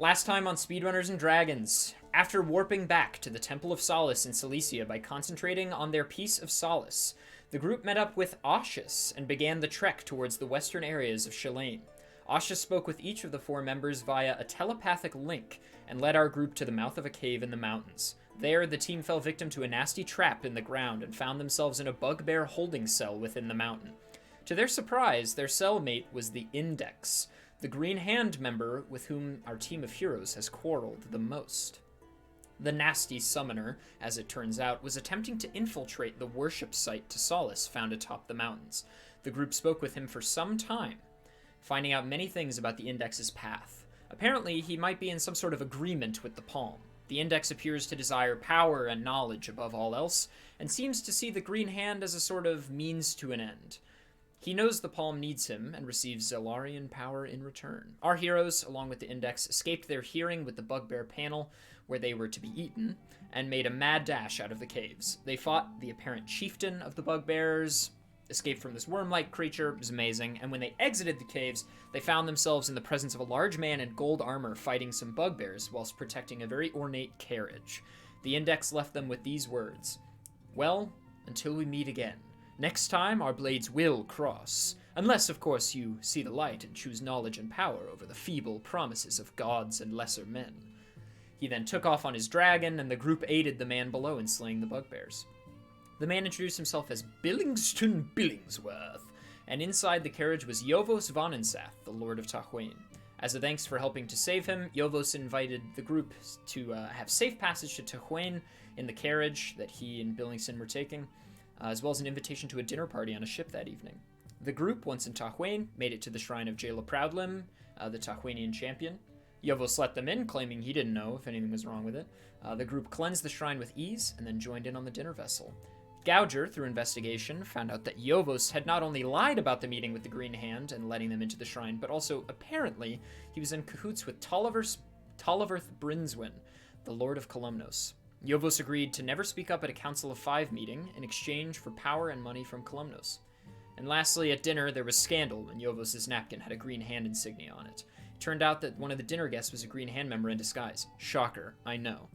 Last time on Speedrunners and Dragons, after warping back to the Temple of Solace in Cilicia by concentrating on their Piece of Solace, the group met up with Aushus and began the trek towards the western areas of Shalane. Aushus spoke with each of the 4 members via a telepathic link and led our group to the mouth of a cave in the mountains. There, the team fell victim to a nasty trap in the ground and found themselves in a bugbear holding cell within the mountain. To their surprise, their cellmate was the Index, the Green Hand member with whom our team of heroes has quarreled the most. The nasty summoner, as it turns out, was attempting to infiltrate the worship site to Solace found atop the mountains. The group spoke with him for some time, finding out many things about the Index's path. Apparently, he might be in some sort of agreement with the Palm. The Index appears to desire power and knowledge above all else, and seems to see the Green Hand as a sort of means to an end. He knows the Palm needs him and receives Zellarian power in return. Our heroes, along with the Index, escaped their hearing with the Bugbear panel, where they were to be eaten, and made a mad dash out of the caves. They fought the apparent chieftain of the Bugbears, escaped from this worm-like creature. It was amazing, and when they exited the caves, they found themselves in the presence of a large man in gold armor fighting some bugbears whilst protecting a very ornate carriage. The Index left them with these words: "Well, until we meet again. Next time, our blades will cross. Unless, of course, you see the light and choose knowledge and power over the feeble promises of gods and lesser men." He then took off on his dragon, and the group aided the man below in slaying the bugbears. The man introduced himself as Billingston Billingsworth, and inside the carriage was Yovos Vonensath, the Lord of Tahuin. As a thanks for helping to save him, Yovos invited the group to have safe passage to Tahuin in the carriage that he and Billingston were taking, as well as an invitation to a dinner party on a ship that evening. The group, once in Tahuin, made it to the shrine of Jayla Proudlim, the Tahuinian champion. Yovos let them in, claiming he didn't know if anything was wrong with it. The group cleansed the shrine with ease, and then joined in on the dinner vessel. Gouger, through investigation, found out that Yovos had not only lied about the meeting with the Green Hand and letting them into the shrine, but also, apparently, he was in cahoots with Tolliverth Brinswin, the Lord of Columnos. Yovos agreed to never speak up at a Council of 5 meeting in exchange for power and money from Columnos. And lastly, at dinner, there was scandal when Yovos' napkin had a Green Hand insignia on it. It turned out that one of the dinner guests was a Green Hand member in disguise. Shocker, I know.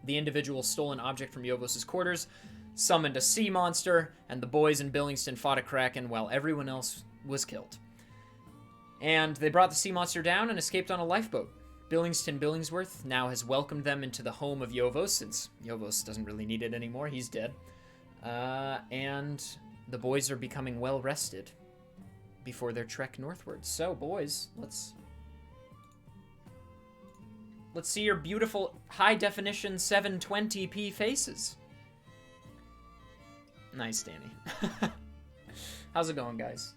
The individual stole an object from Yovos' quarters, summoned a sea monster, and the boys in Billingston fought a kraken while everyone else was killed. And they brought the sea monster down and escaped on a lifeboat. Billingston Billingsworth now has welcomed them into the home of Yovos, since Yovos doesn't really need it anymore, he's dead. And the boys are becoming well rested before their trek northwards. So, boys, let's see your beautiful high-definition 720p faces. Nice, Danny. How's it going, guys?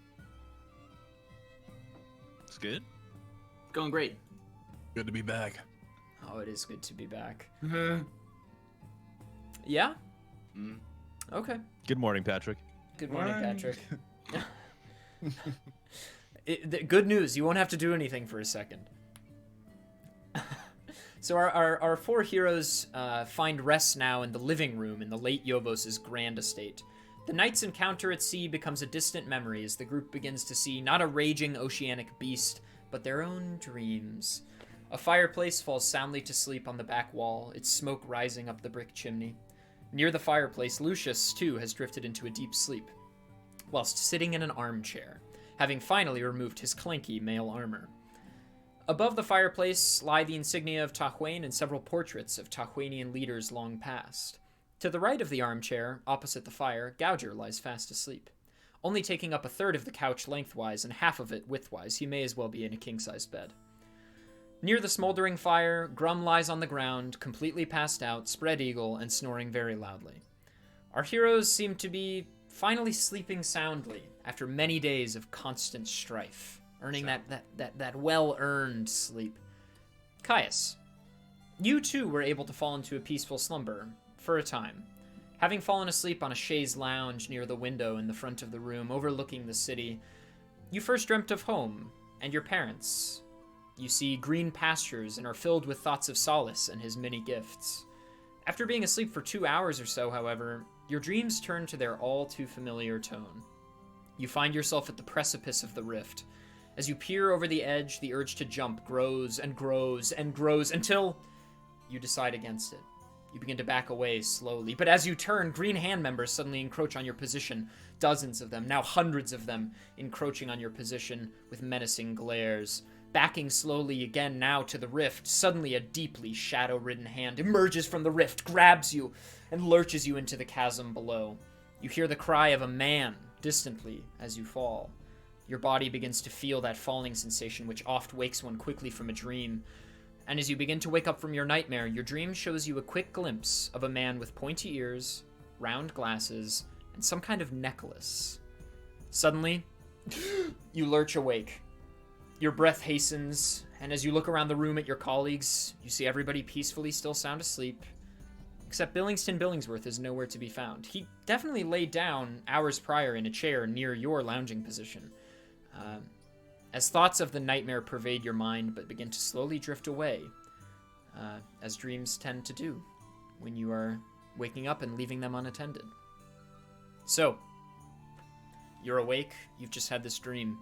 It's good. Going great. Good to be back. Oh, it is good to be back. Mm-hmm. Yeah? Okay. Good morning, Patrick. Good morning, Patrick. Good news, you won't have to do anything for a second. So our 4 heroes find rest now in the living room in the late Yovos' grand estate. The night's encounter at sea becomes a distant memory as the group begins to see not a raging oceanic beast, but their own dreams. A fireplace falls soundly to sleep on the back wall, its smoke rising up the brick chimney. Near the fireplace, Lucius, too, has drifted into a deep sleep, whilst sitting in an armchair, having finally removed his clanky mail armor. Above the fireplace lie the insignia of Tahuin and several portraits of Tahuinian leaders long past. To the right of the armchair, opposite the fire, Gouger lies fast asleep. Only taking up a third of the couch lengthwise and half of it widthwise, he may as well be in a king-sized bed. Near the smoldering fire, Grum lies on the ground, completely passed out, spread-eagle, and snoring very loudly. Our heroes seem to be finally sleeping soundly after many days of constant strife, earning that well-earned sleep. Caius, you too were able to fall into a peaceful slumber, for a time. Having fallen asleep on a chaise lounge near the window in the front of the room overlooking the city, you first dreamt of home and your parents. You see green pastures and are filled with thoughts of Solace and his many gifts. After being asleep for 2 hours or so, however, your dreams turn to their all too familiar tone. You find yourself at the precipice of the rift, As you peer over the edge, the urge to jump grows and grows and grows until you decide against it. You begin to back away slowly, but as you turn, green hand members suddenly encroach on your position. Dozens of them, now hundreds of them, encroaching on your position with menacing glares. Backing slowly again now to the rift, suddenly a deeply shadow-ridden hand emerges from the rift, grabs you, and lurches you into the chasm below. You hear the cry of a man distantly as you fall. Your body begins to feel that falling sensation which oft wakes one quickly from a dream. And as you begin to wake up from your nightmare, your dream shows you a quick glimpse of a man with pointy ears, round glasses, and some kind of necklace. Suddenly, you lurch awake. Your breath hastens, and as you look around the room at your colleagues, you see everybody peacefully still sound asleep, except Billingston Billingsworth is nowhere to be found. He definitely laid down hours prior in a chair near your lounging position. As thoughts of the nightmare pervade your mind but begin to slowly drift away, as dreams tend to do when you are waking up and leaving them unattended. So, you're awake, you've just had this dream.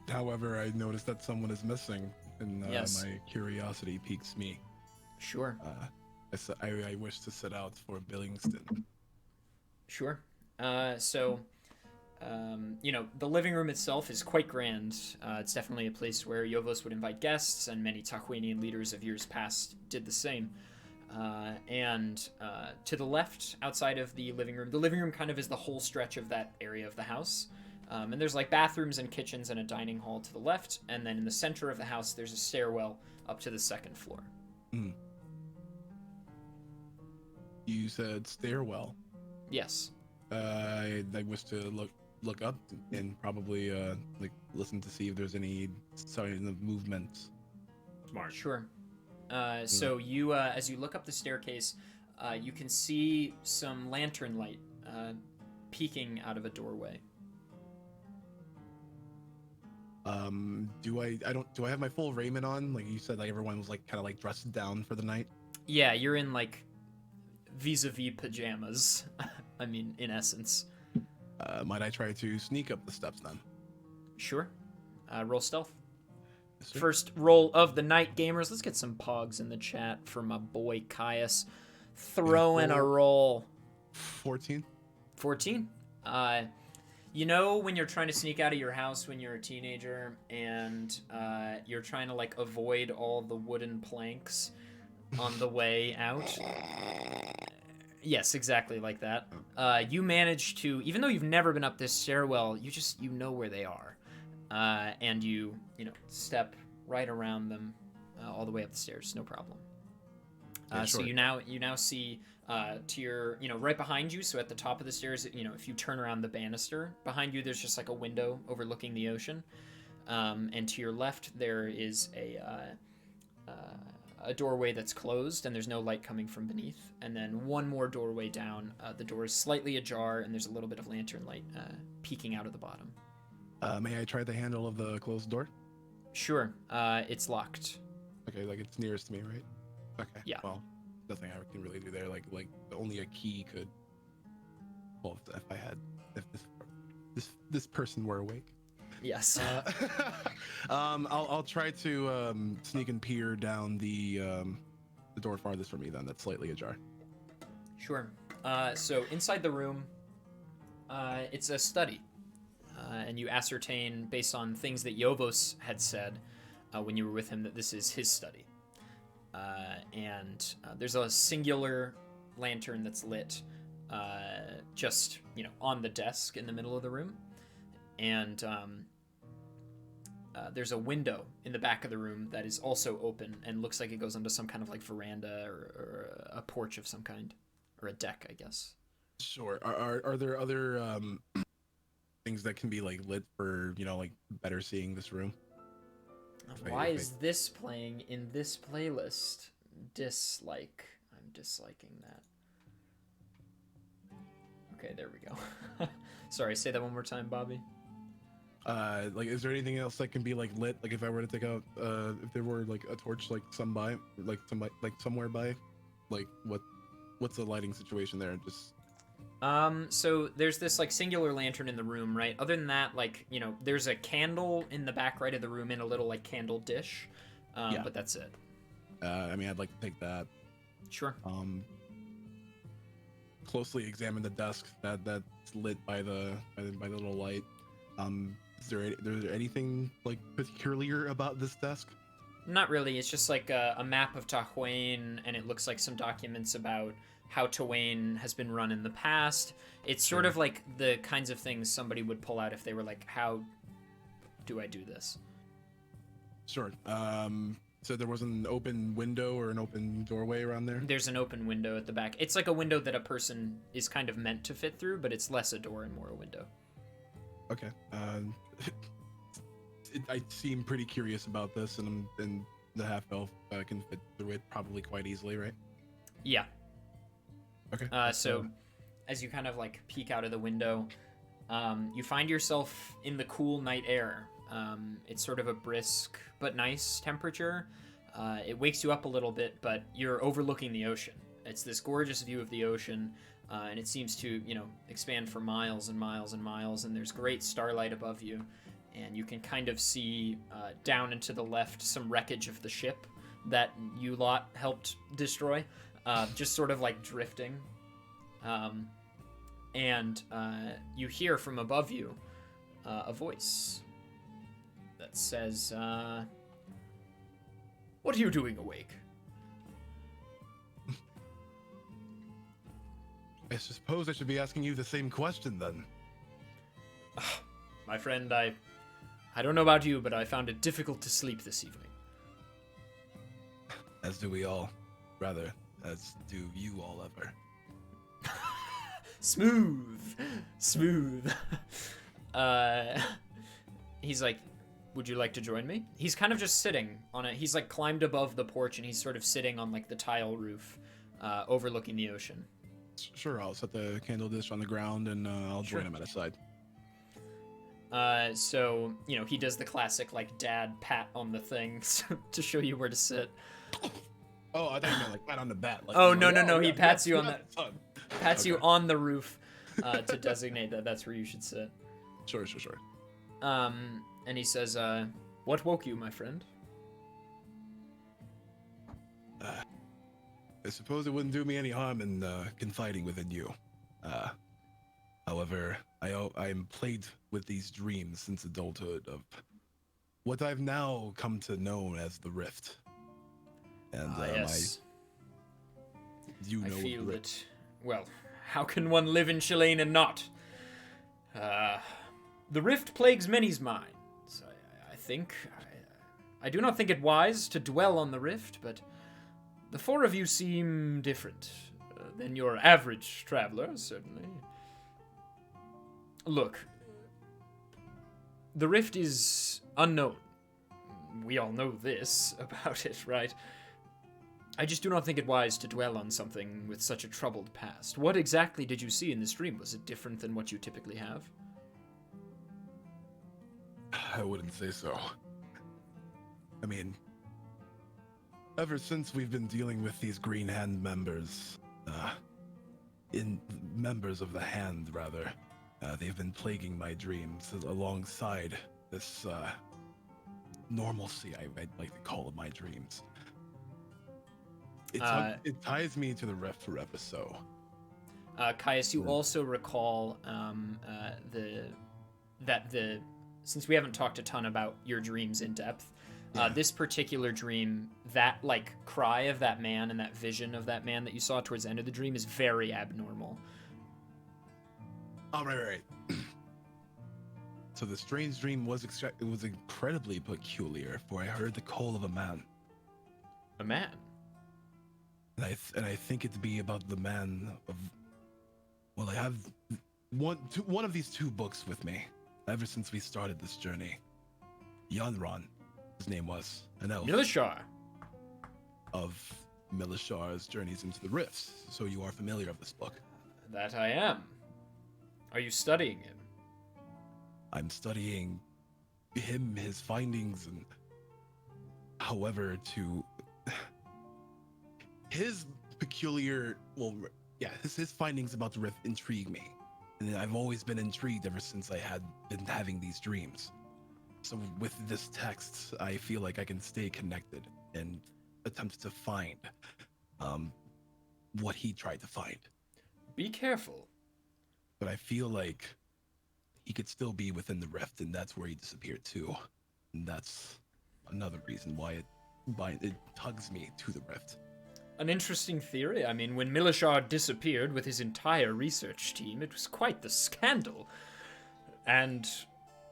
However, I noticed that someone is missing, and Yes. my curiosity piques me. Sure. I wish to set out for Billingston. Sure. The living room itself is quite grand. It's definitely a place where Yovos would invite guests, and many Tahuinian leaders of years past did the same. And to the left, outside of the living room kind of is the whole stretch of that area of the house. And there's like bathrooms and kitchens and a dining hall to the left, and then in the center of the house, there's a stairwell up to the second floor. Mm. You said stairwell. Yes. I wish to look up and probably listen to see if there's any sign of movement. Smart. Sure. So you, as you look up the staircase, you can see some lantern light peeking out of a doorway. Do I have my full raiment on? Like you said, like everyone was like kind of like dressed down for the night. Yeah, you're in like vis-a-vis pajamas. I mean, in essence. Might I try to sneak up the steps then? Sure. Roll stealth. Yes, sir. First roll of the night, gamers. Let's get some pogs in the chat for my boy Caius. Throw in a roll. 14. 14. You know when you're trying to sneak out of your house when you're a teenager and you're trying to like avoid all the wooden planks on the way out? Yes, exactly like that. You manage to, even though you've never been up this stairwell, you know where they are. And you step right around them all the way up the stairs, no problem. Yeah, So sure. you now see to your, right behind you, so at the top of the stairs, if you turn around the banister, behind you there's just like a window overlooking the ocean. And to your left there is a doorway that's closed and there's no light coming from beneath. And then one more doorway down, the door is slightly ajar and there's a little bit of lantern light peeking out of the bottom. May I try the handle of the closed door? Sure, it's locked. Okay, like it's nearest to me, right? Okay. Yeah. Well, nothing I can really do there. Like only a key could. Well, if this person were awake. Yes. I'll try to sneak and peer down the door farthest from me. Then that's slightly ajar. Sure. So inside the room, it's a study. And you ascertain, based on things that Yovos had said when you were with him, that this is his study. And there's a singular lantern that's lit just, on the desk in the middle of the room. And there's a window in the back of the room that is also open and looks like it goes onto some kind of like veranda or a porch of some kind. Or a deck, I guess. Sure. Are there other things that can be like lit for like better seeing this room? Why is this playing in this playlist? Dislike. I'm disliking that. Okay, there we go. Sorry, say that one more time, Bobby. Is there anything else that can be like lit? Like if I were to take out, if there were like a torch, like somewhere by, like what's the lighting situation there? Just So there's this like singular lantern in the room, right? Other than that, like, you know, there's a candle in the back right of the room in a little like candle dish. Yeah. But that's it. I mean, I'd like to take that. Sure. Closely examine the desk that's lit by the little light. Is there anything like peculiar about this desk? Not really. It's just like a map of Tahuin, and it looks like some documents about how Tahuin has been run in the past. It's sort of like the kinds of things somebody would pull out if they were like, how do I do this? Sure. So there was an open window or an open doorway around there? There's an open window at the back. It's like a window that a person is kind of meant to fit through, but it's less a door and more a window. Okay. I seem pretty curious about this, and the half-elf can fit through it probably quite easily, right? Yeah. Okay. So as you kind of like peek out of the window, you find yourself in the cool night air. It's sort of a brisk but nice temperature. It wakes you up a little bit, but you're overlooking the ocean. It's this gorgeous view of the ocean, and it seems to, you know, expand for miles and miles and miles, and there's great starlight above you, and you can kind of see down and to the left some wreckage of the ship that you lot helped destroy, just sort of like drifting. And you hear from above you a voice that says, "What are you doing awake?" I suppose I should be asking you the same question then. My friend, I don't know about you, but I found it difficult to sleep this evening. As do we all. Rather, as do you all ever. Smooth. He's like, would you like to join me? He's kind of just sitting on it. He's like climbed above the porch, and he's sort of sitting on like the tile roof, overlooking the ocean. Sure, I'll set the candle dish on the ground, and I'll join him at his side. So, you know, he does the classic like dad pat on the thing to show you where to sit. Oh, I thought you meant like pat on the bat. Like, oh, no. He yeah, pats you on the okay. you on the roof to designate that that's where you should sit. Sure. And he says, "What woke you, my friend?" I suppose it wouldn't do me any harm in confiding within you. However, I am plagued with these dreams since adulthood of what I've now come to know as the Rift. And yes. You know I feel the Rift. that. Well, how can one live in Chillane and not? The Rift plagues many's minds. I think. I do not think it wise to dwell on the Rift, but the four of you seem different than your average traveler, certainly. Look, the Rift is unknown. We all know this about it, right? I just do not think it wise to dwell on something with such a troubled past. What exactly did you see in this dream? Was it different than what you typically have? I wouldn't say so. I mean, ever since we've been dealing with these Green Hand members, members of the Hand, rather, they've been plaguing my dreams alongside this, normalcy, I'd like to call it my dreams. It ties me to the Rift forever, so. Caius, you also recall since we haven't talked a ton about your dreams in depth, this particular dream, that like cry of that man and that vision of that man that you saw towards the end of the dream is very abnormal. Oh, right. So the strange dream was incredibly peculiar, for I heard the call of a man. A man? And I think it to be about the man of. Well, I have one of these two books with me ever since we started this journey. Yanran, his name was, an elf. Milishar. Of Milishar's Journeys into the Rifts. So you are familiar of this book. That I am. Are you studying him? I'm studying him, his findings, and however to his peculiar, well, yeah, his findings about the rift intrigue me. And I've always been intrigued ever since I had been having these dreams. So with this text, I feel like I can stay connected and attempt to find what he tried to find. Be careful. But I feel like he could still be within the rift, and that's where he disappeared too. And that's another reason why it tugs me to the rift. An interesting theory. I mean, when Milishar disappeared with his entire research team, it was quite the scandal. And,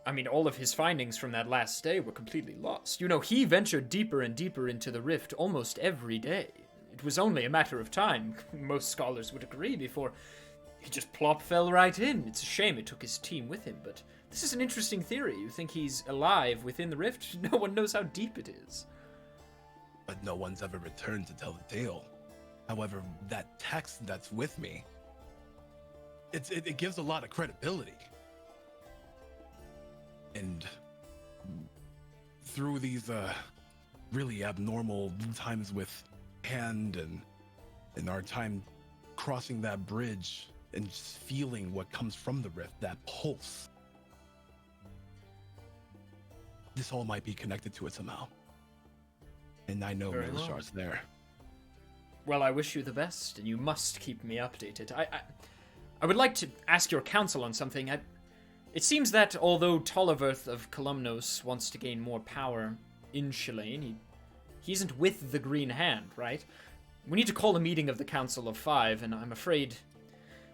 I mean, all of his findings from that last day were completely lost. You know, he ventured deeper and deeper into the rift almost every day. It was only a matter of time, most scholars would agree, before he just plop fell right in. It's a shame it took his team with him, but this is an interesting theory. You think he's alive within the rift? No one knows how deep it is. But no one's ever returned to tell the tale. However, that text that's with me, it gives a lot of credibility. And through these really abnormal times with Hand and our time crossing that bridge and just feeling what comes from the rift, that pulse, this all might be connected to it somehow. And I know Milishar's there. Well, I wish you the best, and you must keep me updated. I would like to ask your counsel on something. It seems that although Tolliverth of Columnos wants to gain more power in Shalane, he isn't with the Green Hand, right? We need to call a meeting of the Council of Five, and I'm afraid...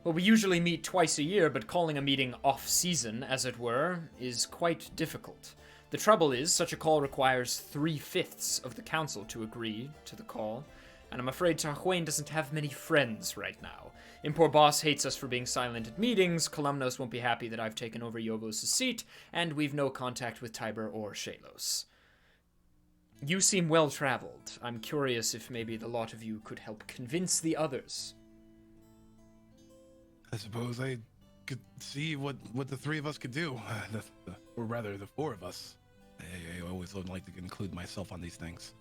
Well, we usually meet twice a year, but calling a meeting off-season, as it were, is quite difficult. The trouble is, such a call requires 3/5 of the council to agree to the call, and I'm afraid Tahuin doesn't have many friends right now. Impor boss hates us for being silent at meetings, Columnos won't be happy that I've taken over Yovos' seat, and we've no contact with Tiber or Shalos. You seem well-traveled. I'm curious if maybe the lot of you could help convince the others. I suppose I could see what the three of us could do, or rather the four of us. I always would like to include myself on these things.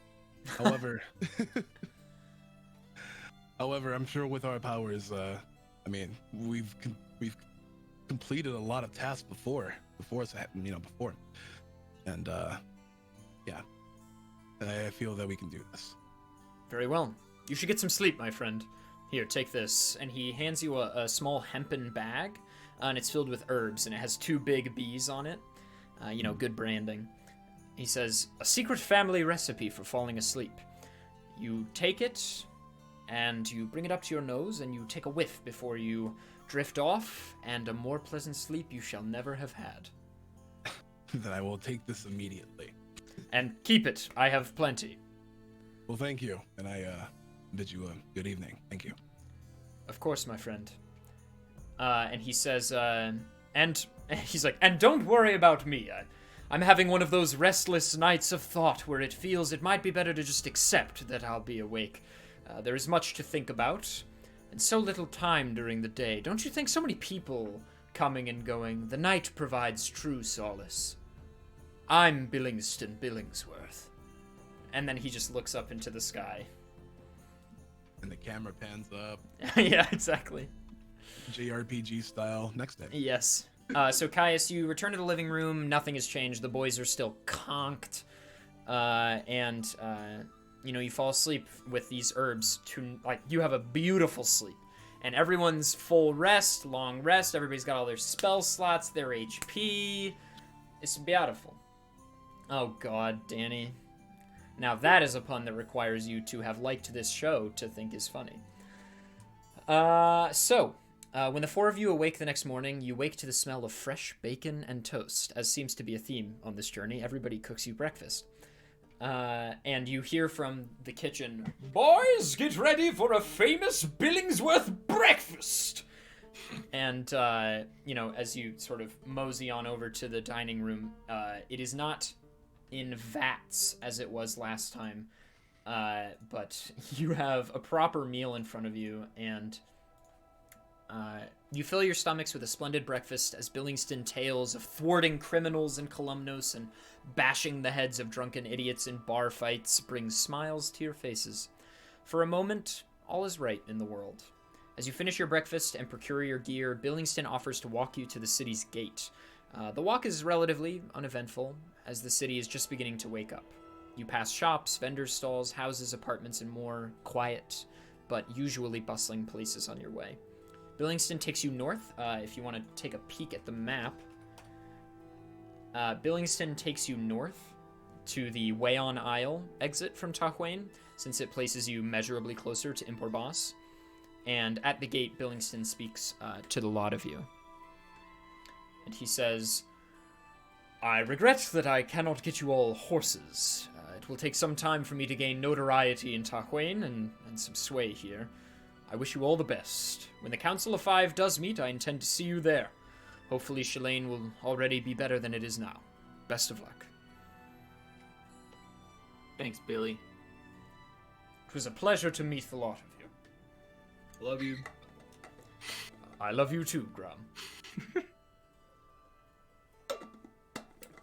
However, I'm sure with our powers, I mean, we've completed a lot of tasks before, and yeah, I feel that we can do this. Very well. You should get some sleep, my friend. Here, take this. And he hands you a small hempen bag, and it's filled with herbs, and it has 2 big bees on it. Good branding. He says, a secret family recipe for falling asleep. You take it, and you bring it up to your nose, and you take a whiff before you drift off, and a more pleasant sleep you shall never have had. Then I will take this immediately. And keep it. I have plenty. Well, thank you, and I bid you a good evening. Thank you. Of course, my friend. And he says, and he's like, and don't worry about me. I'm having one of those restless nights of thought where it feels it might be better to just accept that I'll be awake. There is much to think about, and so little time during the day. Don't you think? So many people coming and going. The night provides true solace. I'm Billingston Billingsworth. And then he just looks up into the sky. And the camera pans up. Yeah, exactly. JRPG style. Next day. Yes. So Caius, you return to the living room. Nothing has changed. The boys are still conked. You fall asleep with these herbs you have a beautiful sleep. And everyone's full rest, long rest. Everybody's got all their spell slots, their HP. It's beautiful. Oh God, Danny. Now that is a pun that requires you to have liked this show to think is funny. When the 4 of you awake the next morning, you wake to the smell of fresh bacon and toast, as seems to be a theme on this journey. Everybody cooks you breakfast. And you hear from the kitchen, boys, get ready for a famous Billingsworth breakfast! And, as you sort of mosey on over to the dining room, it is not in vats as it was last time, but you have a proper meal in front of you, and you fill your stomachs with a splendid breakfast as Billingston tales of thwarting criminals in Columnos and bashing the heads of drunken idiots in bar fights brings smiles to your faces. For a moment, all is right in the world. As you finish your breakfast and procure your gear, Billingston offers to walk you to the city's gate. The walk is relatively uneventful, as the city is just beginning to wake up. You pass shops, vendors' stalls, houses, apartments, and more quiet, but usually bustling places on your way. Billingston takes you north. If you want to take a peek at the map, Billingston takes you north to the Way on Isle exit from Tahuin, since it places you measurably closer to Impor Boss. And at the gate, Billingston speaks to the lot of you. And he says, I regret that I cannot get you all horses. It will take some time for me to gain notoriety in Tahuin and some sway here. I wish you all the best. When the Council of Five does meet, I intend to see you there. Hopefully Shalane will already be better than it is now. Best of luck. Thanks, Billy. It was a pleasure to meet the lot of you. Love you. I love you too, Grum.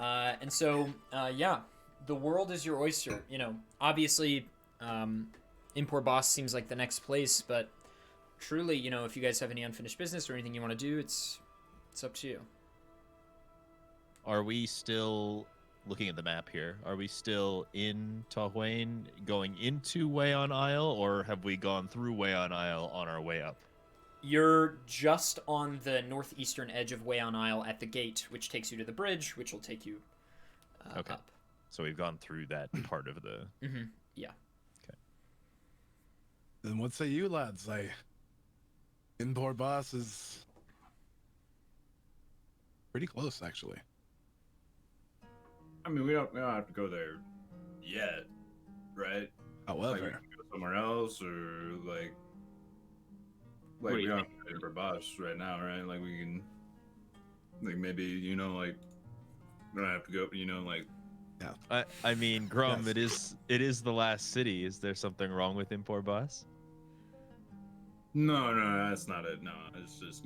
And so, yeah, the world is your oyster. You know, obviously, Impor Boss seems like the next place, but truly, you know, if you guys have any unfinished business or anything you want to do, it's up to you. Are we still looking at the map here? Are we still in Tahuin, going into Way on Isle, or have we gone through Way on Isle on our way up? You're just on the northeastern edge of Way on Isle at the gate, which takes you to the bridge, which will take you up. So we've gone through that part of the... Mm-hmm. Yeah. Okay. Then what say you, lads? Impor Boss is pretty close, actually. I mean, we don't have to go there yet, right? However, Like, we can go somewhere else, or like What do we you don't think? have to go to Boss right now, right? Like we can, like maybe like we don't have to go, like. I mean, Grum, Yes. it is the last city. Is there something wrong with Impor Boss? No, that's not it. No, it's just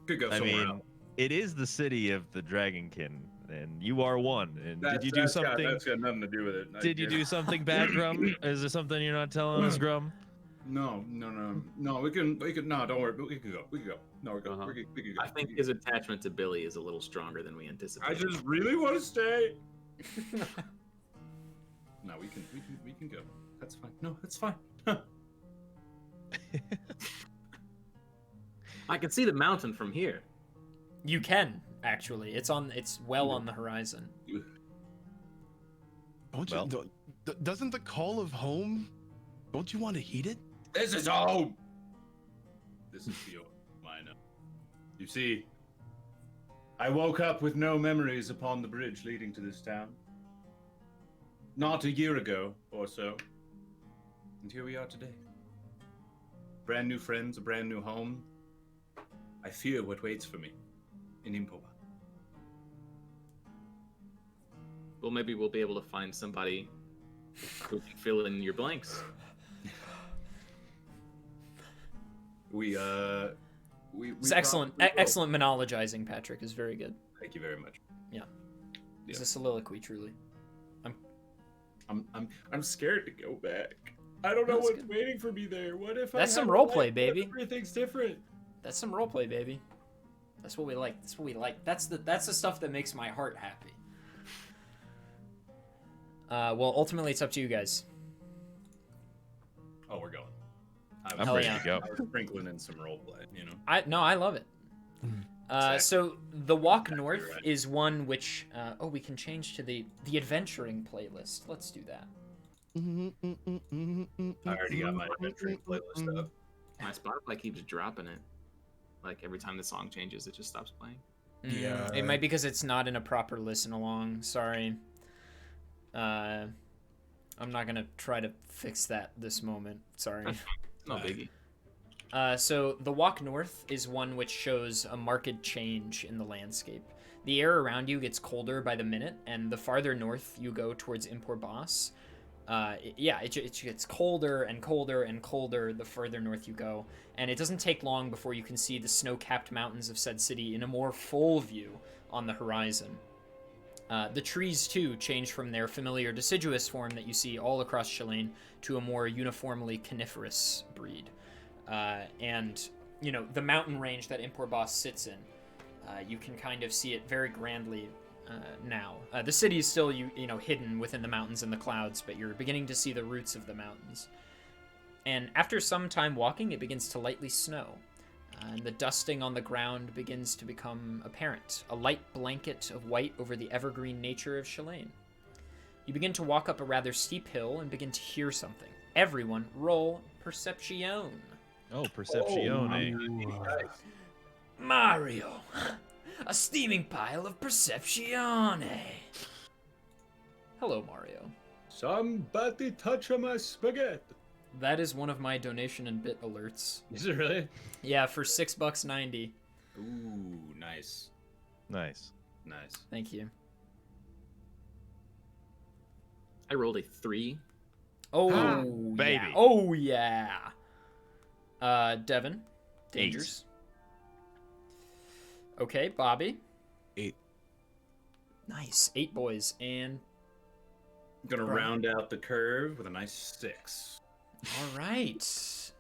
could go I somewhere mean, else. it is the city of the Dragonkin, and you are one. And did you do That's something? That's got nothing to do with it. Did you do something bad, Grum? Is there something you're not telling us, Grum? No. We can. No, don't worry. We can go. No, we're good. Uh-huh. We can go. I think his attachment to Billy is a little stronger than we I anticipated. just really want to stay. No, we can go. That's fine. No, that's fine. I can see the mountain from here. You can, actually. It's well on the horizon. Doesn't the call of home? Don't you want to heed it? This is home. This is the mine. You see, I woke up with no memories upon the bridge leading to this town. Not a year ago or so. And here we are today. Brand new friends, a brand new home. I fear what waits for me in Impor. Well, maybe we'll be able to find somebody who can fill in your blanks. It's excellent. Excellent monologizing, Patrick. Is very good. Thank you very much. It's a soliloquy, truly. I'm scared to go back. I don't know That's what's good. waiting for me there. What if That's I some have a roleplay, life? What baby. if everything's different? That's some roleplay, baby. That's what we like. That's what we like. That's the stuff that makes my heart happy. Well, ultimately, it's up to you guys. Oh, we're going. I'm Hell ready yeah. to go. I was sprinkling in some roleplay, I love it. Exactly. So the walk Exactly north right. is one which we can change to the adventuring playlist. Let's do that. I already got my adventuring playlist up. My Spotify keeps dropping it. Like every time the song changes, it just stops playing. Yeah. It might be because it's not in a proper listen along. Sorry. I'm not gonna try to fix that this moment. Sorry. No biggie. So the walk north is one which shows a marked change in the landscape. The air around you gets colder by the minute, and the farther north you go towards Impor Boss, it gets colder and colder and colder the further north you go, and it doesn't take long before you can see the snow-capped mountains of said city in a more full view on the horizon. The trees, too, change from their familiar deciduous form that you see all across Shalane to a more uniformly coniferous breed. And, the mountain range that Impor Boss sits in, you can kind of see it very grandly now. The city is still, hidden within the mountains and the clouds, but you're beginning to see the roots of the mountains. And after some time walking, it begins to lightly snow. And the dusting on the ground begins to become apparent, a light blanket of white over the evergreen nature of Shalane. You begin to walk up a rather steep hill and begin to hear something. Everyone, roll Perception. Oh, Perceptione. Mario, a steaming pile of Perceptione. Hello, Mario. Somebody touch my spaghetti. That is one of my donation and bit alerts. Is it really? Yeah, for $6.90. Ooh, nice. Nice. Nice. Thank you. I rolled a 3. Oh, baby. Yeah. Oh, yeah. Devin. Dangers. 8. Okay, Bobby. 8. Nice. 8 boys. And I'm gonna Brian. round out the curve with a nice 6. all right.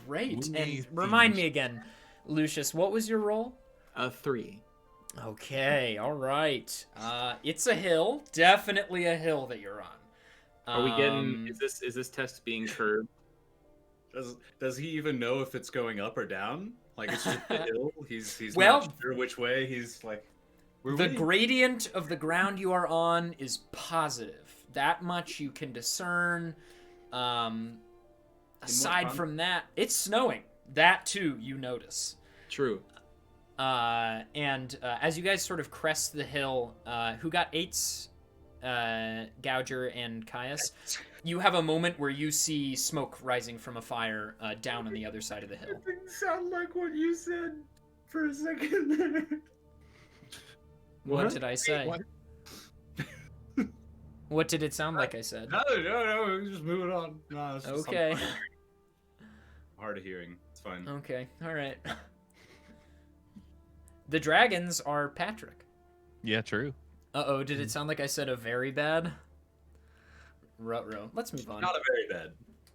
Great. Looney And remind Tunes. me again, Lucius, what was your roll? A 3. Okay, all right. It's a hill. Definitely a hill that you're on. Are we getting? Is this test being curved? Does he even know if it's going up or down? Like it's just a hill. He's Well, not sure which way. He's like, where the we? gradient of the ground you are on is positive. That much you can discern. Aside fun? from that, it's snowing. That too you notice. True. And as you guys sort of crest the hill, who got 8s? Gouger and Caius. You have a moment where you see smoke rising from a fire down on the other side of the hill. It didn't sound like what you said for a second there. What did I say? What? What did it sound like I said? No, we're just moving on. No, it's just Okay. hard of hearing. It's fine. Okay, alright. The dragons are Patrick. Yeah, true. Uh-oh, did it sound like I said a very bad? Ruh-roh. Let's move on. Not a very bad.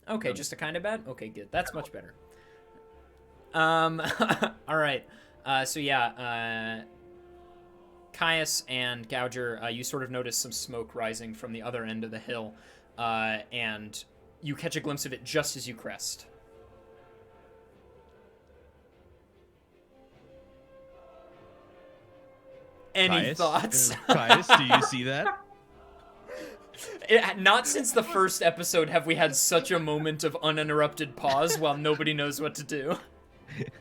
Okay, just a kind of bad? Okay, good. That's much better. Alright. So yeah, Caius and Gouger, you sort of notice some smoke rising from the other end of the hill, and you catch a glimpse of it just as you crest. Any Caius? thoughts? Caius, do you see that? Not since the first episode have we had such a moment of uninterrupted pause while nobody knows what to do.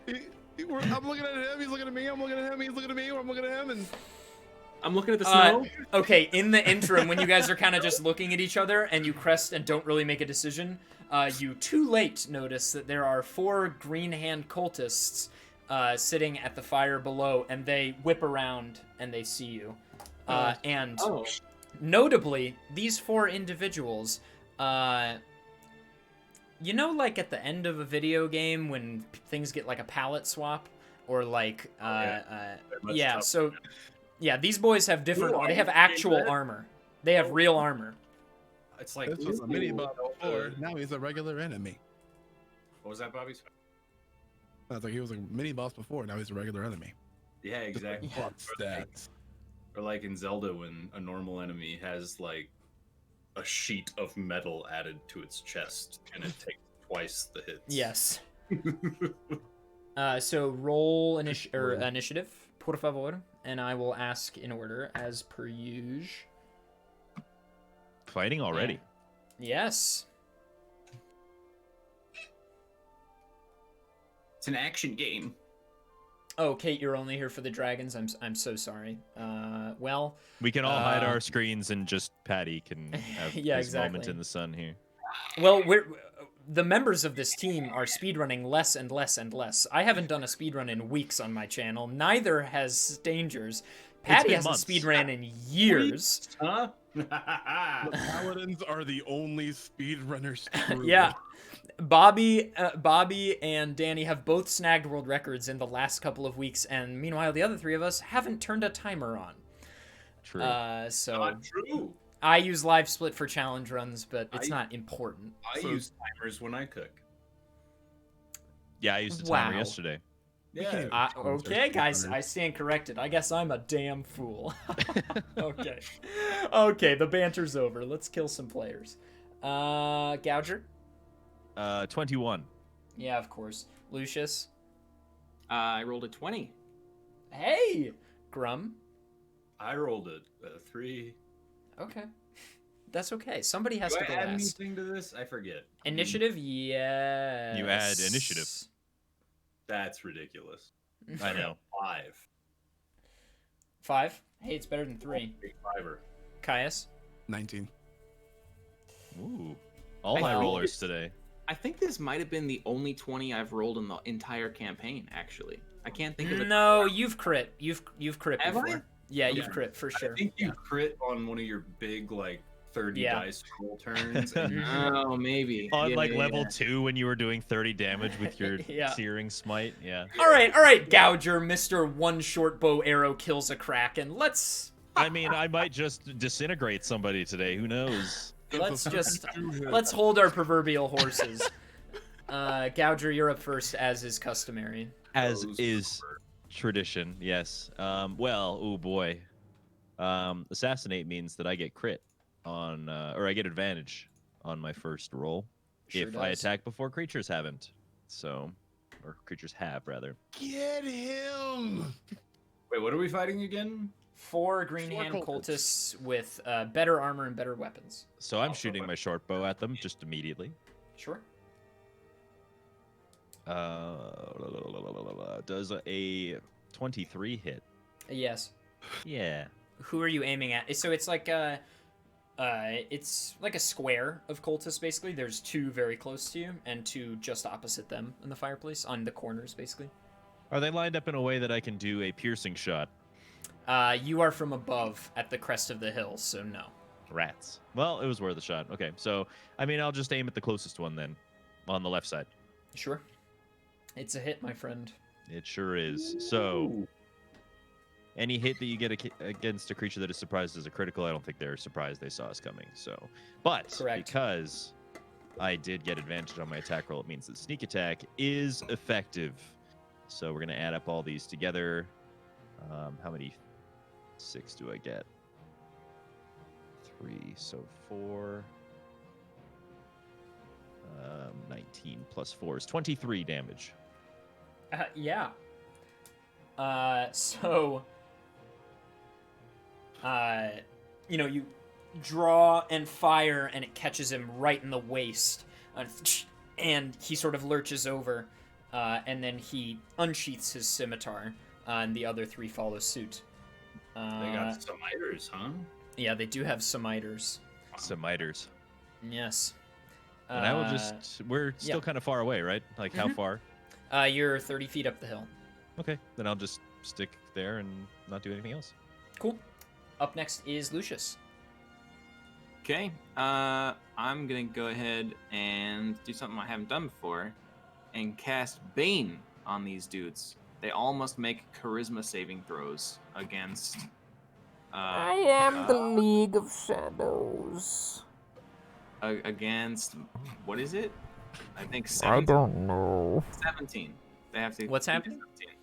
I'm looking at him, he's looking at me, I'm looking at him, he's looking at me, I'm looking at him, and I'm looking at the snow. Okay, in the interim, when you guys are kind of just looking at each other and you crest and don't really make a decision, you too late notice that there are 4 green hand cultists sitting at the fire below, and they whip around and they see you. And Oh. notably, these 4 individuals, you know, like at the end of a video game when things get like a palette swap, or like, yeah. So, yeah, these boys have different. Ooh, They have I actual didn't see that. armor. They have real armor. It's like this was a mini boss before, now he's a regular enemy. What was that, Bobby's? I was like, he was a mini boss before, now he's a regular enemy. Yeah, exactly. What stats? Or like in Zelda when a normal enemy has like a sheet of metal added to its chest and it takes twice the hits. Yes. So roll initiative, por favor, and I will ask in order as per usual. Fighting already. Yes. It's an action game. Oh, Kate, you're only here for the dragons. I'm so sorry. Well, We can all hide our screens and just Patty can have Yeah, his moment exactly. in the sun here. well, the members of this team are speedrunning less and less and less. I haven't done a speedrun in weeks on my channel. Neither has Dangers. Patty been hasn't months. speedrun in years. Huh? The paladins are the only speedrunners. Yeah. Bobby and Danny have both snagged world records in the last couple of weeks, and meanwhile, the other 3 of us haven't turned a timer on. True. So Not true. I use live split for challenge runs, but it's I- not important. I use timers when I cook. Yeah, I used a timer Wow. yesterday. Yeah. Okay, guys, I stand corrected. I guess I'm a damn fool. Okay. Okay, the banter's over. Let's kill some players. Gouger? 21. Yeah, of course. Lucius? I rolled a 20. Hey! Grum? I rolled a 3. Okay. That's okay. Somebody has Do to I go add last. anything to this? I forget. Initiative? Yes. You add initiative. That's ridiculous. I know. 5. 5? Hey, it's better than 3. Big fiver. Caius? 19. Ooh. All I my think rollers it's- today. I think this might have been the only 20 I've rolled in the entire campaign, actually. I can't think of it. No, you've crit. You've crit Have before. I? Yeah, you've Okay. crit for sure. I think you crit on one of your big, like, 30 Yeah. dice roll turns. And Oh, maybe. On Yeah, like yeah, level yeah. 2 when you were doing 30 damage with your Yeah. searing smite. Yeah. All right, Gouger, Mr. One Short Bow Arrow kills a Kraken. Let's I mean, I might just disintegrate somebody today. Who knows? let's hold our proverbial horses. Gouger, you're up first, as is customary. As Those is tradition, yes. Well, oh boy. Assassinate means that I get crit on, or I get advantage on my first roll Sure if I does. attack before creatures haven't. So, or creatures have rather. Get him! Wait, what are we fighting again? 4 green Four hand cultists. cultists with better armor and better weapons. So I'm shooting my short bow at them just immediately. Sure. Does a 23 hit? Yes. Yeah. Who are you aiming at? So it's like a square of cultists basically. There's 2 very close to you and 2 just opposite them in the fireplace on the corners basically. Are they lined up in a way that I can do a piercing shot? You are from above at the crest of the hill, so no. Rats. Well, it was worth a shot. Okay, so I mean, I'll just aim at the closest one then, on the left side. Sure. It's a hit, my friend. It sure is. So, any hit that you get against a creature that is surprised is a critical. I don't think they're surprised they saw us coming. So, but Correct. because I did get advantage on my attack roll, it means that sneak attack is effective. So we're gonna add up all these together. How many 6 do I get? 3, so 4. 19 plus 4 is 23 damage. Yeah. You draw and fire, and it catches him right in the waist, and he sort of lurches over, and then he unsheaths his scimitar, and the other 3 follow suit. They got some miters, huh? Yeah, they do have Semiters. Some miters. Yes. And I will just. We're still yeah. kind of far away, right? Like, how far? You're 30 feet up the hill. Okay, then I'll just stick there and not do anything else. Cool. Up next is Lucius. Okay, I'm gonna go ahead and do something I haven't done before, and cast Bane on these dudes. They all must make charisma saving throws against. I am the League of Shadows. Against what is it? I think I 17. don't know. 17. They have to. What's happening? 17.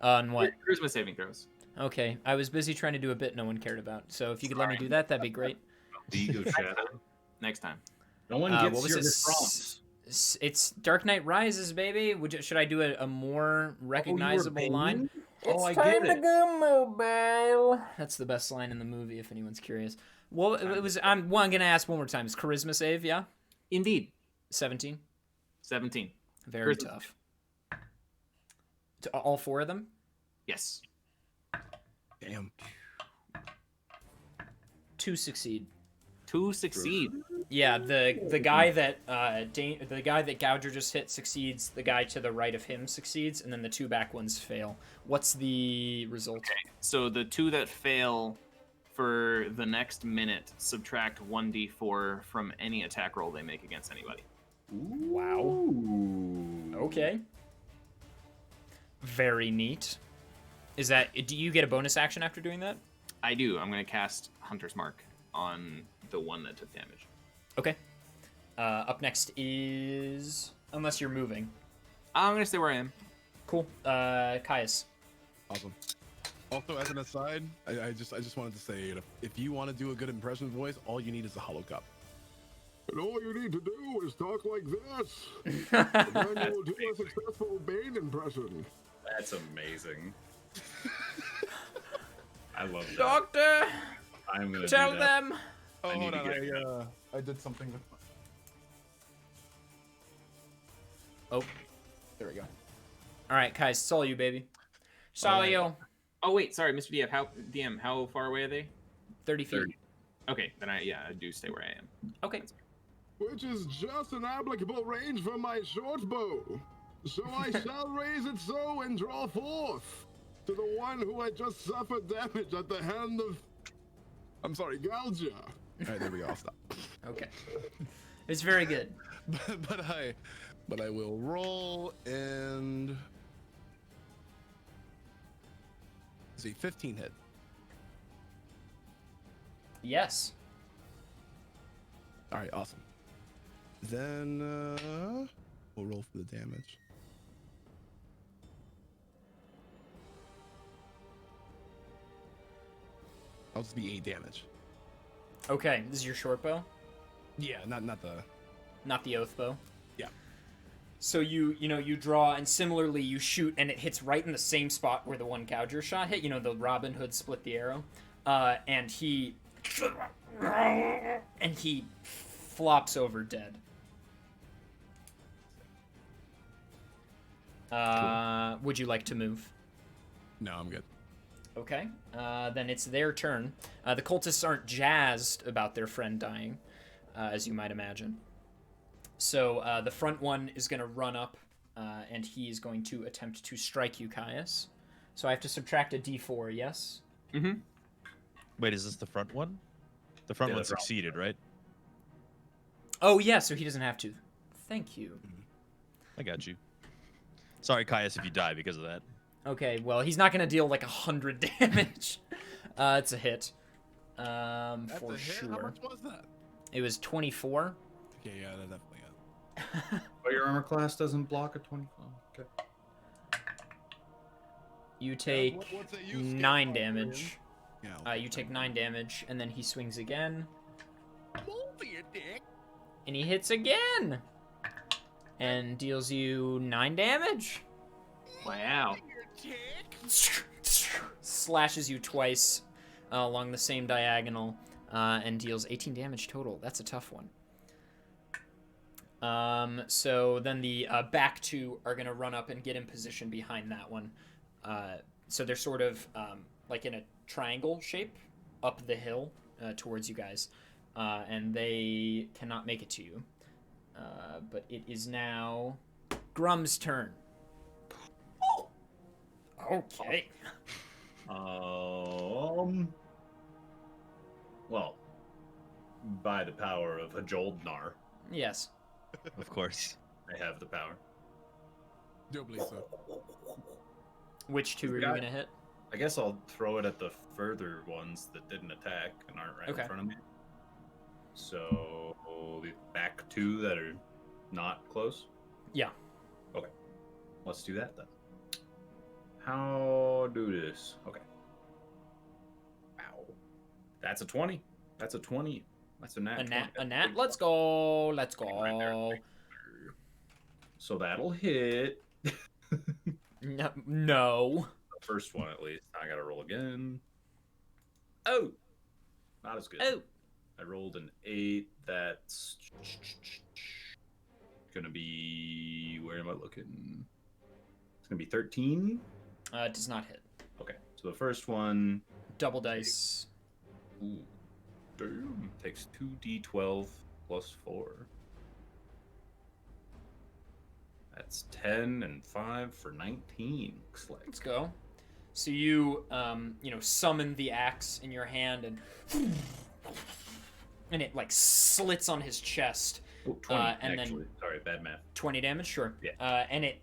On what? Charisma saving throws. Okay, I was busy trying to do a bit no one cared about, so if you could let me do that, that'd be great. League of Shadow. Next time. No one What gets was your it? response. It's Dark Knight Rises, baby. Should I do a more recognizable line? Oh, I It's time get to it. go mobile. That's the best line in the movie, if anyone's curious. Well, it was. I'm gonna ask one more time. Is charisma save? Yeah, Indeed. 17. 17. Very Charisma tough. To all 4 of them. Yes. Damn. 2 succeed. 2 succeed. Yeah, the guy that the guy that Gouger just hit succeeds. The guy to the right of him succeeds, and then the 2 back ones fail. What's the result? So the 2 that fail for the next minute subtract 1d4 from any attack roll they make against anybody. Wow. Okay. Very neat. Is that? Do you get a bonus action after doing that? I do. I'm going to cast Hunter's Mark on the one that took damage. Okay. Up next is... Unless you're moving. I'm going to stay where I am. Cool. Caius. Awesome. Also, as an aside, I just wanted to say, if you want to do a good impression voice, all you need is a hollow cup. And all you need to do is talk like this. And then you will do a successful Bane impression. That's amazing. I love that. Doctor! I'm gonna Tell do that. them! Oh, I need hold to on. get- I did something with. Oh. There we go. Alright, Caius, it's all you, baby. It's all Alright. you. Oh, wait. Sorry, Mr. DM. How far away are they? 30 feet. 30. Okay, then I do stay where I am. Okay. Which is just an applicable range for my short bow. So I shall raise it so and draw forth to the one who had just suffered damage at the hand of... I'm sorry, Galgia. All right, there we go. I'll stop. Okay. It's very good. but I will roll and see 15 hit. Yes. All right, awesome. Then we'll roll for the damage. I'll just be 8 damage. Okay, this is your short bow? Yeah, not the. Not the oath bow? Yeah. So you draw, and similarly you shoot, and it hits right in the same spot where the one Gouger shot hit. You know, the Robin Hood split the arrow. And he flops over dead. Would you like to move? No, I'm good. Okay. Then it's their turn. The cultists aren't jazzed about their friend dying, as you might imagine. So the front one is going to run up, and he is going to attempt to strike you, Caius. So I have to subtract a d4, yes? Mm-hmm. Wait, is this the front one? The front Yeah, one the front. succeeded, right? Oh, yeah, so he doesn't have to. Thank you. I got you. Sorry, Caius, if you die because of that. Okay, well, he's not going to deal like 100 damage. It's a hit. That's For a hit? sure. How much was that? It was 24. Okay, yeah, that definitely is. But your armor class doesn't block a 24. Okay. You take what's it use? 9 damage. Yeah. You take 9 damage, and then he swings again. And he hits again! And deals you 9 damage. Wow. Slashes you twice along the same diagonal, and deals 18 damage total. That's a tough one. So then the back two are going to run up and get in position behind that one. So they're sort of like in a triangle shape up the hill towards you guys. And they cannot make it to you. But it is now Grum's turn. Okay. Well, by the power of Hajoldnar, Yes. Of course. I have the power. Doubly so. Which two are you Got going to hit? I guess I'll throw it at the further ones that didn't attack and aren't right Okay. in front of me. So the back two that are not close. Yeah. Okay. Let's do that then. How do this? Okay. Wow. That's a 20. That's a 20. That's a nat. A 20. nat. Let's go. Let's go. Right there. So that'll hit. No. The first one at least. I gotta roll again. Oh, not as good. Oh. I rolled an 8. That's gonna be. Where am I looking? It's gonna be 13. It does not hit. Okay, so the first one. Double dice. Ooh, damn. Takes 2d12 plus 4. That's 10 and 5 for 19. Looks like. Let's go. So you, summon the axe in your hand, and it like slits on his chest. Oh, 20 and then- actually. Sorry, bad math. 20 damage, sure. Yeah. And it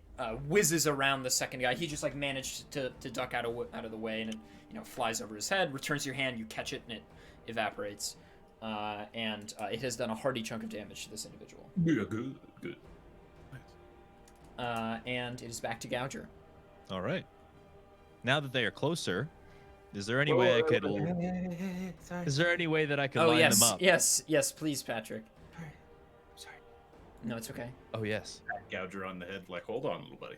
whizzes around the second guy. He just like managed to duck out of the way, and it flies over his head. Returns to your hand. You catch it, and it evaporates. And it has done a hearty chunk of damage to this individual. Yeah, good. And it is back to Gouger. All right. Now that they are closer, is there any way I could? Is there any way that I could line them up? Yes, please, Patrick. Sorry. No, it's okay. Oh yes. Gouger on the head, like, hold on, little buddy.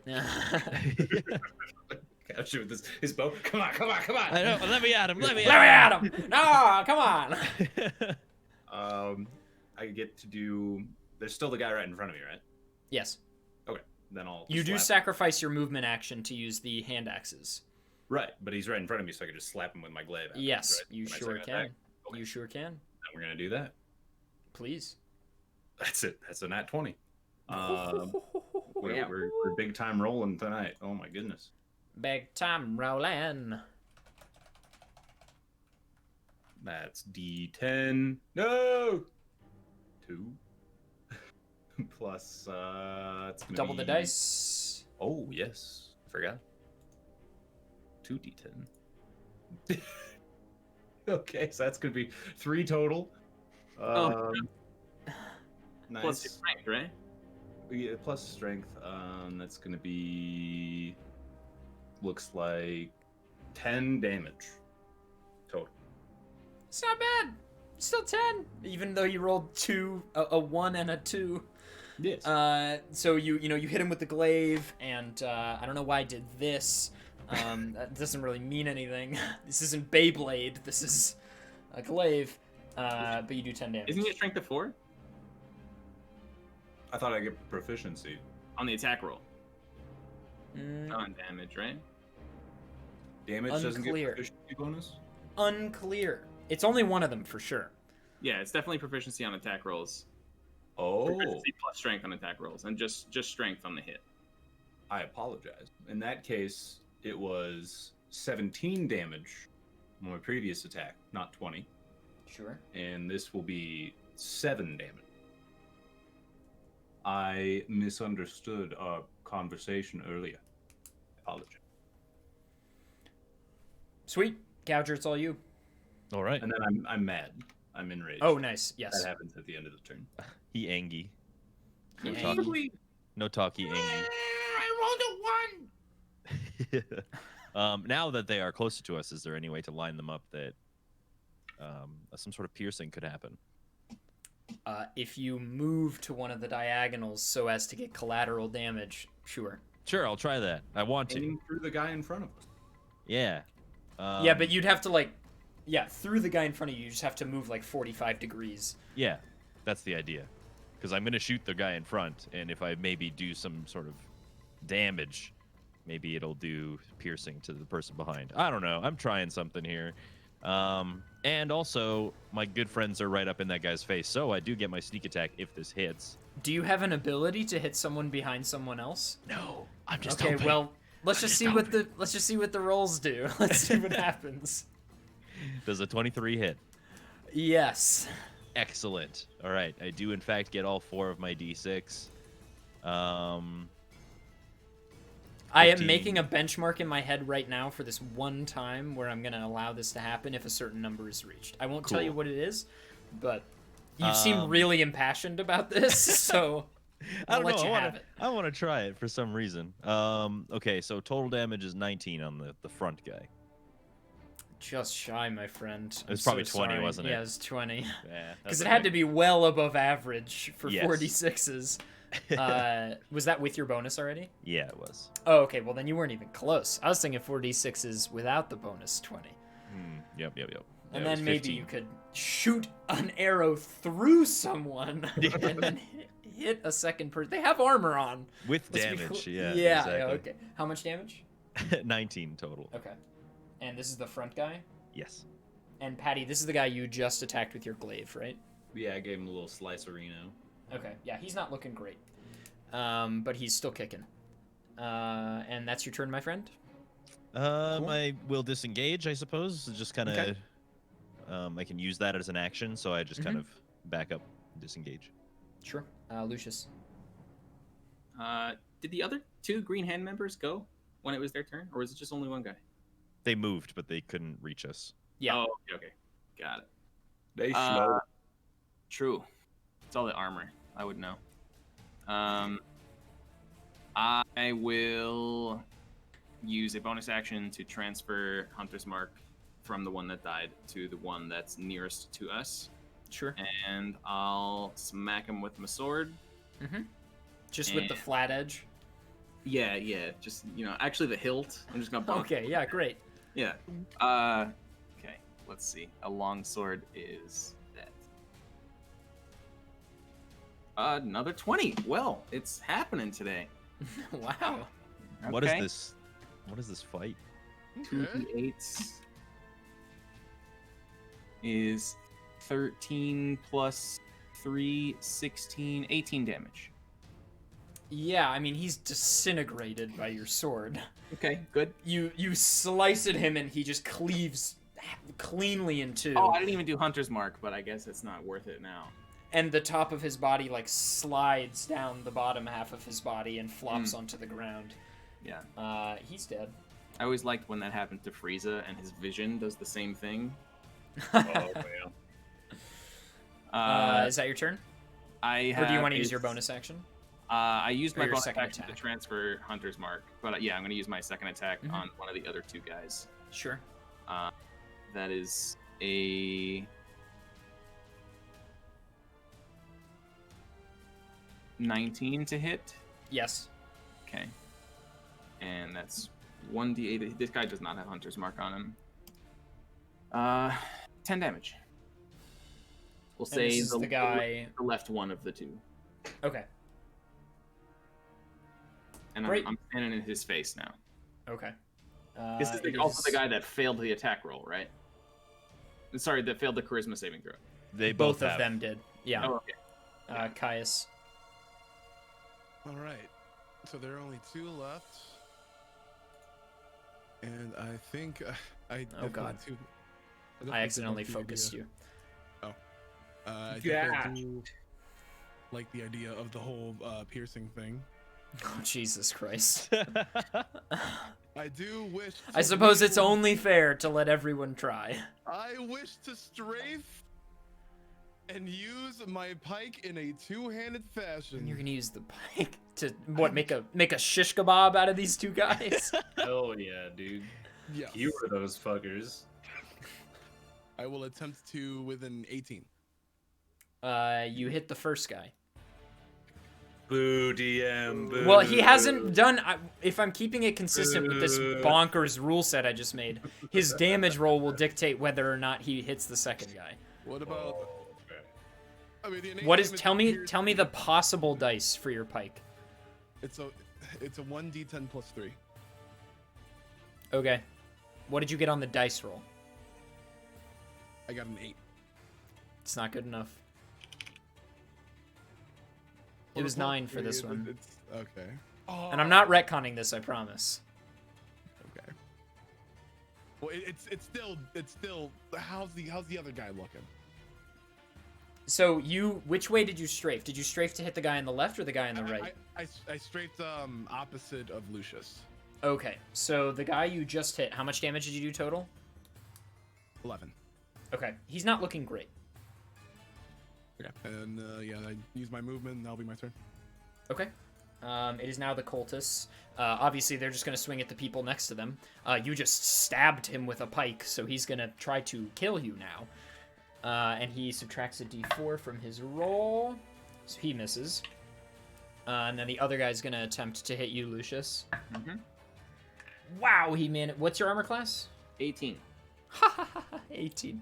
Gouger with his bow. Come on. I know. Let me at him. Let me at him! No, come on! I get to do. There's still the guy right in front of me, right? Yes. Okay, then I'll. You do slap. sacrifice your movement action to use the hand axes. Right, but he's right in front of me, so I can just slap him with my glaive. afterwards, Yes, right? you When I sure second can. attack? Okay, You sure can. then we're gonna do that. Please. That's it. That's a nat 20. We're big time rolling tonight. Oh my goodness. Big time rolling. That's D10. No. 2. Plus it's gonna Double the be- dice. Oh yes, forgot. 2d10. Okay, so that's gonna be 3 total. Nice. Plus your strength, right? Yeah, plus strength. That's gonna be. Looks like 10 damage total. It's not bad. Still 10. Even though you rolled 2, a 1 and a 2. Yes. So you hit him with the glaive, and I don't know why I did this. That doesn't really mean anything. This isn't Beyblade. This is a glaive. But you do 10 damage. Isn't your strength a 4 I thought I'd get proficiency. on the attack roll? Mm, On damage, right? Damage doesn't get Unclear. proficiency bonus? unclear. It's only one of them for sure. Yeah, it's definitely proficiency on attack rolls. Oh, Proficiency plus strength on attack rolls, and just strength on the hit. I apologize. In that case, it was 17 damage on my previous attack, not 20. Sure. And this will be 7 damage. I misunderstood our conversation earlier. Apologize. Sweet. Gouger, it's all you. All right. And then I'm mad. I'm enraged. Oh, nice. Yes. That happens at the end of the turn. He angy. No He talky. No talky angy. I rolled a 1. Now that they are closer to us, is there any way to line them up that some sort of piercing could happen? If you move to one of the diagonals so as to get collateral damage, sure. Sure, I'll try that. I want to. Aiming through the guy in front of us. Yeah. Yeah, but you'd have to through the guy in front of you, you just have to move like 45 degrees. Yeah, that's the idea. Because I'm going to shoot the guy in front, and if I maybe do some sort of damage, maybe it'll do piercing to the person behind. I don't know. I'm trying something here. And also, my good friends are right up in that guy's face, so I do get my sneak attack if this hits. Do you have an ability to hit someone behind someone else? No, I'm just okay. hoping. Well, let's just see what the rolls do. Let's see what happens. Does a 23 hit? Yes. Excellent. All right, I do in fact get all 4 of my d6. I am 15. making a benchmark in my head right now for this one time where I'm going to allow this to happen if a certain number is reached. I won't tell you Cool. what it is, but you seem really impassioned about this, so I I'll don't let know. you have it. I want to try it for some reason. Okay, so total damage is 19 on the front guy. Just shy, my friend. It was I'm probably so 20, sorry. wasn't it? Yeah, it was 20. Yeah, Because it had to be well above average for Yes. 46s. Was that with your bonus already? Yeah, it was. Oh, okay. Well, then you weren't even close. I was thinking 46s without the bonus 20. Yep. And Yeah, it then was maybe 15. you could shoot an arrow through someone and then hit a second person. They have armor on. With Let's be damage, cl- yeah. Yeah, exactly. okay. How much damage? 19 total. Okay. And this is the front guy? Yes. And Patty, this is the guy you just attacked with your glaive, right? Yeah, I gave him a little slicerino. Okay. Yeah, he's not looking great. But he's still kicking. And that's your turn, my friend? I will disengage, I suppose. Just kind of, Okay. I can use that as an action, so I just kind of back up, disengage. Sure. Lucius. did the other 2 Green Hand members go when it was their turn, or was it just only one guy? They moved, but they couldn't reach us. Yeah. Oh, okay. Got it. They slow. True. It's all the armor. I would know. I will use a bonus action to transfer Hunter's Mark from the one that died to the one that's nearest to us. Sure. And I'll smack him with my sword. Mm-hmm. Just with the flat edge? Yeah. Just, actually the hilt. I'm just going to bump. Okay, yeah, great. Yeah. Okay, let's see. A long sword is that. Another 20. Well, it's happening today. Wow. What is Okay. this? What is this fight? 2d8s is 13 plus 3, 16, 18 damage. Yeah, I mean, he's disintegrated by your sword. Okay, good. You slice at him and he just cleaves cleanly in two. Oh, I didn't even do Hunter's Mark, but I guess it's not worth it now. And the top of his body like slides down the bottom half of his body and flops onto the ground. Yeah. He's dead. I always liked when that happened to Frieza and his vision does the same thing. Oh, man. Is that your turn? I Or do you have want to use a- your bonus action? I used Or my your bonus second action attack. to transfer Hunter's Mark, but yeah, I'm going to use my second attack on one of the other 2 guys. Sure. That is a 19 to hit. Yes. Okay. And that's 1d8. This guy does not have Hunter's Mark on him. 10 damage. We'll And say this is the guy. the left one of the 2. Okay. And Great. I'm standing in his face now. Okay. This is it also the guy that failed the attack roll, right? Sorry, that failed the charisma saving throw. They Both of have. them did. Yeah. Oh, okay. Caius. All right. So there are only 2 left. And I think I. Oh, God. I accidentally focused you. I think I do like the idea of the whole piercing thing. Oh, Jesus Christ. I do wish. I suppose it's only fair to let everyone try. I wish to strafe and use my pike in a 2-handed fashion. And you're gonna use the pike to make a shish kebab out of these 2 guys? Hell yeah, dude. Yes. You were those fuckers. I will attempt to with an 18. You hit the first guy. Boo, DM, boo. Well, he hasn't done. If I'm keeping it consistent with this bonkers rule set I just made, his damage roll will dictate whether or not he hits the second guy. What about? Okay. I mean, the innate What is? damage Tell appears- me the possible dice for your pike. It's a 1d10 plus 3. Okay. What did you get on the dice roll? I got an 8. It's not good enough. It was 9 for this one. It's okay. And I'm not retconning this, I promise. Okay. Well, it's still. How's the other guy looking? So which way did you strafe? Did you strafe to hit the guy on the left or the guy on the right? I strafed opposite of Lucius. Okay, so the guy you just hit, how much damage did you do total? 11. Okay, he's not looking great. Okay. And yeah, I use my movement. And that'll be my turn. Okay. It is now the cultists. Obviously, they're just going to swing at the people next to them. You just stabbed him with a pike, so he's going to try to kill you now. And he subtracts a d4 from his roll, so he misses. And then the other guy's going to attempt to hit you, Lucius. Mm-hmm. Wow, he managed. What's your armor class? 18. 18.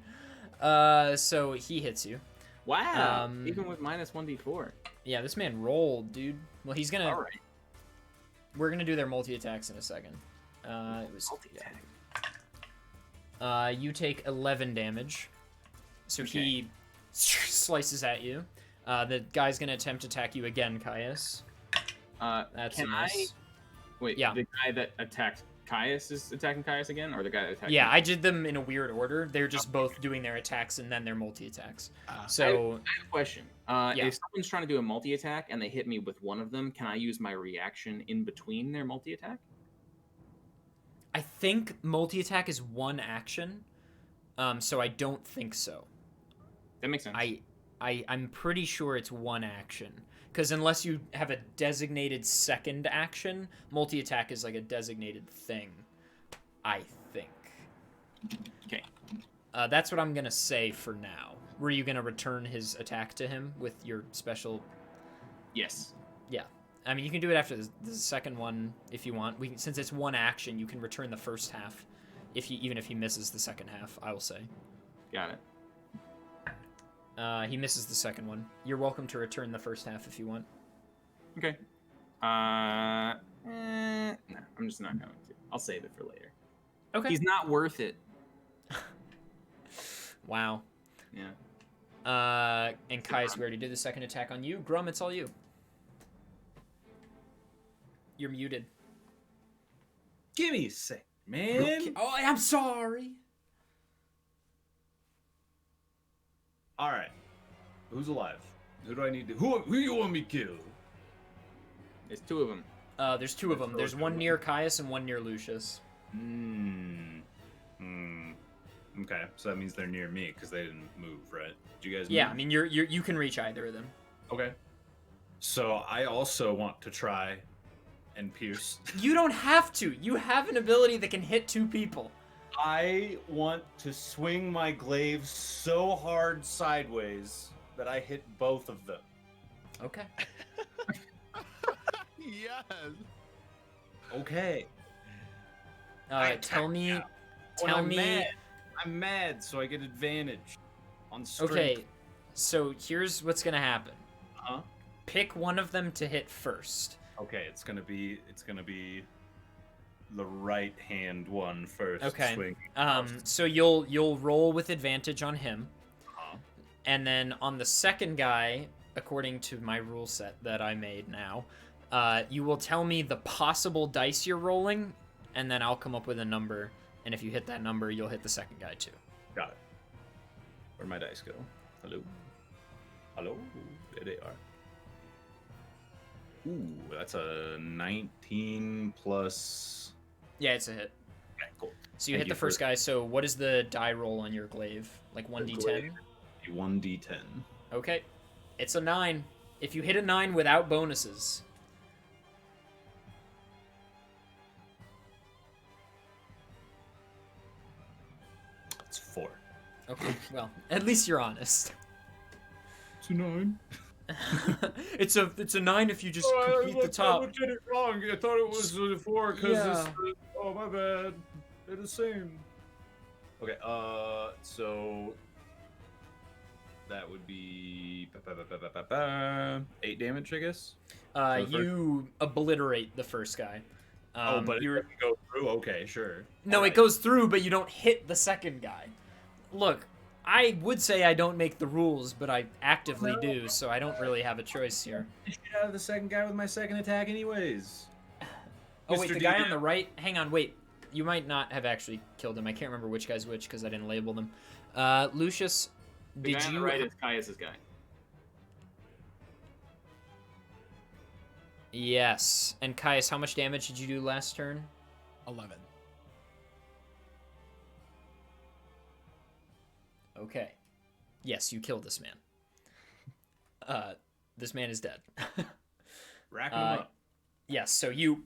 So he hits you. Wow. Even with minus 1d4. Yeah, this man rolled, dude. Well, he's gonna. All right. We're gonna do their multi attacks in a second. It was. Multi-attack. You take 11 damage. So Okay. he slices at you. The guy's gonna attempt to attack you again, Caius. That's Can a miss. Wait, Yeah. the guy that attacked Caius is attacking Caius again, or the guy that attacked Yeah, him? I did them in a weird order. They're just both doing their attacks and then their multi-attacks. So, I have a question. Yeah. If someone's trying to do a multi-attack and they hit me with one of them, can I use my reaction in between their multi-attack? I think multi-attack is one action, so I don't think so. That makes sense. I'm pretty sure it's one action. Because unless you have a designated second action, multi-attack is like a designated thing, I think. Okay. That's what I'm going to say for now. Were you going to return his attack to him with your special... Yes. Yeah. I mean, you can do it after the second one if you want. Since it's one action, you can return the first half, even if he misses the second half, I will say. Got it. He misses the second one. You're welcome to return the first half if you want. Okay. No, I'm just not going to. I'll save it for later. Okay. He's not worth it. Wow. Yeah. And Caius, we already did the second attack on you. Grum, it's all you. You're muted. Give me a sec, man. Okay. Oh, I'm sorry. All right. Who's alive? Who do I need to? Who you want me to kill? There's two of them. There's two of them. There's one near Caius and one near Lucius. Okay, so that means they're near me because they didn't move, right? Did you guys? Yeah, move? I mean you can reach either of them. Okay. So I also want to try and pierce. You don't have to. You have an ability that can hit two people. I want to swing my glaive so hard sideways that I hit both of them. Okay. Yes. Okay. Tell me. When Tell I'm me. Mad, I'm mad, so I get advantage on strength. Okay. So here's what's gonna happen. Huh? Pick one of them to hit first. Okay, it's gonna be the right hand one first. Okay. Swing. So you'll roll with advantage on him, Uh-huh. and then on the second guy, according to my rule set that I made now, you will tell me the possible dice you're rolling, and then I'll come up with a number. And if you hit that number, you'll hit the second guy too. Got it. Where'd my dice go? Hello? Hello? There they are. Ooh, that's a 19 plus... Yeah, it's a hit. Okay, cool. So you Thank hit the for- first guy. So what is the die roll on your glaive? Like 1d10? glaive. 1d10. Okay. It's a 9. If you hit a 9 without bonuses. It's 4. Okay, well, at least you're honest. It's a 9. it's a 9 if you just complete the top. I did it wrong. I thought it was a 4 because Yeah. oh my bad. They're the same. Okay, so that would be 8 damage, I guess. You obliterate the first guy. But it you're doesn't go through. Okay, sure. no, it goes through, but you don't hit the second guy. Look, I would say I don't make the rules, but I actively do, so I don't really have a choice here. Shit out of the second guy with my second attack, anyways. Oh wait, Mr. the guy D- on the right. Hang on, wait. You might not have actually killed him. I can't remember which guy's which because I didn't label them. Lucius, The did guy on you? the right is Caius's guy. Yes. And Caius, how much damage did you do last turn? 11. Okay. Yes, you killed this man. This man is dead. Racking him up. Yes, so you...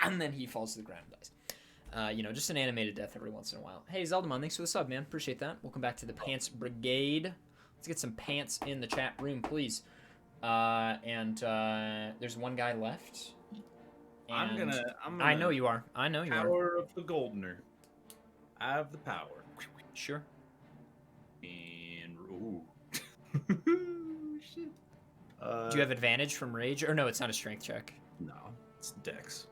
And then he falls to the ground and dies. Just an animated death every once in a while. Hey, Zeldamon, thanks for the sub, man. Appreciate that. Welcome back to the Pants Brigade. Let's get some pants in the chat room, please. There's one guy left. I'm And gonna. I know you are. I know you are. Power of the Goldener. I have the power. Sure. And ooh. Shit. Do you have advantage from rage? Or no, it's not a strength check. No, it's Dex.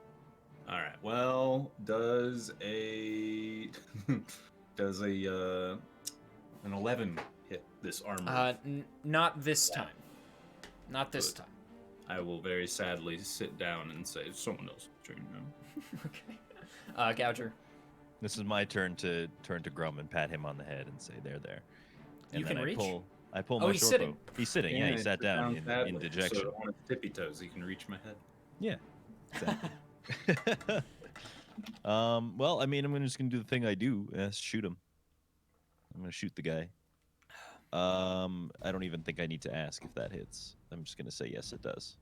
All right. Well, does an 11 hit this armor? Not this time. Not this Good. time. I will very sadly sit down and say someone else turn now. Okay. Gouger. This is my turn to turn to Grum and pat him on the head and say, "There, there." And You then can reach? I pull Oh, my he's short sitting. bow. He's sitting. Yeah, he sat down in dejection. So on his tippy toes, he can reach my head. Yeah. Exactly. Well, I mean, I'm just gonna do the thing I do. Shoot him. I'm gonna shoot the guy. I don't even think I need to ask if that hits. I'm just gonna say yes, it does.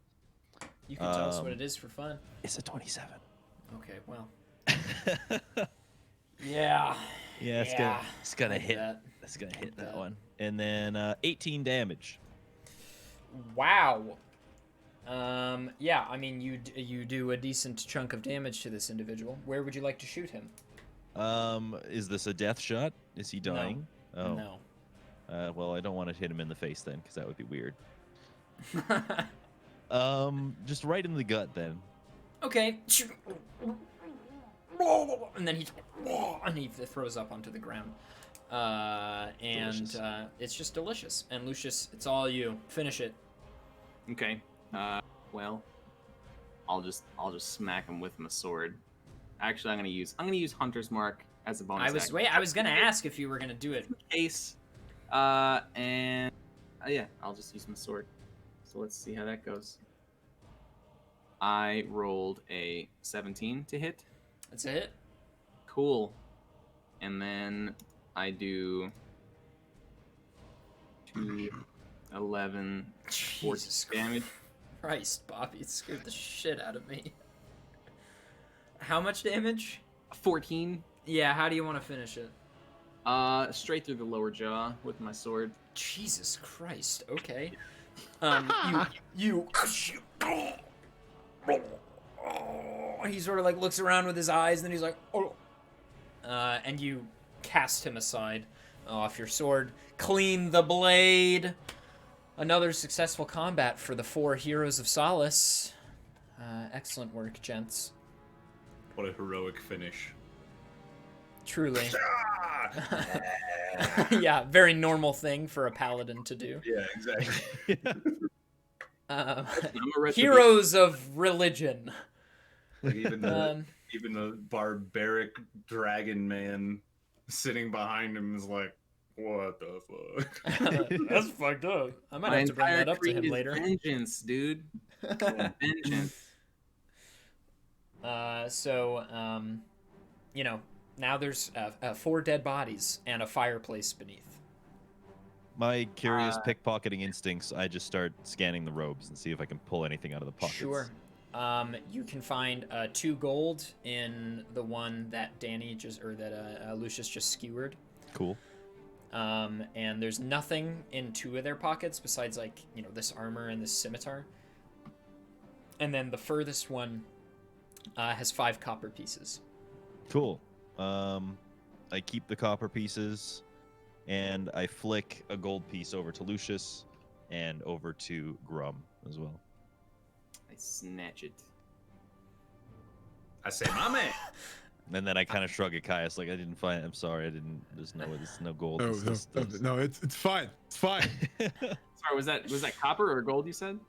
You can tell us what it is for fun. It's a 27. Okay, well. Yeah. Yeah, it's gonna hit. That. It's gonna hit that one. And then 18 damage. Wow. Yeah, I mean, you do a decent chunk of damage to this individual. Where would you like to shoot him? Is this a death shot? Is he dying? Oh. No. Well, I don't want to hit him in the face then, because that would be weird. Just right in the gut then. Okay. And then he throws up onto the ground. Delicious. It's just delicious. And Lucius, it's all you. Finish it. Okay. Well, I'll just smack him with my sword. Actually, I'm gonna use Hunter's Mark as a bonus. I was gonna ask if you were gonna do it. Case. Yeah, I'll just use my sword. So let's see how that goes. I rolled a 17 to hit. That's a hit. Cool. And then I do 2, 11, 14 Jesus damage. Christ, Bobby, it scared the shit out of me. How much damage? 14. Yeah, how do you want to finish it? Straight through the lower jaw with my sword. Jesus Christ, okay. He sort of like looks around with his eyes, and then he's like, oh. And you cast him aside off your sword. Clean the blade. Another successful combat for the 4 heroes of Solace. Excellent work, gents. What a heroic finish. Truly. Yeah, very normal thing for a paladin to do. Yeah, exactly. Heroes of religion. Like even the barbaric dragon man sitting behind him is like, what the fuck? That's fucked up. I might have to bring that up to him later. Vengeance, dude. Vengeance. Now there's 4 dead bodies and a fireplace beneath. My curious pickpocketing instincts, I just start scanning the robes and see if I can pull anything out of the pockets. Sure. You can find 2 gold in the one that Lucius just skewered. Cool. And there's nothing in 2 of their pockets besides this armor and this scimitar. And then the furthest one has 5 copper pieces. Cool. I keep the copper pieces, and I flick a gold piece over to Lucius and over to Grum as well. I snatch it. I say, my man. And then I kind of shrug at Caius, like, I didn't find it. I'm sorry, I didn't. There's no gold. No, it's fine. It's fine. Sorry, was that copper or gold you said?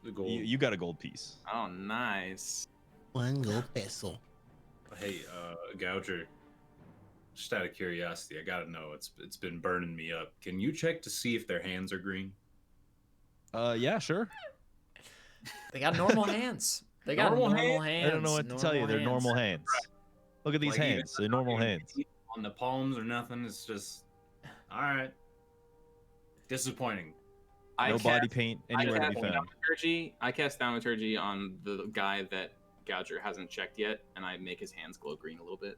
The gold. You got a gold piece. Oh, nice. 1 gold peso. Hey, Gouger. Just out of curiosity, I gotta know. It's been burning me up. Can you check to see if their hands are green? Yeah, sure. They got normal hands. They got normal hands. I don't know what to tell you. They're normal hands. Look at these hands. They're normal hands. On the palms or nothing. It's just, all right. Disappointing. No body paint anywhere to be found. I cast Thaumaturgy on the guy that Gouger hasn't checked yet, and I make his hands glow green a little bit.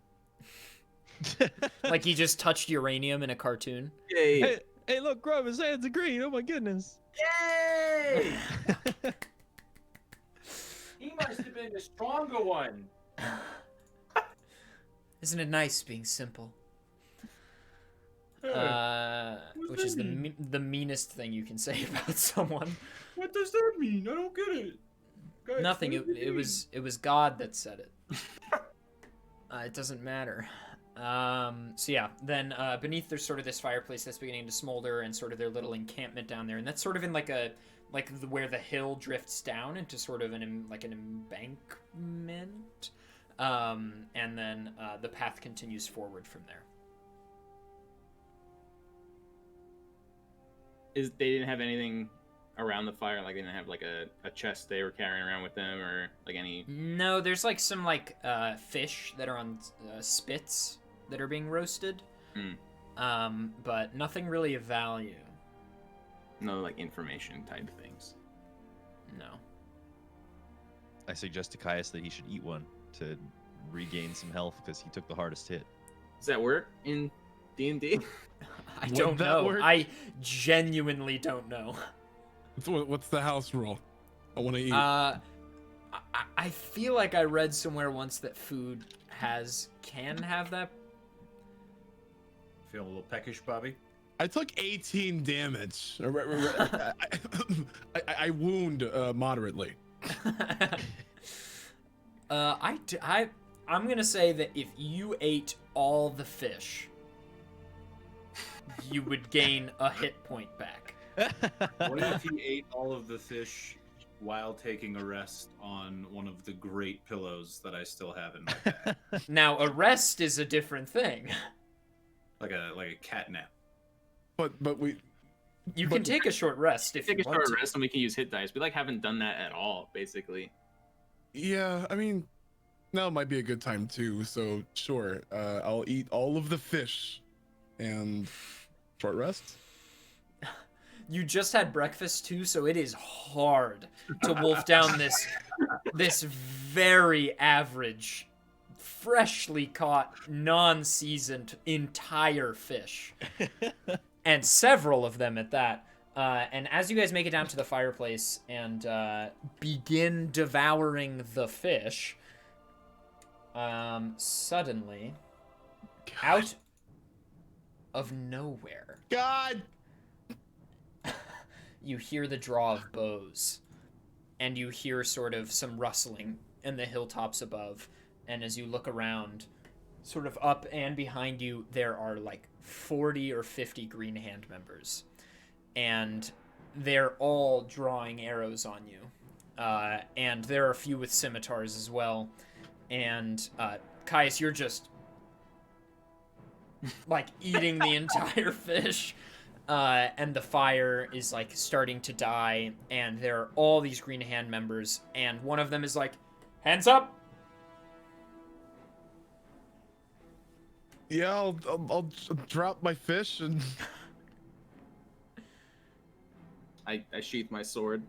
Like he just touched uranium in a cartoon. Yay! Hey, look, Grum, his hands are green. Oh my goodness. Yay! He must have been the stronger one. Isn't it nice being simple? Which is the meanest thing you can say about someone. What does that mean? I don't get it. Guys, Nothing. It was God that said it. It doesn't matter. So yeah, then beneath there's sort of this fireplace that's beginning to smolder and sort of their little encampment down there, and that's sort of in like where the hill drifts down into sort of an embankment, and then the path continues forward from there. They didn't have anything around the fire, like they didn't have like a chest they were carrying around with them, or like any... No, there's like some fish that are on spits that are being roasted, but nothing really of value. No like information type things. No. I suggest to Caius that he should eat one to regain some health because he took the hardest hit. Does that work in D&D? I Would don't that know. work? I genuinely don't know. What's the house rule? I want to eat. I feel like I read somewhere once that food can have that. Feeling a little peckish, Bobby? I took 18 damage. I wound moderately. I'm gonna say that if you ate all the fish, you would gain a hit point back. What if he ate all of the fish while taking a rest on one of the great pillows that I still have in my bag? Now, a rest is a different thing. Like a cat nap. But we. You can take a short rest if Take you a want short to. rest and we can use hit dice. We haven't done that at all, basically. Yeah, I mean, now might be a good time too. So sure, I'll eat all of the fish, and short rest. You just had breakfast too, so it is hard to wolf down this very average, freshly caught, non-seasoned entire fish, and several of them at that. And as you guys make it down to the fireplace and begin devouring the fish, suddenly, out of nowhere, God. you hear the draw of bows, and you hear sort of some rustling in the hilltops above. And as you look around, sort of up and behind you, there are like 40 or 50 Green Hand members. And they're all drawing arrows on you. And there are a few with scimitars as well. And Caius, you're just like eating the entire fish. And the fire is like starting to die, and there are all these Green Hand members, and one of them is like, hands up! Yeah, I'll drop my fish and. I sheath my sword.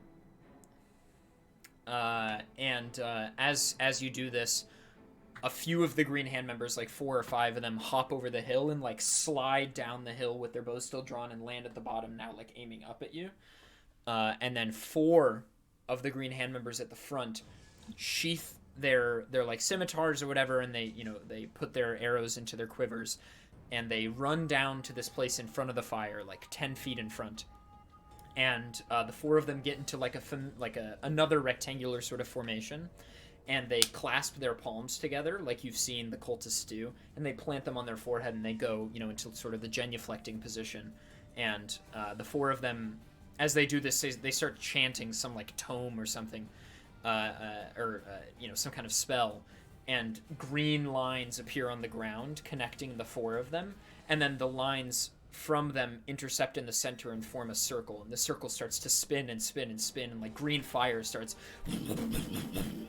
And as you do this, a few of the Green Hand members, like 4 or 5 of them, hop over the hill and like slide down the hill with their bows still drawn and land at the bottom, now like aiming up at you. And then 4 of the Green Hand members at the front sheath their like scimitars or whatever, and they put their arrows into their quivers, and they run down to this place in front of the fire, like 10 feet in front. And the 4 of them get into another rectangular sort of formation. And they clasp their palms together, like you've seen the cultists do, and they plant them on their forehead, and they go, into sort of the genuflecting position. And the 4 of them, as they do this, they start chanting some like tome or something, or some kind of spell. And green lines appear on the ground, connecting the 4 of them, and then the lines from them intercept in the center and form a circle, and the circle starts to spin and spin and spin, and like green fire starts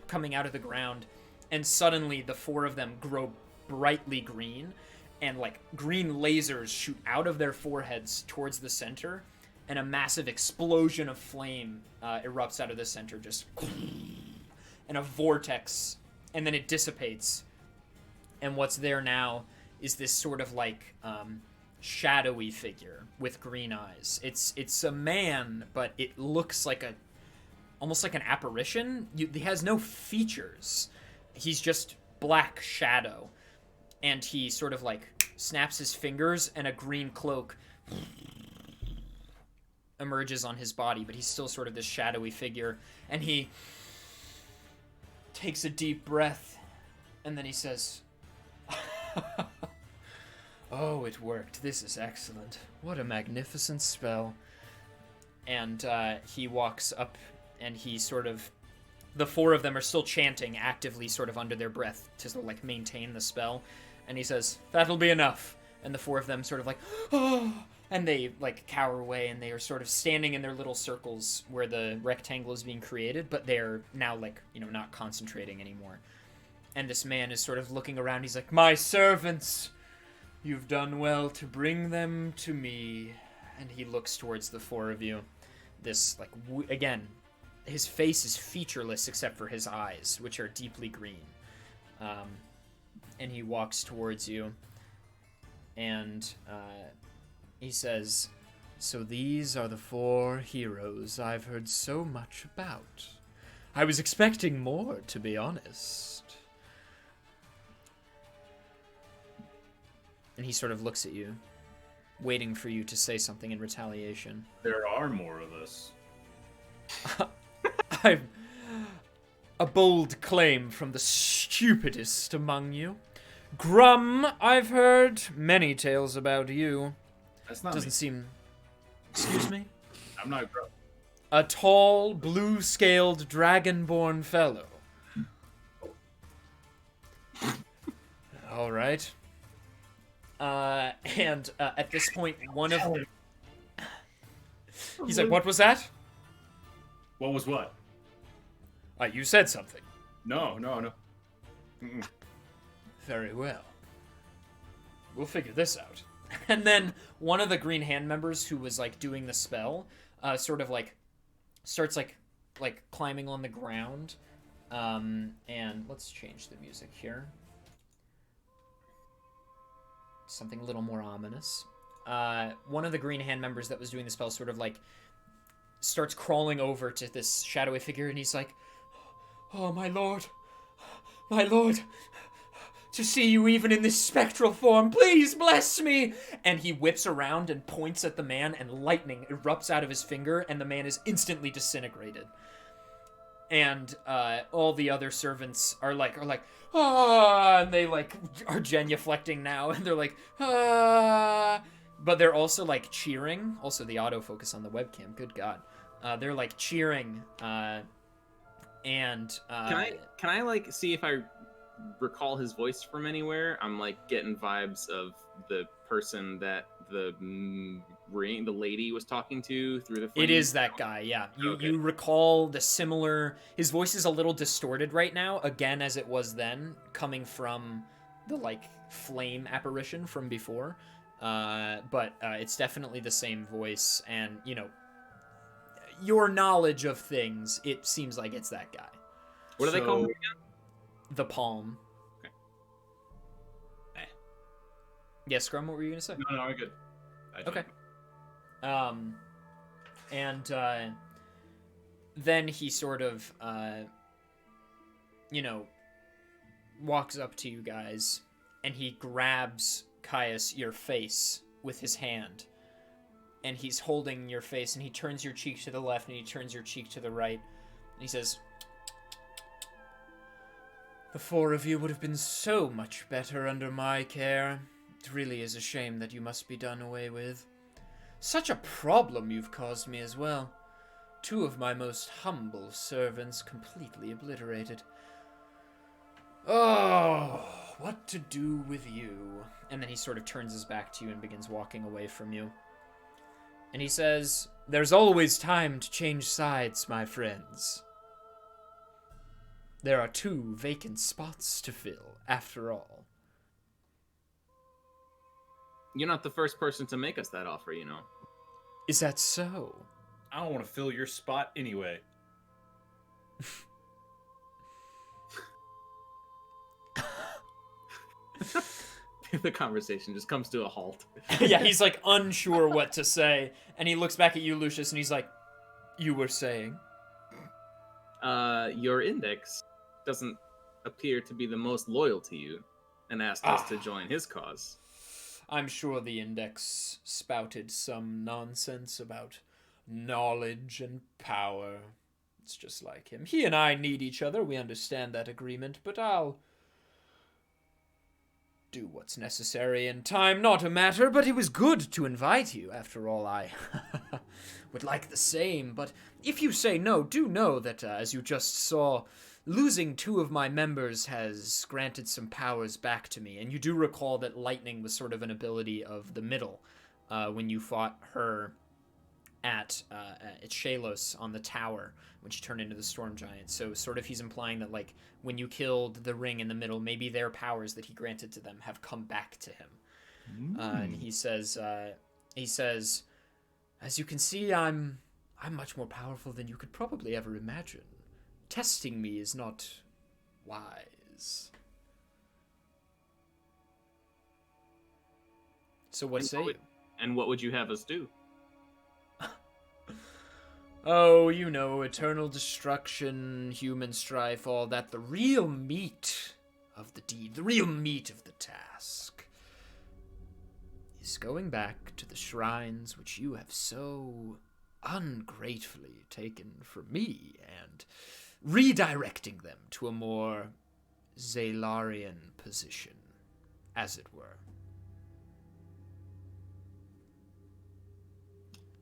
coming out of the ground, and suddenly the 4 of them grow brightly green, and like green lasers shoot out of their foreheads towards the center, and a massive explosion of flame erupts out of the center, just and a vortex, and then it dissipates, and what's there now is this sort of like shadowy figure with green eyes. It's a man, but it looks like almost like an apparition. He has no features. He's just black shadow, and he sort of like snaps his fingers, and a green cloak emerges on his body, but he's still sort of this shadowy figure, and he takes a deep breath, and then he says, "Oh, it worked. This is excellent. What a magnificent spell." And he walks up, and he sort of... The four of them are still chanting, actively sort of under their breath to sort of, like, maintain the spell. And he says, "That'll be enough." And the four of them sort of like, "Oh!" And they, like, cower away, and they are sort of standing in their little circles where the rectangle is being created, but they're now, like, you know, not concentrating anymore. And this man is sort of looking around. He's like, "My servants, you've done well to bring them to me." And he looks towards the four of you. This, like, again, his face is featureless except for his eyes, which are deeply green. And he walks towards you. And he says, "So these are the four heroes I've heard so much about. I was expecting more, to be honest." And he sort of looks at you, waiting for you to say something in retaliation. There are more of us. I've a bold claim from the stupidest among you. Grum, I've heard many tales about you. That's not Doesn't me. seem... Excuse me? I'm not Grum. A tall, blue-scaled, dragon-born fellow. All right. And at this point, one of them... He's like, "What was that?" What was what? You said something. No. Mm-mm. Very well. We'll figure this out. And then one of the green hand members who was, like, doing the spell, sort of, like, starts, like climbing on the ground. And let's change the music here. Something a little more ominous. One of the green hand members that was doing the spell sort of, like, starts crawling over to this shadowy figure, and he's like, "Oh, my lord, to see you even in this spectral form, please bless me!" And he whips around and points at the man, and lightning erupts out of his finger, and the man is instantly disintegrated. And all the other servants are like, "Ah!" And they, like, are genuflecting now, and they're like, "Ah!" But they're also, like, cheering. Also, the autofocus on the webcam, good God. They're, like, cheering, and... Can I like see if I recall his voice from anywhere? I'm like getting vibes of the person that the lady was talking to through the flame. It is that guy, yeah. You recall the similar... His voice is a little distorted right now, again, as it was then, coming from the, like, flame apparition from before. But it's definitely the same voice, and, you know, your knowledge of things, it seems like it's that guy. What do they call him again? The Palm. Okay. Yes, Grum, what were you going to say? No, I'm good. Okay. And then he sort of, you know, walks up to you guys, and he grabs Caius, your face, with his hand. And he's holding your face, and he turns your cheek to the left, and he turns your cheek to the right. And he says, "The four of you would have been so much better under my care. It really is a shame that you must be done away with. Such a problem you've caused me as well. 2 of my most humble servants completely obliterated. Oh, what to do with you?" And then he sort of turns his back to you and begins walking away from you. And he says, "There's always time to change sides, my friends. There are 2 vacant spots to fill, after all." You're not the first person to make us that offer, you know. Is that so? I don't want to fill your spot anyway. The conversation just comes to a halt. Yeah, he's like unsure what to say, and he looks back at you, Lucius, and he's like, "You were saying?" Your index doesn't appear to be the most loyal to you, and asked us to join his cause. I'm sure the Index spouted some nonsense about knowledge and power. It's just like him. He and I need each other. We understand that agreement, but I'll do what's necessary in time not a matter, but it was good to invite you. After all, I would like the same. But if you say no, do know that, as you just saw, losing 2 of my members has granted some powers back to me. And you do recall that lightning was sort of an ability of the middle when you fought her at Shalos on the tower when she turned into the storm giant. So sort of he's implying that, like, when you killed the ring in the middle, maybe their powers that he granted to them have come back to him. And he says, as you can see, I'm much more powerful than you could probably ever imagine. Testing me is not wise. So what say you? And what would you have us do? Oh, you know, eternal destruction, human strife, all that. The real meat of the deed, the real meat of the task, is going back to the shrines which you have so ungratefully taken from me, and redirecting them to a more Zalarian position, as it were.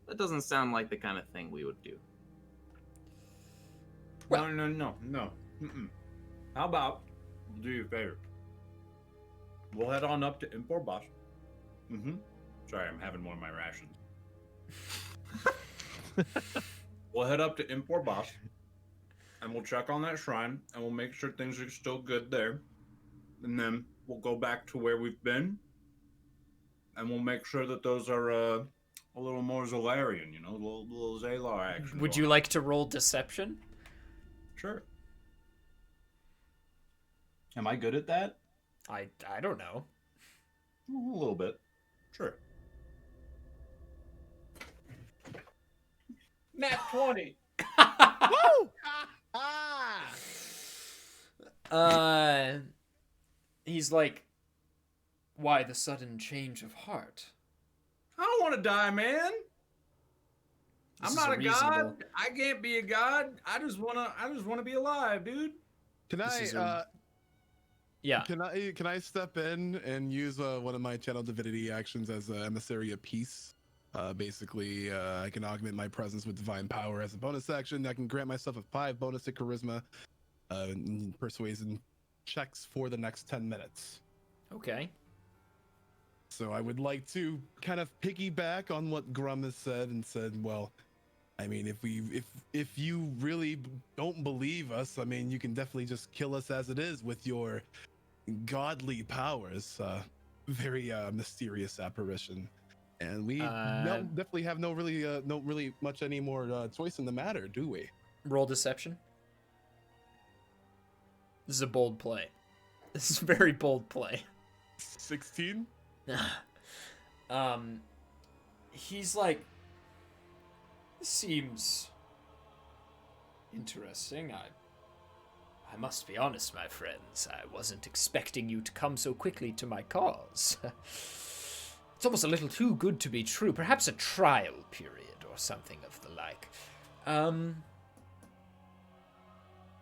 That doesn't sound like the kind of thing we would do. Well, no. Mm-mm. How about we'll do you a favor? We'll head on up to Impor Boss. Sorry, I'm having one of my rations. We'll head up to Impor Boss, and we'll check on that shrine, and we'll make sure things are still good there. And then we'll go back to where we've been, and we'll make sure that those are a little more Zalarian, you know, a little Zalar action. Would you like to roll deception? Sure. Am I good at that? I don't know. A little bit. Sure. Nat 20. Woo! He's like, why the sudden change of heart? I don't want to die, man. This I'm is not a reasonable. god. I can't be a god. I just wanna be alive, dude. Can This I is Yeah. can I step in and use one of my channel divinity actions as emissary of peace? Basically, I can augment my presence with divine power as a bonus action. I can grant myself a 5 bonus to charisma, and persuasion checks for the next 10 minutes. Okay. So I would like to kind of piggyback on what Grum has said and said, well, I mean, if you really don't believe us, I mean, you can definitely just kill us as it is with your godly powers. Very mysterious apparition, and we definitely have no really much any more choice in the matter, do we? Roll deception. This is a bold play. This is a very bold play. 16. He's like, this seems interesting. I must be honest, my friends. I wasn't expecting you to come so quickly to my cause. It's almost a little too good to be true. Perhaps a trial period or something of the like. How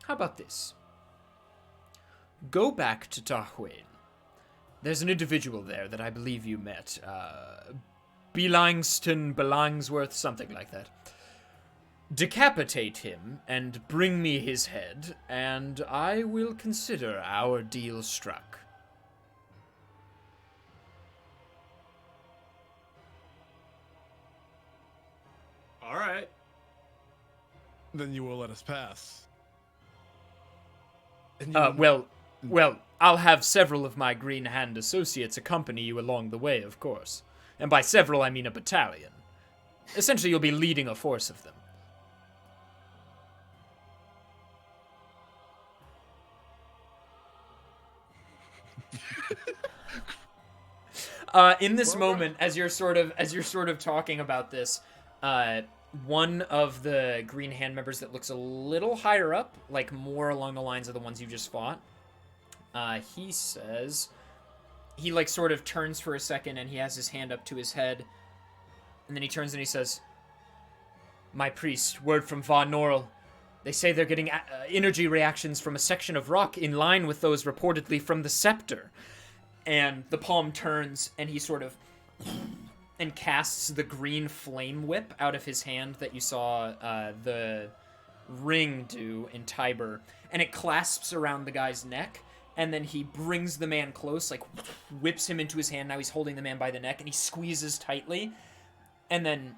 about this? Go back to Tahuin. There's an individual there that I believe you met. Billingston, Bellingsworth, something like that. Decapitate him and bring me his head, and I will consider our deal struck. All right. Then you will let us pass. And you Well, I'll have several of my Green Hand associates accompany you along the way, of course. And by several, I mean a battalion. Essentially, you'll be leading a force of them. In this moment, as you're sort of talking about this, one of the Green Hand members that looks a little higher up, like more along the lines of the ones you just fought, he says, he like sort of turns for a second and he has his hand up to his head, and then he turns and he says, "My priest, word from Von Norrell. They say they're getting energy reactions from a section of rock in line with those reportedly from the scepter. And the palm turns, and he sort of and casts the green flame whip out of his hand that you saw the ring do in Tiber, and it clasps around the guy's neck, and then he brings the man close, like whips him into his hand. Now he's holding the man by the neck, and he squeezes tightly, and then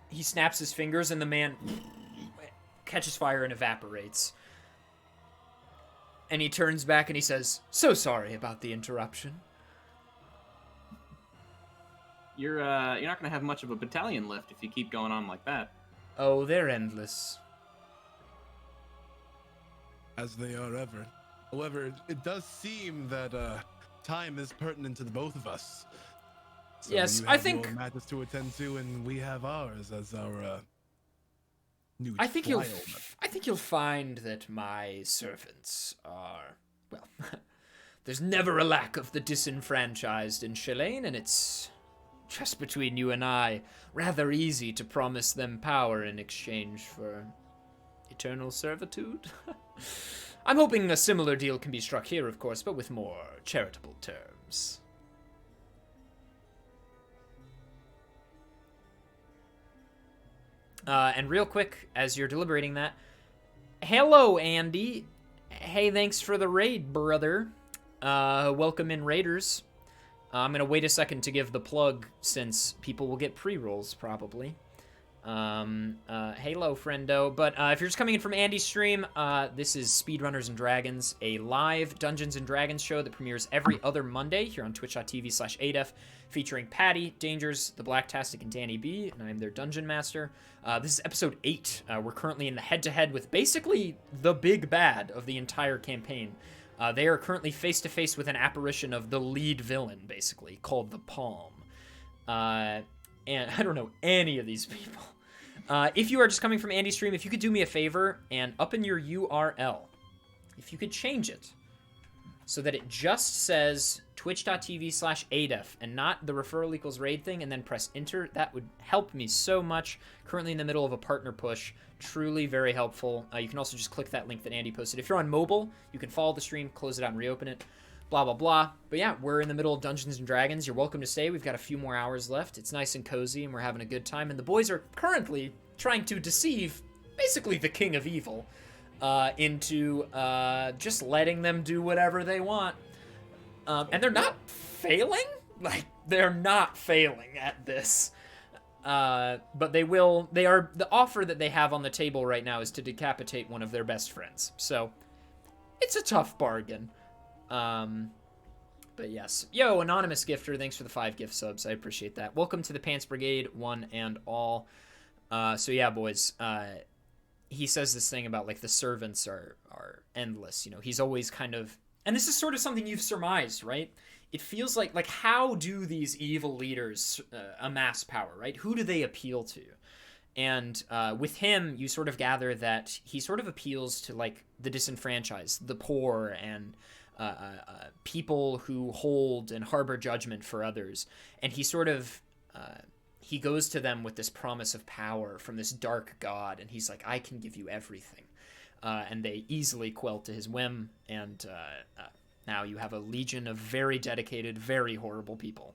he snaps his fingers, and the man catches fire and evaporates. And he turns back and he says, "So sorry about the interruption." You're not gonna have much of a battalion left if you keep going on like that. Oh, they're endless. As they are ever. However, it does seem that time is pertinent to the both of us. So Yes, you I have think- your matters to attend to, and we have ours as our new I think flyover. you'll find that my servants are, well, there's never a lack of the disenfranchised in Shalane, and it's just between you and I, rather easy to promise them power in exchange for eternal servitude. I'm hoping a similar deal can be struck here, of course, but with more charitable terms. And real quick, as you're deliberating that, hello, Andy. Hey, thanks for the raid, brother. Welcome in, raiders. I'm gonna wait a second to give the plug, since people will get pre-rolls, probably. Hello, friendo. But if you're just coming in from Andy's stream, this is Speedrunners and Dragons, a live Dungeons and Dragons show that premieres every other Monday here on twitch.tv/adef, featuring Patty, Dangers, TheBlackastic, and Dannyb, and I'm their Dungeon Master. This is episode 8. We're currently in the head-to-head with basically the big bad of the entire campaign. They are currently face-to-face with an apparition of the lead villain, basically, called the Palm. And I don't know any of these people. If you are just coming from Andy's stream, if you could do me a favor and up in your URL, if you could change it so that it just says twitch.tv/adef and not the referral equals raid thing, and then press enter, that would help me so much. Currently in the middle of a partner push. Truly very helpful. You can also just click that link that Andy posted. If you're on mobile, you can follow the stream, close it out, and reopen it. Blah, blah, blah. But yeah, we're in the middle of Dungeons & Dragons. You're welcome to stay. We've got a few more hours left. It's nice and cozy, and we're having a good time. And the boys are currently trying to deceive, basically, the King of Evil into just letting them do whatever they want. And they're not failing? Like, they're not failing at this. But they are, the offer that they have on the table right now is to decapitate one of their best friends. So, it's a tough bargain. But yes. Yo, Anonymous Gifter, thanks for the 5 gift subs. I appreciate that. Welcome to the Pants Brigade, one and all. So yeah, boys, he says this thing about, like, the servants are endless. You know, he's always kind of, and this is sort of something you've surmised, right? It feels like how do these evil leaders amass power, right? Who do they appeal to? And with him, you sort of gather that he sort of appeals to, like, the disenfranchised, the poor, and people who hold and harbor judgment for others. And he sort of, he goes to them with this promise of power from this dark god, and he's like, I can give you everything. And they easily quell to his whim, and now you have a legion of very dedicated, very horrible people.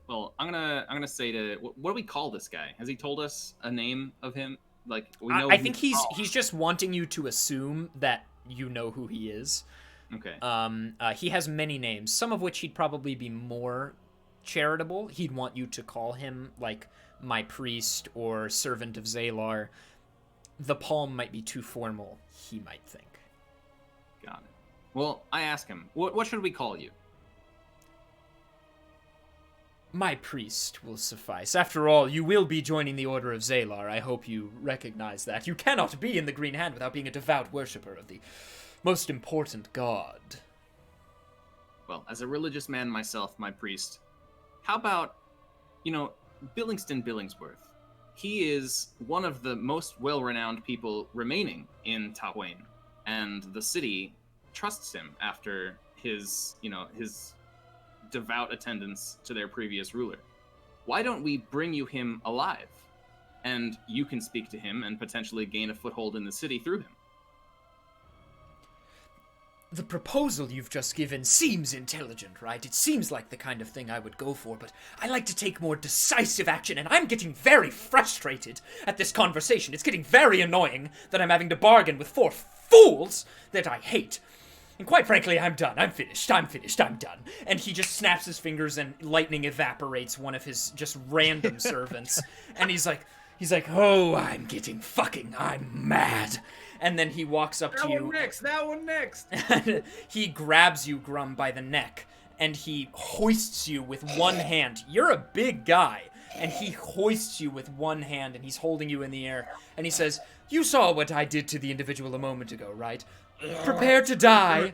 Well, I'm gonna say to what do we call this guy? Has he told us a name of him? Like, we know. I think he's just wanting you to assume that you know who he is. Okay. He has many names, some of which he'd probably be more charitable. He'd want you to call him, like, my priest or servant of Zalar. The Palm might be too formal, he might think. Got it. Well, I ask him, what should we call you? My priest will suffice. After all, you will be joining the Order of Zalar. I hope you recognize that. You cannot be in the Green Hand without being a devout worshipper of the most important god. Well, as a religious man myself, my priest, how about, Billingston Billingsworth? He is one of the most well-renowned people remaining in Tahuin, and the city trusts him after his devout attendance to their previous ruler. Why don't we bring you him alive? And you can speak to him and potentially gain a foothold in the city through him. The proposal you've just given seems intelligent, right? It seems like the kind of thing I would go for, but I like to take more decisive action, and I'm getting very frustrated at this conversation. It's getting very annoying that I'm having to bargain with 4 fools that I hate. And quite frankly, I'm done. I'm finished. I'm done. And he just snaps his fingers and lightning evaporates one of his just random servants. And he's like, oh, I'm mad. And then he walks up to you. That one next. He grabs you, Grum, by the neck, and he hoists you with one hand. You're a big guy, and he hoists you with one hand, and he's holding you in the air. And he says, you saw what I did to the individual a moment ago, right? Prepare to die.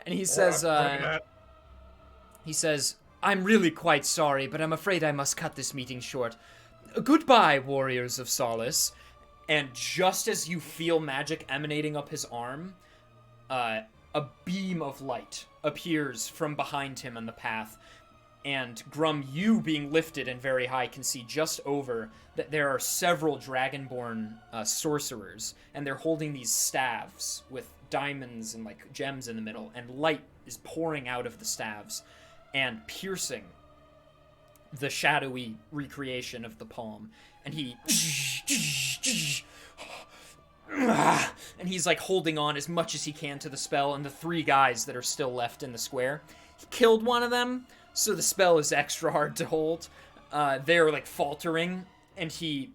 And he says, I'm really quite sorry, but I'm afraid I must cut this meeting short. Goodbye, warriors of solace. And just as you feel magic emanating up his arm, a beam of light appears from behind him on the path. And Grum, you being lifted and very high, can see just over that there are several dragonborn sorcerers, and they're holding these staves with diamonds and like gems in the middle, and light is pouring out of the staves and piercing the shadowy recreation of the palm. And he's like holding on as much as he can to the spell, and the 3 guys that are still left in the square, he killed one of them, so the spell is extra hard to hold. They're like faltering, and he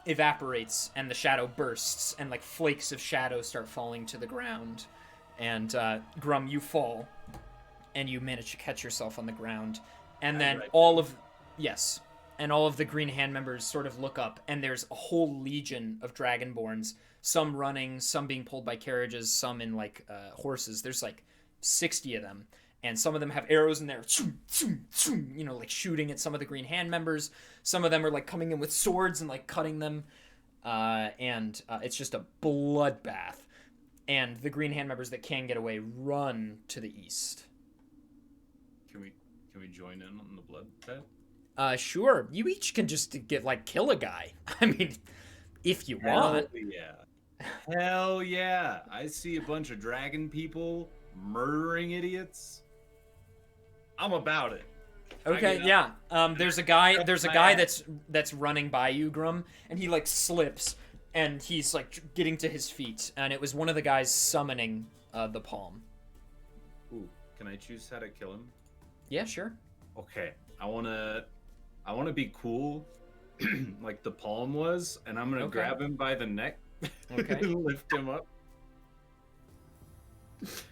evaporates, and the shadow bursts, and like flakes of shadow start falling to the ground. And Grum, you fall, and you manage to catch yourself on the ground. And then all of the Green Hand members sort of look up, and there's a whole legion of Dragonborns, some running, some being pulled by carriages, some in like horses. There's like 60 of them, and some of them have arrows in there, you know, like shooting at some of the Green Hand members. Some of them are like coming in with swords and like cutting them, and it's just a bloodbath. And the Green Hand members that can get away run to the east. Can we join in on the blood bet? Sure. You each can just kill a guy. I mean, if you want. Hell yeah. I see a bunch of dragon people murdering idiots. I'm about it. Okay, yeah. There's a guy that's running by you, Grum, and he like slips, and he's like getting to his feet, and it was one of the guys summoning the palm. Ooh, can I choose how to kill him? Yeah, sure. Okay. I wanna be cool, like the palm was, and I'm gonna grab him by the neck, and lift him up.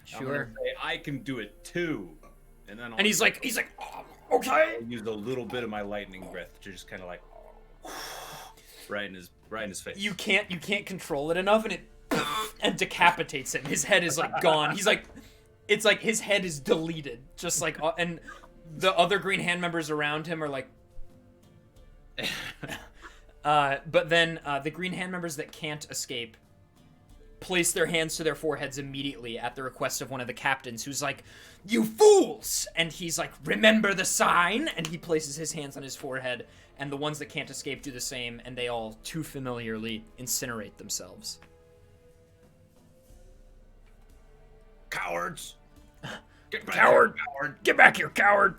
Sure. I'm gonna say, I can do it too, and then he's like, oh, okay. I'll use a little bit of my lightning breath to just kind of like right in his face. You can't control it enough, and it decapitates him. His head is like gone. He's like, it's like his head is deleted, just like, and the other Green Hand members around him are like. But then the Green Hand members that can't escape place their hands to their foreheads immediately at the request of one of the captains, who's like, you fools! And he's like, remember the sign? And he places his hands on his forehead, and the ones that can't escape do the same, and they all too familiarly incinerate themselves. Cowards! Get back coward! Here, coward! Get back here, coward!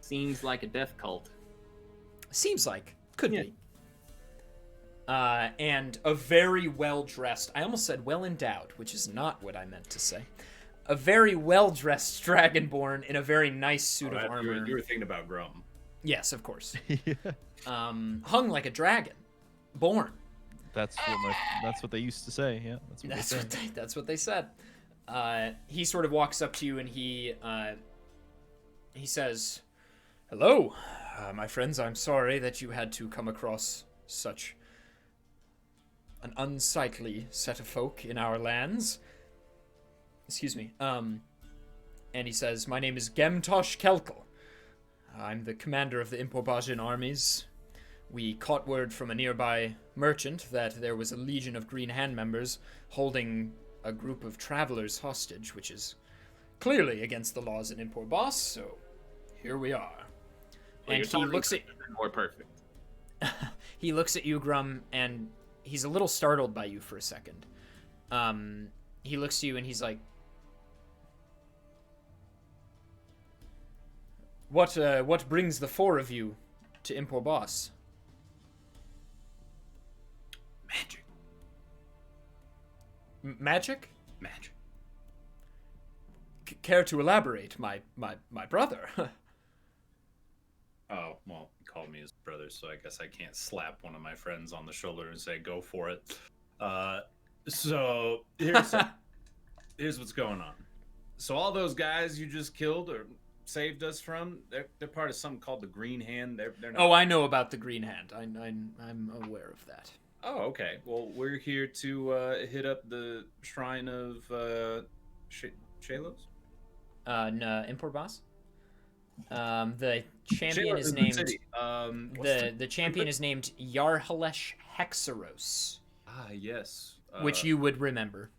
Seems like a death cult. Seems like. Could be. And a very well-dressed, I almost said well-endowed, which is not what I meant to say. A very well-dressed Dragonborn in a very nice suit of armor. You were thinking about Grum. Yes, of course. Hung like a dragon. Born. That's what they used to say, yeah. That's what they said. He sort of walks up to you, and he says, hello, my friends, I'm sorry that you had to come across such an unsightly set of folk in our lands. Excuse me. And he says, my name is Gemtosh Kelkel. I'm the commander of the Impor armies. We caught word from a nearby merchant that there was a legion of Green Hand members holding a group of travelers hostage, which is clearly against the laws in Impor, so here we are. Well, and he looks at more perfect. He looks at you, Grum, and he's a little startled by you for a second. He looks to you and he's like, What brings the four of you to Impor Boss? Magic. Magic? Magic. Care to elaborate, my brother? Oh, well, he called me his brother, so I guess I can't slap one of my friends on the shoulder and say, go for it. So here's what's going on. So all those guys you just killed or saved us from, they're part of something called the Green Hand. They're not... Oh, I know about the Green Hand. I'm aware of that. Oh, okay. Well, we're here to hit up the shrine of Shalos? No, Impor Boss? The champion Shalos is is the named city. the champion is named Yarhalesh Hexeros, Yes. which you would remember.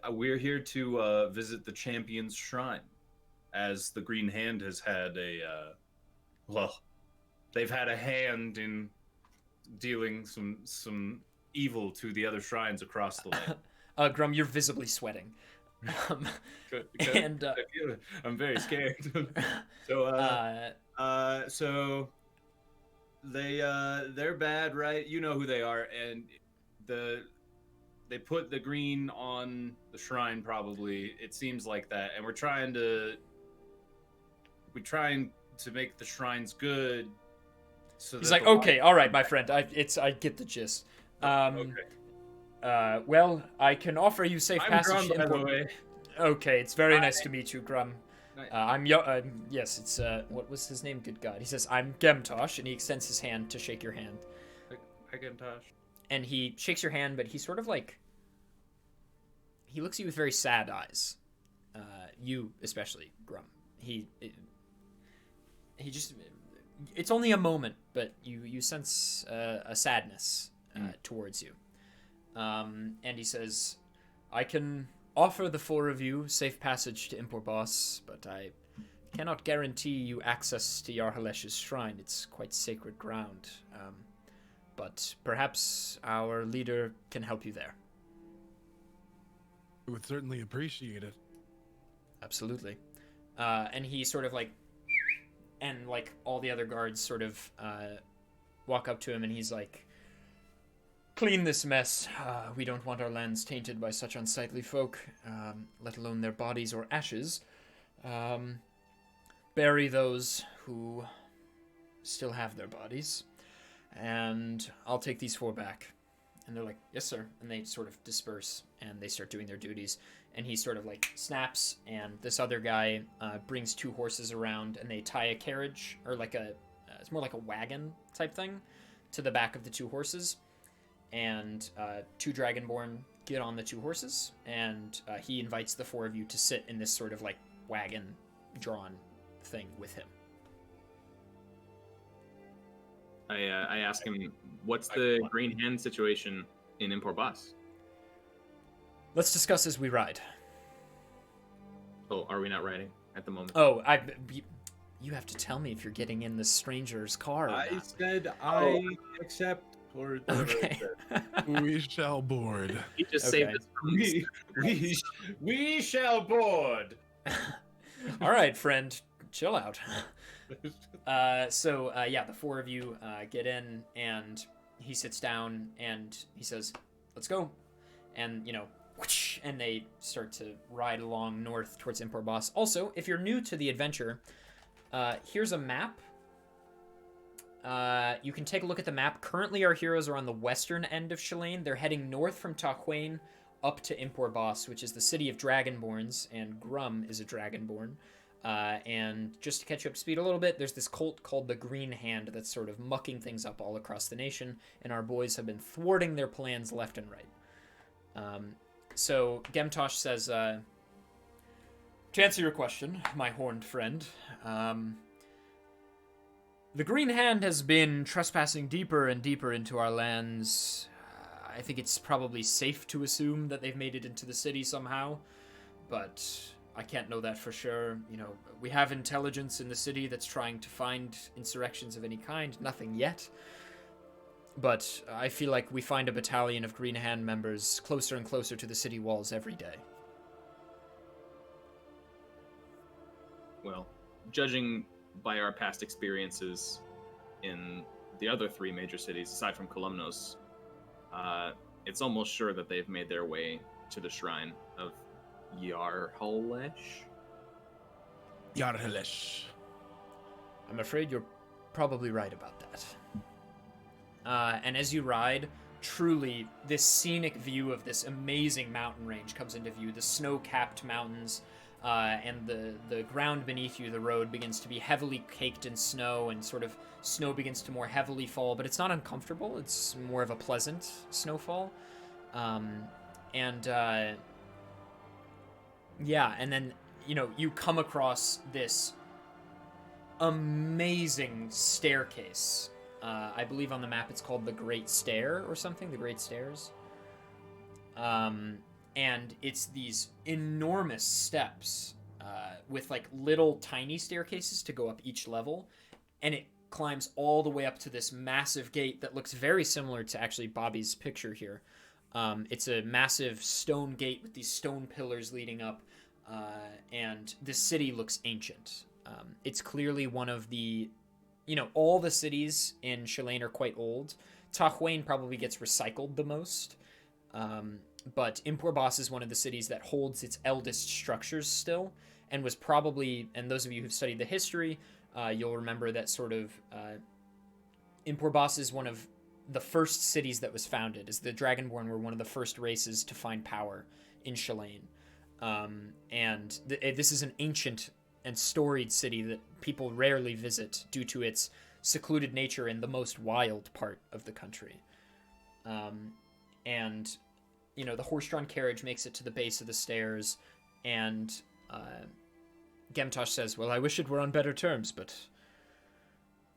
We're here to visit the champion's shrine, as the Green Hand has had they've had a hand in dealing some evil to the other shrines across the land. Grum, you're visibly sweating. And I'm very scared. So they're bad, right? You know who they are, and they put the green on the shrine, probably. It seems like that, and we're trying to make the shrines good. So he's that like, the okay, water- all right, my friend, I get the gist. Okay. Well, I can offer you safe I'm passage. Grum, by the way. Okay, it's very Hi. nice to meet you, Grum. Nice. Yes, it's what was his name? Good God, he says I'm Gemtosh, and he extends his hand to shake your hand. Hi, Gentosh. And he shakes your hand, but he sort of like he looks at you with very sad eyes. You especially, Grum. He just it's only a moment, but you sense a sadness towards you. And he says, I can offer the four of you safe passage to Impor Boss, but I cannot guarantee you access to Yarhalesh's shrine. It's quite sacred ground. But perhaps our leader can help you there. We would certainly appreciate it. Absolutely. And he sort of like, and like all the other guards sort of walk up to him, and he's like, clean this mess. We don't want our lands tainted by such unsightly folk, let alone their bodies or ashes. Bury those who still have their bodies, and I'll take these four back. And they're like, yes, sir. And they sort of disperse, and they start doing their duties. And he sort of like snaps, and this other guy brings two horses around, and they tie a carriage, or like it's more like a wagon type thing, to the back of the two horses. And two Dragonborn get on the two horses, and he invites the four of you to sit in this sort of like wagon-drawn thing with him. I ask him, what's the Green Hand situation in Impor Boss? Let's discuss as we ride. Oh, are we not riding at the moment? Oh, you have to tell me if you're getting in the stranger's car or I not. said I accept. Or Okay. We shall board. He just Okay. saved us from we shall board. All right, friend, chill out. So the four of you get in, and he sits down, and he says, let's go. And, whoosh, and they start to ride along north towards Impor Boss. Also, if you're new to the adventure, here's a map. You can take a look at the map. Currently, our heroes are on the western end of Shalane. They're heading north from Tahuin up to Impor Boss, which is the city of Dragonborns, and Grum is a Dragonborn. And just to catch you up to speed a little bit, there's this cult called the Green Hand that's sort of mucking things up all across the nation, and our boys have been thwarting their plans left and right. So Gemtosh says, to answer your question, my horned friend, the Green Hand has been trespassing deeper and deeper into our lands. I think it's probably safe to assume that they've made it into the city somehow, but I can't know that for sure. We have intelligence in the city that's trying to find insurrections of any kind. Nothing yet. but I feel like we find a battalion of Green Hand members closer and closer to the city walls every day. Well, judging by our past experiences in the other 3 major cities, aside from Kolumnos, it's almost sure that they've made their way to the shrine of Yarhalesh. Yarhalesh. I'm afraid you're probably right about that. And as you ride, truly, this scenic view of this amazing mountain range comes into view. The snow-capped mountains, and the ground beneath you, the road, begins to be heavily caked in snow, and sort of snow begins to more heavily fall, but it's not uncomfortable. It's more of a pleasant snowfall. Yeah, and then, you come across this amazing staircase. I believe on the map it's called the Great Stair or something, the Great Stairs. And it's these enormous steps with like little tiny staircases to go up each level, and it climbs all the way up to this massive gate that looks very similar to actually Bobby's picture here. It's a massive stone gate with these stone pillars leading up, and this city looks ancient. It's clearly one of the, all the cities in Shalane are quite old. Tahuin probably gets recycled the most. But Impor Boss is one of the cities that holds its eldest structures still, and was probably, and those of you who've studied the history, you'll remember that sort of Impor Boss is one of the first cities that was founded, as the Dragonborn were one of the first races to find power in Shalane. And this is an ancient and storied city that people rarely visit due to its secluded nature in the most wild part of the country. And the horse-drawn carriage makes it to the base of the stairs, and Gemtosh says, "Well, I wish it were on better terms, but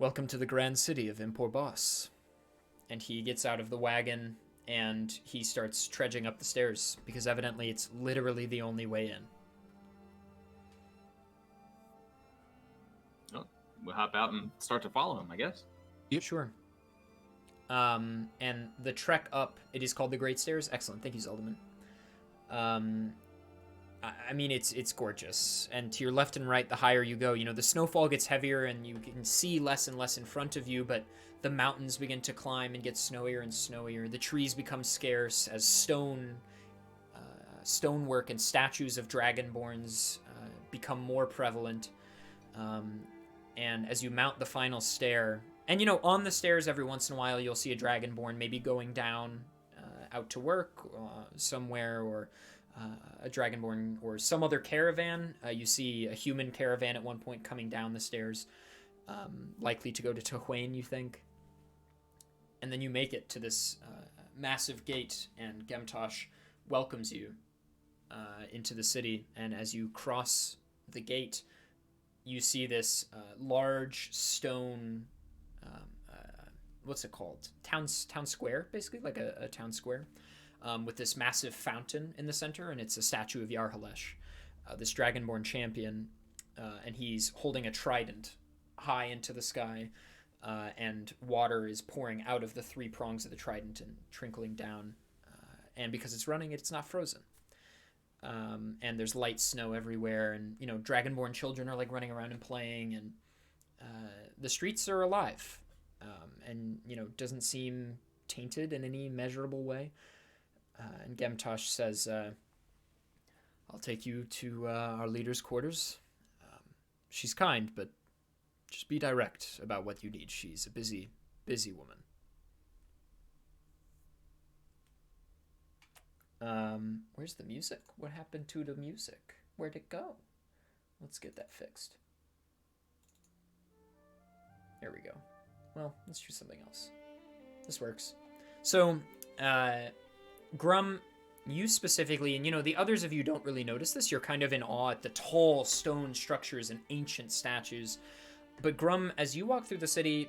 welcome to the grand city of Impor Boss." And he gets out of the wagon, and he starts trudging up the stairs, because evidently it's literally the only way in. Oh, we'll hop out and start to follow him, I guess. Yep. Sure. And the trek up, it is called the Great Stairs. Excellent. Thank you, Zeldaman. I mean, it's gorgeous. And to your left and right, the higher you go, the snowfall gets heavier and you can see less and less in front of you, but the mountains begin to climb and get snowier and snowier. The trees become scarce as stonework and statues of dragonborns become more prevalent. And as you mount the final stair, and on the stairs every once in a while you'll see a dragonborn maybe going down out to work somewhere, or a dragonborn or some other caravan. You see a human caravan at one point coming down the stairs, likely to go to Tahuin, you think. And then you make it to this massive gate, and Gemtosh welcomes you into the city. And as you cross the gate, you see this large stone, what's it called? Town square, basically, like a town square, with this massive fountain in the center, and it's a statue of Yarhalesh, this dragonborn champion, and he's holding a trident high into the sky, and water is pouring out of the 3 prongs of the trident and trickling down, and because it's running, it's not frozen. And there's light snow everywhere, and dragonborn children are like running around and playing, and the streets are alive, and doesn't seem tainted in any measurable way. And Gemtosh says, "I'll take you to our leader's quarters. She's kind, but just be direct about what you need. She's a busy woman." Where's the music? What happened to the music? Where'd it go? Let's get that fixed. There we go. Well, let's do something else. This works. So, Grum, you specifically, and the others of you don't really notice this. You're kind of in awe at the tall stone structures and ancient statues. But Grum, as you walk through the city,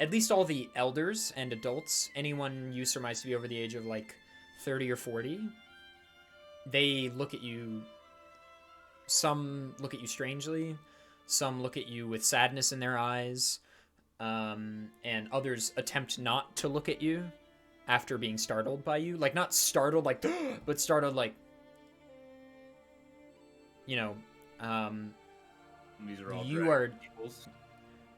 at least all the elders and adults, anyone you surmise to be over the age of like 30 or 40, they look at you. Some look at you strangely. Some look at you with sadness in their eyes. and others attempt not to look at you after being startled by you. Like, not startled, like, but startled, like, you know, These are all you dragon are... peoples.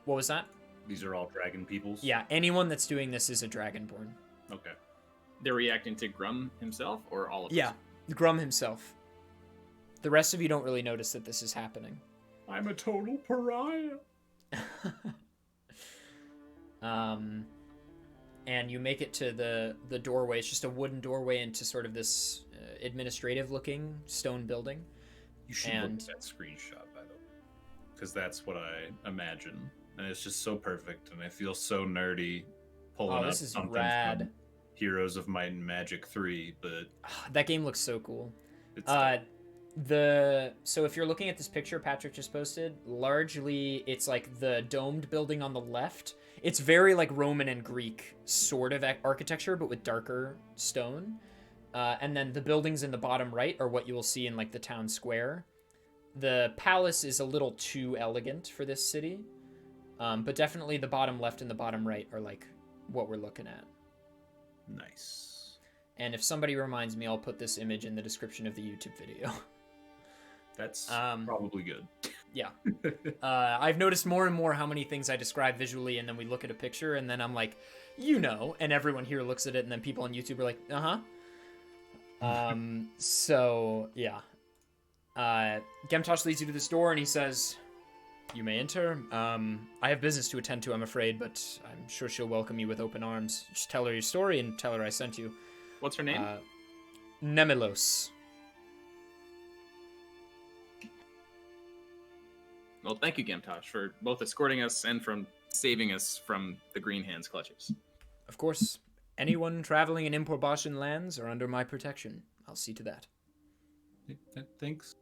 What was that? These are all dragon peoples. Yeah, anyone that's doing this is a Dragonborn. Okay. They're reacting to Grum himself, or all of Yeah, us? Grum himself. The rest of you don't really notice that this is happening. I'm a total pariah. And you make it to the doorway. It's just a wooden doorway into sort of this administrative-looking stone building. You should look at that screenshot, by the way, because that's what I imagine, and it's just so perfect, and I feel so nerdy pulling up This is something rad. from Heroes of Might and Magic 3, but That game looks so cool. it's So if you're looking at this picture Patrick just posted, largely it's like the domed building on the left. It's very like Roman and Greek sort of architecture, but with darker stone. And then the buildings in the bottom right are what you will see in like the town square. The palace is a little too elegant for this city, but definitely the bottom left and the bottom right are like what we're looking at. nice. And if somebody reminds me, I'll put this image in the description of the YouTube video. That's Um, probably good. Yeah. I've noticed more and more how many things I describe visually, and then we look at a picture, and then I'm like, you know, and everyone here looks at it, and then people on YouTube are like, uh-huh. So, yeah. Gemtosh leads you to this door, and he says, you may enter. I have business to attend to, I'm afraid, but I'm sure she'll welcome you with open arms. Just tell her your story and tell her I sent you. What's her name? Nemilos. Well, thank you, Gamtosh, for both escorting us and from saving us from the Green Hands clutches. Of course, anyone traveling in Impor lands are under my protection. I'll see to that. Thanks.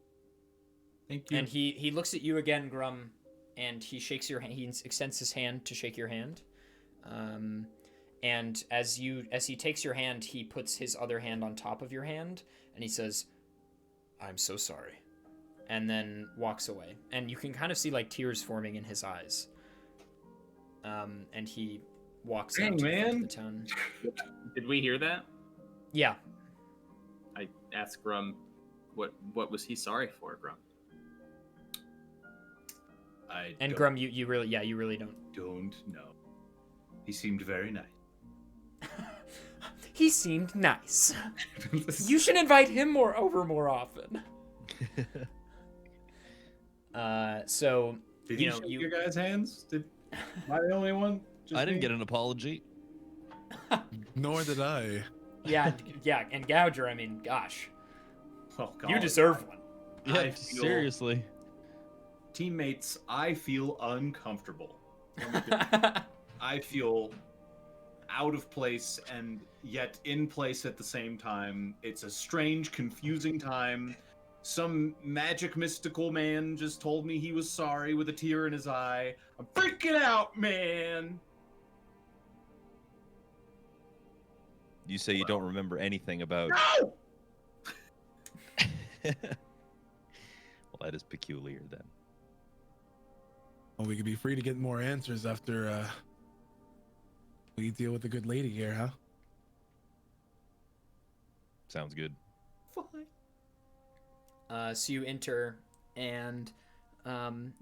Thank you. And he looks at you again, Grum, and he shakes your hand. He extends his hand to shake your hand. And as he takes your hand, he puts his other hand on top of your hand, and he says, "I'm so sorry," and then walks away. And you can kind of see like tears forming in his eyes. And he walks out to the front of the town. Did we hear that? Yeah. I asked Grum, what was he sorry for, Grum? And Grum, you really don't know. He seemed very nice. He seemed nice. You should invite him over more often. So Did you you know shake your guys' hands? Am I the only one? Just I didn't me? get an apology. Nor did I. yeah, and Gouger. I mean, gosh, Oh, God. you deserve one. Yeah, I feel- seriously. Teammates, I feel uncomfortable. I feel out of place and yet in place at the same time. It's a strange, confusing time. Some magic mystical man just told me he was sorry with a tear in his eye. I'm freaking out, man. You say you don't remember anything about. No! Well, that is peculiar then. Well, we could be free to get more answers after we deal with the good lady here, huh? Sounds good. So you enter, and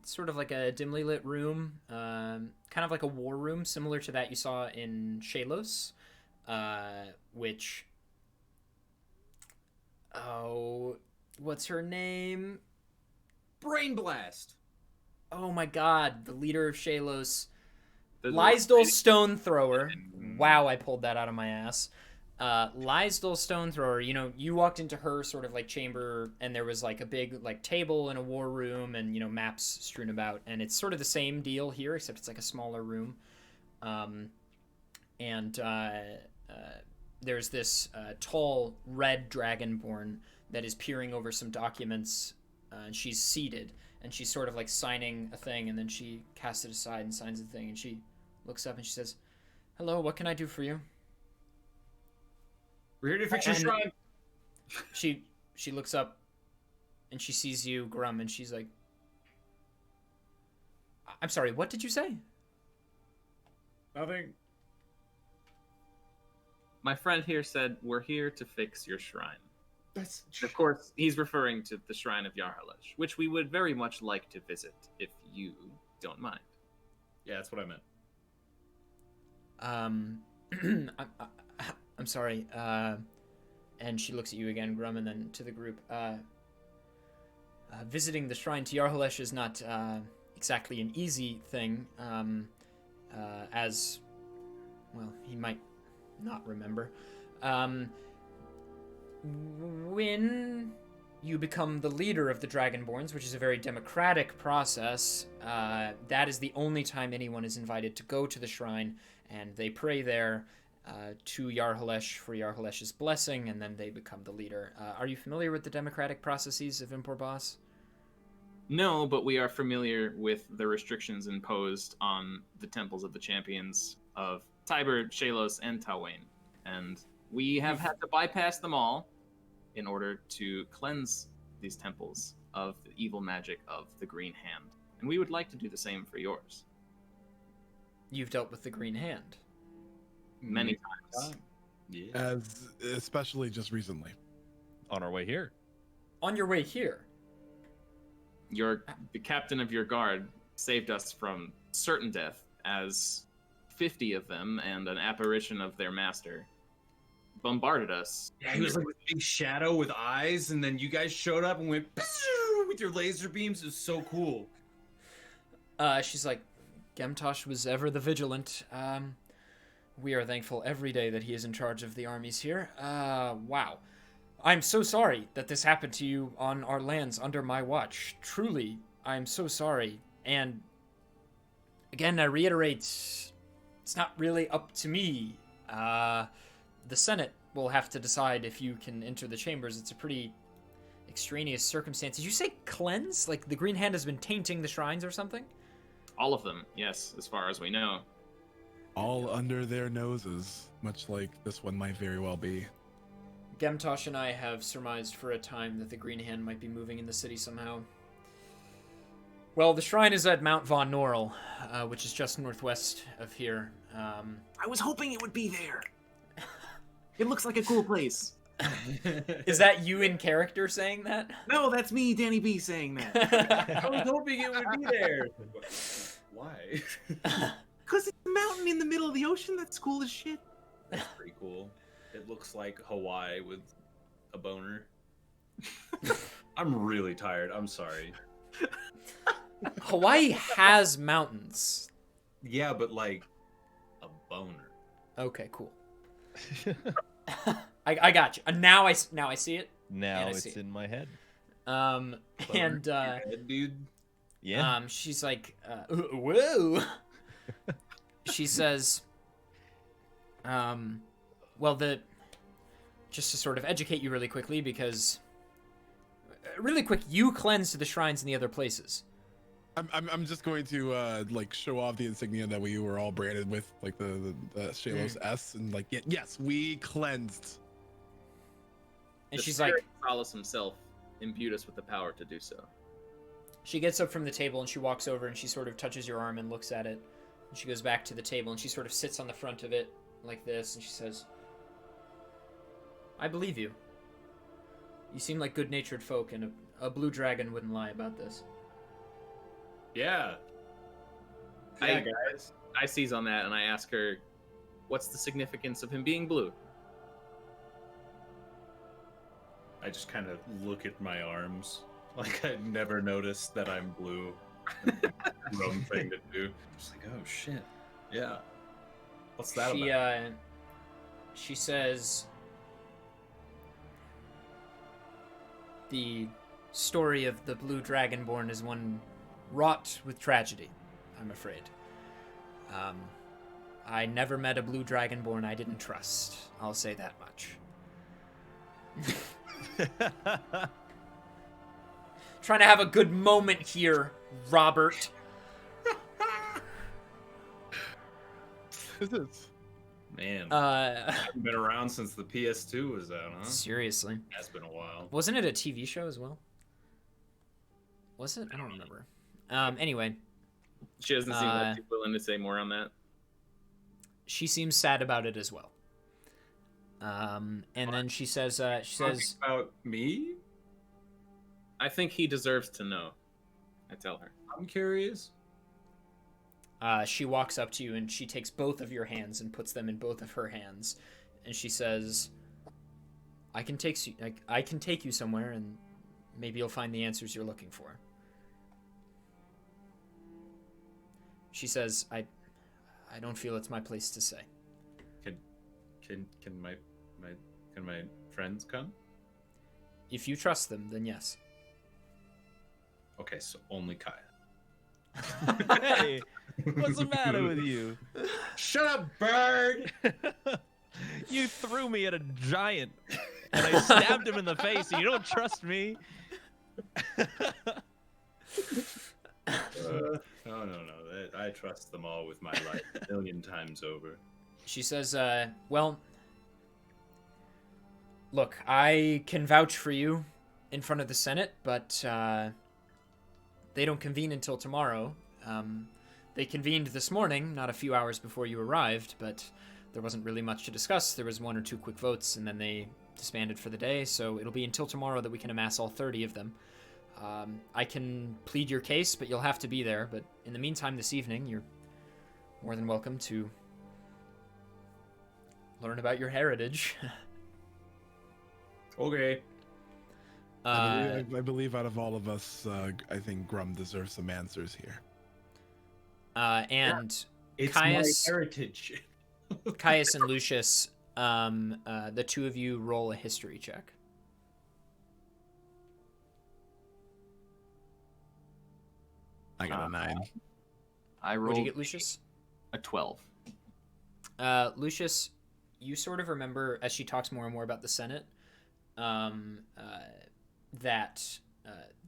sort of like a dimly lit room, kind of like a war room, similar to that you saw in Shalos, which... Oh, what's her name? Brain blast. Oh my god, the leader of Shalos. The- Lysdal Stone Thrower. Wow, I pulled that out of my ass. Lysdal Stone Thrower, you know, you walked into her sort of like chamber, and there was like a big like table in a war room, and you know, maps strewn about, and it's sort of the same deal here, except it's like a smaller room. There's this tall red dragonborn that is peering over some documents, and she's seated, and she's sort of like signing a thing, and then she casts it aside and signs the thing, and she looks up and she says, "Hello, what can I do for you?" We're here to fix your And- shrine. She looks up, and she sees you, Grum, and she's like, "I'm sorry, what did you say?" Nothing. My friend here said we're here to fix your shrine. That's Of course, he's referring to the shrine of Yarhalesh, which we would very much like to visit if you don't mind. Yeah, that's what I meant. I'm sorry. And she looks at you again, Grum, and then to the group. Visiting the shrine to Yarhalesh is not exactly an easy thing, as, well, he might not remember. When you become the leader of the Dragonborns, which is a very democratic process, that is the only time anyone is invited to go to the shrine, and they pray there to Yarhalesh for Yarhalesh's blessing, and then they become the leader. Are you familiar with the democratic processes of Impor Boss? No, but we are familiar with the restrictions imposed on the temples of the champions of Tiber, Shalos, and Tahuin. And we have had to bypass them all in order to cleanse these temples of the evil magic of the Green Hand. And we would like to do the same for yours. You've dealt with the Green Hand. Many times. Yeah. As especially just recently. On our way here. On your way here. The captain of your guard saved us from certain death, as 50 of them and an apparition of their master bombarded us. Yeah, he was like this big shadow with eyes, and then you guys showed up and went with your laser beams. It was so cool. She's like, Gemtosh was ever the vigilant. We are thankful every day that he is in charge of the armies here. Wow. I'm so sorry that this happened to you on our lands under my watch. Truly, I'm so sorry. And again, I reiterate, it's not really up to me. The Senate will have to decide if you can enter the chambers. It's a pretty extraneous circumstance. Did you say cleanse? Like the Green Hand has been tainting the shrines or something? All of them, yes, as far as we know. All under their noses, much like this one might very well be. Gemtosh and I have surmised for a time that the Green Hand might be moving in the city somehow. Well, the shrine is at Mount Von Norrell, which is just northwest of here. I was hoping it would be there. It looks like a cool place. Is that you in character saying that? No, that's me, Danny B, saying that. I was hoping it would be there. Why? Because it's a mountain in the middle of the ocean. That's cool as shit. That's pretty cool. It looks like Hawaii with a boner. I'm really tired. I'm sorry. Hawaii has mountains. Yeah, but like a boner. Okay, cool. I got you. Now I see it. Now And I it's see it. in my head. And Dude. Yeah. she's like, whoa. She says, well, just to sort of educate you really quickly, because really quick, you cleansed the shrines in the other places. I'm just going to like show off the insignia that we were all branded with, like the Shalos S, and like yes, we cleansed. And The she's like, spirit of Solace himself imbued us with the power to do so. she gets up from the table and she walks over and she sort of touches your arm and looks at it. And she goes back to the table and she sort of sits on the front of it like this, and she says, I believe you. You seem like good-natured folk, and a blue dragon wouldn't lie about this. Yeah. Yeah, Guys. I seize on that and I ask her, what's the significance of him being blue? I just kind of look at my arms. Like I never noticed that I'm blue. Wrong thing to do. Just like, oh shit. Yeah. What's that about? She says, the story of the blue dragonborn is one wrought with tragedy, I'm afraid. I never met a blue dragonborn I didn't trust. I'll say that much. Trying to have a good moment here, Robert. Who's this? Man, I haven't been around since the PS2 was out, huh? Seriously. That's been a while. Wasn't it a TV show as well? Was it? I don't remember. Anyway. She doesn't seem like she's willing to say more on that. she seems sad about it as well. And then she says, about me? I think he deserves to know. I tell her. I'm curious. She walks up to you and she takes both of your hands and puts them in both of her hands, and she says, I can take you somewhere, and maybe you'll find the answers you're looking for. She says, I don't feel it's my place to say. Can my friends come? If you trust them, then yes. Okay, so only Kaya. Hey, what's the matter with you? Shut up, bird! You threw me at a giant, and I stabbed him in the face, and you don't trust me? No. I trust them all with my life 1,000,000 times over. She says, well, look, I can vouch for you in front of the Senate, but they don't convene until tomorrow. They convened this morning, not a few hours before you arrived, but there wasn't really much to discuss. There was 1 or 2 quick votes, and then they disbanded for the day, so it'll be until tomorrow that we can amass all 30 of them. I can plead your case, but you'll have to be there. But in the meantime, this evening, you're more than welcome to learn about your heritage. Okay. I believe out of all of us, I think Grum deserves some answers here. And It's Caius, my heritage. Caius and Lucius, the two of you roll a history check. I got a 9. I What'd rolled you get, Lucius? a 12. Lucius, you sort of remember, as she talks more and more about the Senate, that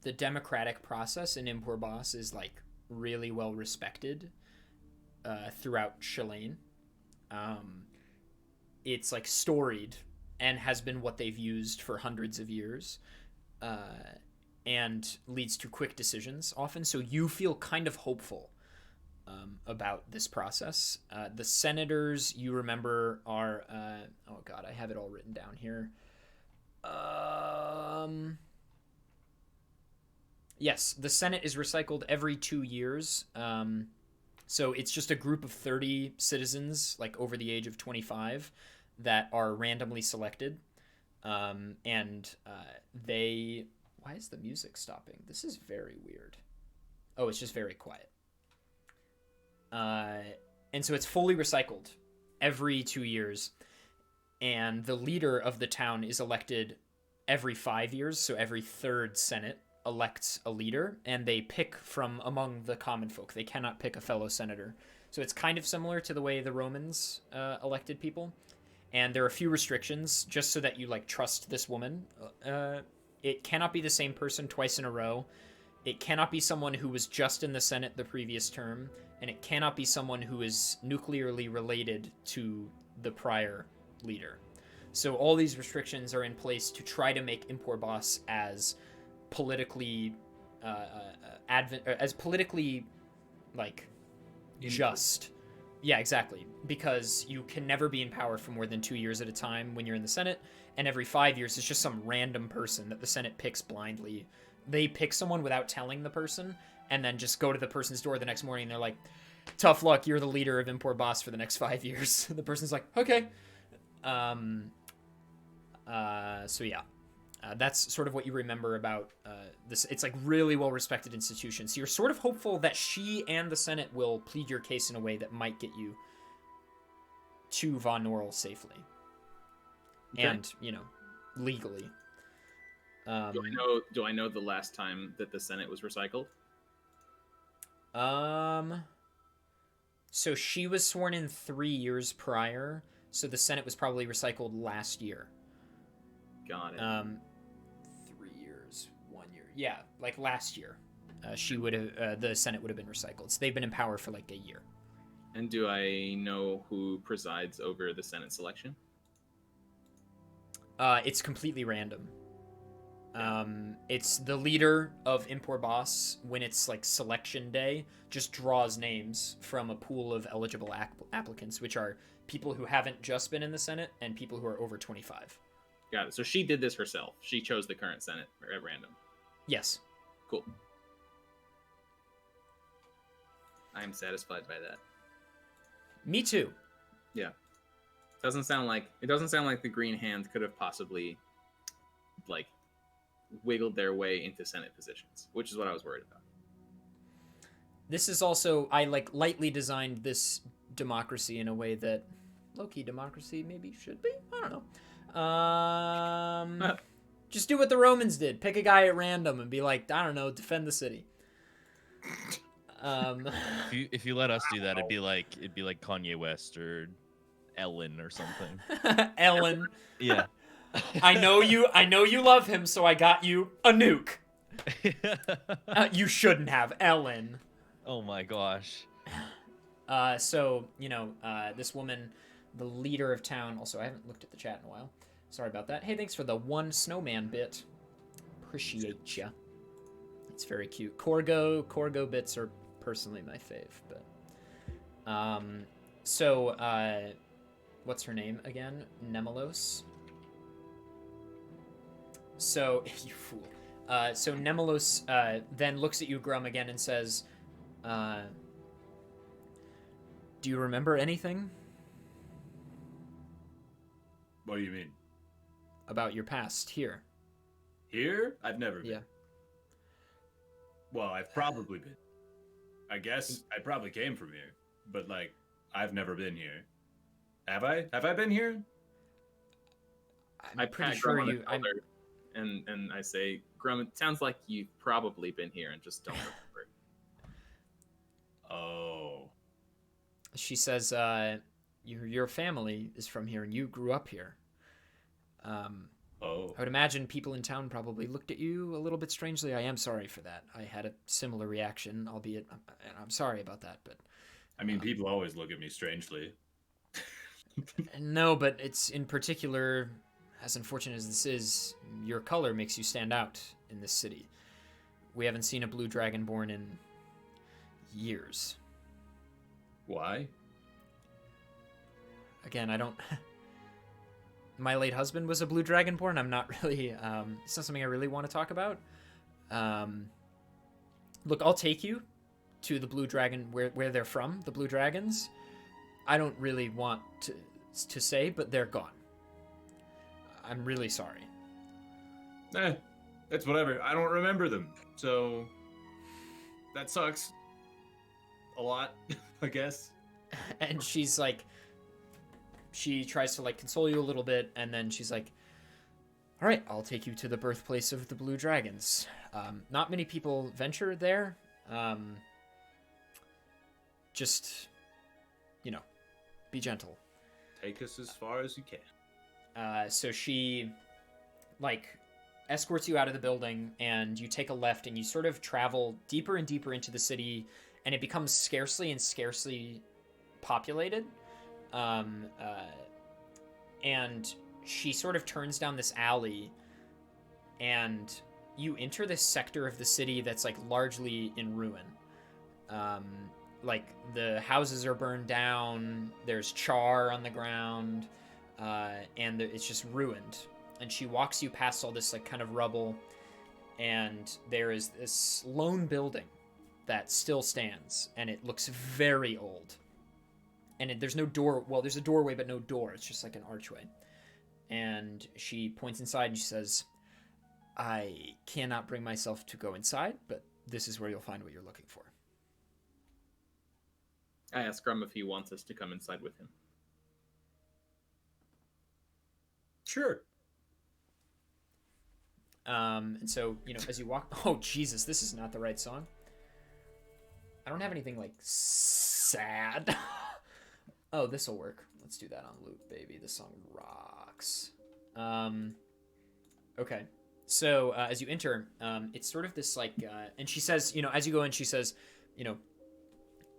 the democratic process in Impor Boss is, like, really well respected throughout Shalane. It's, like, storied and has been what they've used for hundreds of years, and leads to quick decisions often. So you feel kind of hopeful about this process. The senators, you remember, are... oh, God, I have it all written down here. Yes, the Senate is recycled every 2 years. So it's just a group of 30 citizens, like over the age of 25, that are randomly selected. And they... Why is the music stopping? This is very weird. Oh, it's just very quiet. And so it's fully recycled every 2 years. And the leader of the town is elected every 5 years. So every third Senate elects a leader, and they pick from among the common folk. They cannot pick a fellow senator. So it's kind of similar to the way the Romans elected people. And there are a few restrictions, just so that you, like, trust this woman. It cannot be the same person twice in a row. It cannot be someone who was just in the Senate the previous term. And it cannot be someone who is nuclearly related to the prior leader. So all these restrictions are in place to try to make Impor Boss as politically like just. Yeah, exactly. Because you can never be in power for more than 2 years at a time when you're in the Senate, and every 5 years it's just some random person that the Senate picks blindly. They pick someone without telling the person, and then just go to the person's door the next morning, and they're like, tough luck, you're the leader of Impor Boss for the next 5 years. The person's like, okay. So yeah. That's sort of what you remember about this. It's like really well-respected institution. So you're sort of hopeful that she and the Senate will plead your case in a way that might get you to Von Norrell safely. Okay. And, you know, legally. Do I know the last time that the Senate was recycled? So she was sworn in 3 years prior, so the Senate was probably recycled last year. Got it. 3 years, 1 year. Yeah, like last year. She would have the Senate would have been recycled. So they've been in power for like a year. And do I know who presides over the Senate selection? It's completely random. It's the leader of Impor Boss, when it's like selection day, just draws names from a pool of eligible applicants, which are people who haven't just been in the Senate and people who are over 25. Got it. So she did this herself. She chose the current Senate at random. Yes. Cool. I am satisfied by that. Me too. Yeah. It doesn't sound like the Green Hand could have possibly like wiggled their way into Senate positions, which is what I was worried about. This is also, I like lightly designed this democracy in a way that low-key democracy maybe should be. I don't know. Just do what the Romans did. Pick a guy at random and be like, I don't know, defend the city. If you let us do that, it'd be like Kanye West or Ellen or something. Ellen. Yeah. I know you love him, so I got you a nuke. You shouldn't have, Ellen. Oh my gosh. So, this woman, the leader of town, also, I haven't looked at the chat in a while. Sorry about that. Hey, thanks for the one snowman bit. Appreciate ya. It's very cute. Corgo bits are personally my fave, but... what's her name again? Nemelos? So, you fool. So Nemelos then looks at you, Grum, again and says, do you remember anything? What do you mean? About your past here? Here? I've never been. Yeah. Well, I've probably been. I guess I probably came from here, but like, I've never been here. Have I? Have I been here? I'm pretty sure you. And I say, Grum, it sounds like you've probably been here and just don't remember. Oh. She says, your family is from here and you grew up here. Oh. I would imagine people in town probably looked at you a little bit strangely. I am sorry for that. I had a similar reaction, albeit I'm sorry about that. But I mean, people always look at me strangely. No, but it's in particular, as unfortunate as this is, your color makes you stand out in this city. We haven't seen a blue dragonborn in years. Why? Again, I don't... My late husband was a blue dragonborn. I'm not really... it's not something I really want to talk about. Look, I'll take you to the blue dragon, where they're from, the blue dragons. I don't really want to say, but they're gone. I'm really sorry. It's whatever. I don't remember them, so that sucks. A lot, I guess. And she's like, she tries to like console you a little bit, and then she's like, all right, I'll take you to the birthplace of the blue dragons. Not many people venture there. Just, be gentle. Take us as far as you can. So she, escorts you out of the building, and you take a left, and you sort of travel deeper and deeper into the city, and it becomes scarcely populated. And she sort of turns down this alley, and you enter this sector of the city that's, largely in ruin. The houses are burned down, there's char on the ground, and it's just ruined. And she walks you past all this, kind of rubble, and there is this lone building that still stands, and it looks very old. And there's no door. Well, there's a doorway, but no door. It's just like an archway. And she points inside, and she says, I cannot bring myself to go inside, but this is where you'll find what you're looking for. I ask Grum if he wants us to come inside with him. Sure. And so, as you walk... Oh, Jesus, this is not the right song. I don't have anything, sad. Oh, this'll work. Let's do that on loop, baby. This song rocks. Okay. So, as you enter, it's sort of this, and she says, as you go in, she says, you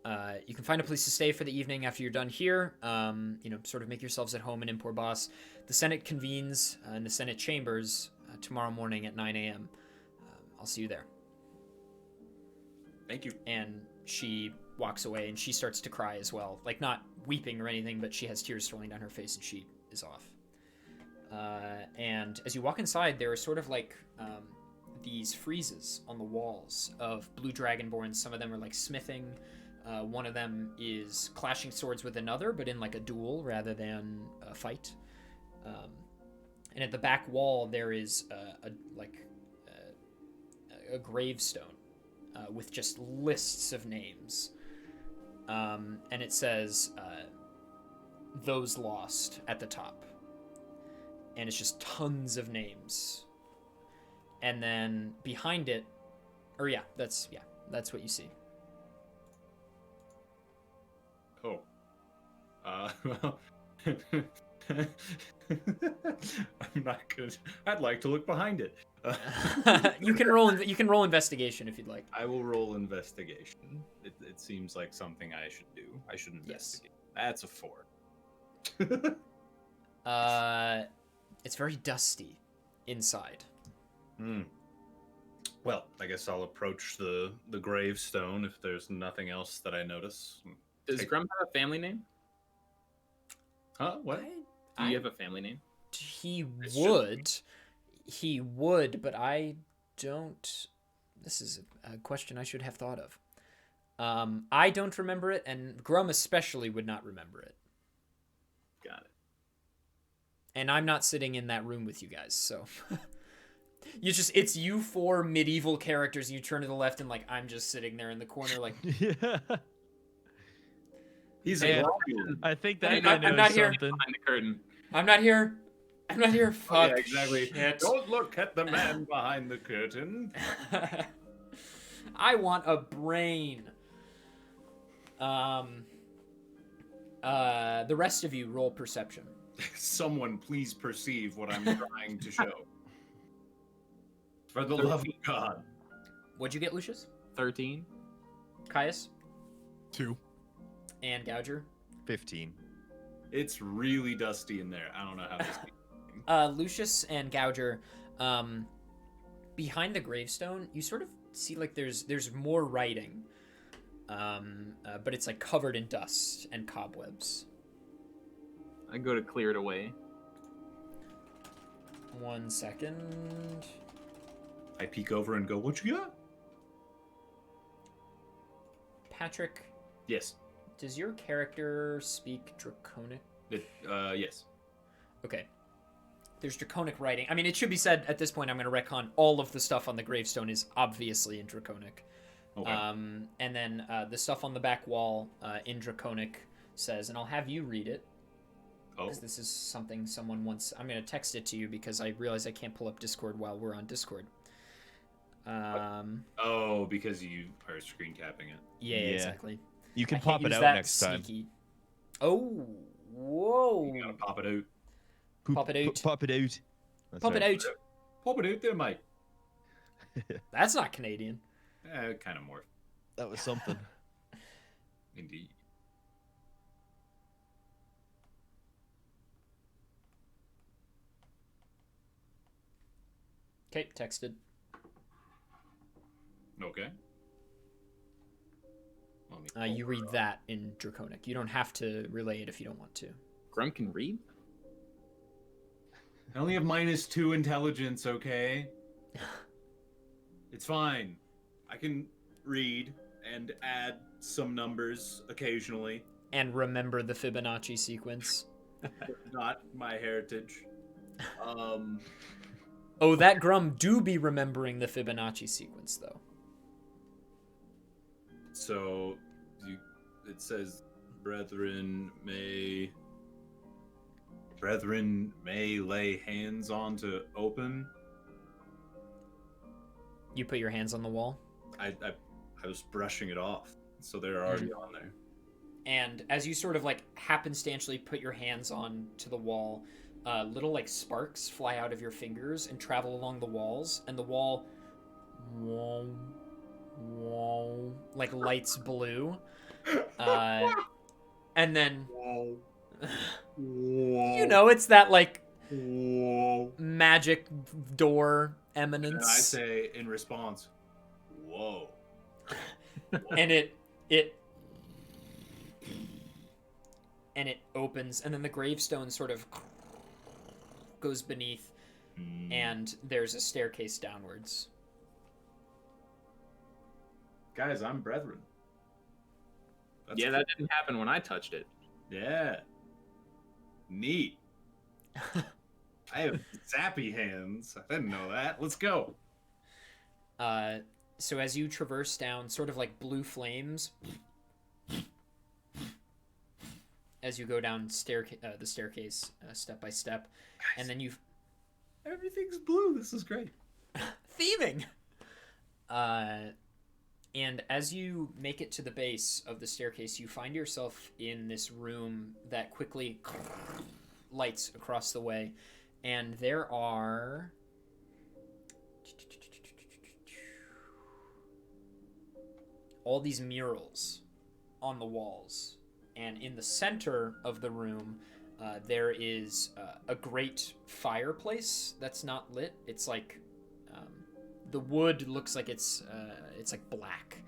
can find a place to stay for the evening after you're done here. Sort of make yourselves at home in Impor Boss. The Senate convenes in the Senate chambers tomorrow morning at 9 a.m. I'll see you there. Thank you. And she walks away, and she starts to cry as well. Like, not weeping or anything, but she has tears rolling down her face, and she is off. And as you walk inside, there are sort of like these friezes on the walls of blue dragonborns. Some of them are like smithing. One of them is clashing swords with another, but in like a duel rather than a fight. And at the back wall, there is a gravestone with just lists of names. And it says, "Those lost" at the top. And it's just tons of names. And then behind it, that's what you see. Oh. Well, I'm not good. I'd like to look behind it. You can roll investigation if you'd like. I will roll investigation. It seems like something I should do. I should investigate. That's a 4. It's very dusty inside. Well, I guess I'll approach the gravestone if there's nothing else that I notice. Does Grum have a family name? Huh? What? Do you have a family name? He would, but I don't. This is a question I should have thought of. I don't remember it, and Grum especially would not remember it. Got it. And I'm not sitting in that room with you guys, so it's you four medieval characters, and you turn to the left, and like I'm just sitting there in the corner, like Yeah. He's Yeah. a I think that I'm guy not knows here. something. Behind the curtain. I'm not here. Fuck. Yeah, exactly. Shit. Don't look at the man behind the curtain. I want a brain. The rest of you roll perception. Someone please perceive what I'm trying to show. For the love of God. What'd you get, Lucius? 13. Caius? 2. And Gouger? 15. It's really dusty in there. I don't know how this Lucius and Gouger, behind the gravestone, you sort of see like there's more writing, but it's like covered in dust and cobwebs. I go to clear it away. 1 second. I peek over and go, "What you got?" Patrick, Yes. does your character speak Draconic? Yes. Okay. There's Draconic writing. I mean, it should be said at this point, I'm going to retcon all of the stuff on the gravestone is obviously in Draconic. Okay. And then the stuff on the back wall in Draconic says, and I'll have you read it, Oh. because this is something someone wants. I'm going to text it to you because I realize I can't pull up Discord while we're on Discord. Oh, because you are screen capping it. Yeah, Yeah. exactly. You can I can't pop it use out that next time. sneaky. Oh, whoa. You gotta pop it out. Pop it out. Pop it out. That's Pop it right. out. Pop it out there, mate. That's not Canadian. Kind of more. That was something. Indeed. Okay, texted. Okay. Let me You pull read her up. that in Draconic. You don't have to relay it if you don't want to. Grum can read? I only have -2 intelligence, okay? It's fine. I can read and add some numbers occasionally. And remember the Fibonacci sequence. Not my heritage. Oh, that Grum do be remembering the Fibonacci sequence, though. So, it says, brethren may lay hands on to open. You put your hands on the wall, I was brushing it off, so they're already on there. and as you sort of like happenstantially put your hands on to the wall, little like sparks fly out of your fingers and travel along the walls, and the wall, like lights blue, and then you know it's that like Whoa. magic door And I eminence. say in response, whoa. And it opens, and then the gravestone sort of goes beneath, and there's a staircase downwards. Guys, I'm brethren. That's Yeah, that didn't happen when I touched it. Yeah. Neat. I have zappy hands. I didn't know that. Let's go. So as you traverse down, sort of like blue flames, as you go down the staircase step by step, and then Everything's blue. This is great. theming. And as you make it to the base of the staircase, you find yourself in this room that quickly lights across the way, and there are all these murals on the walls, and in the center of the room there is a great fireplace that's not lit. It's like the wood looks like it's like black,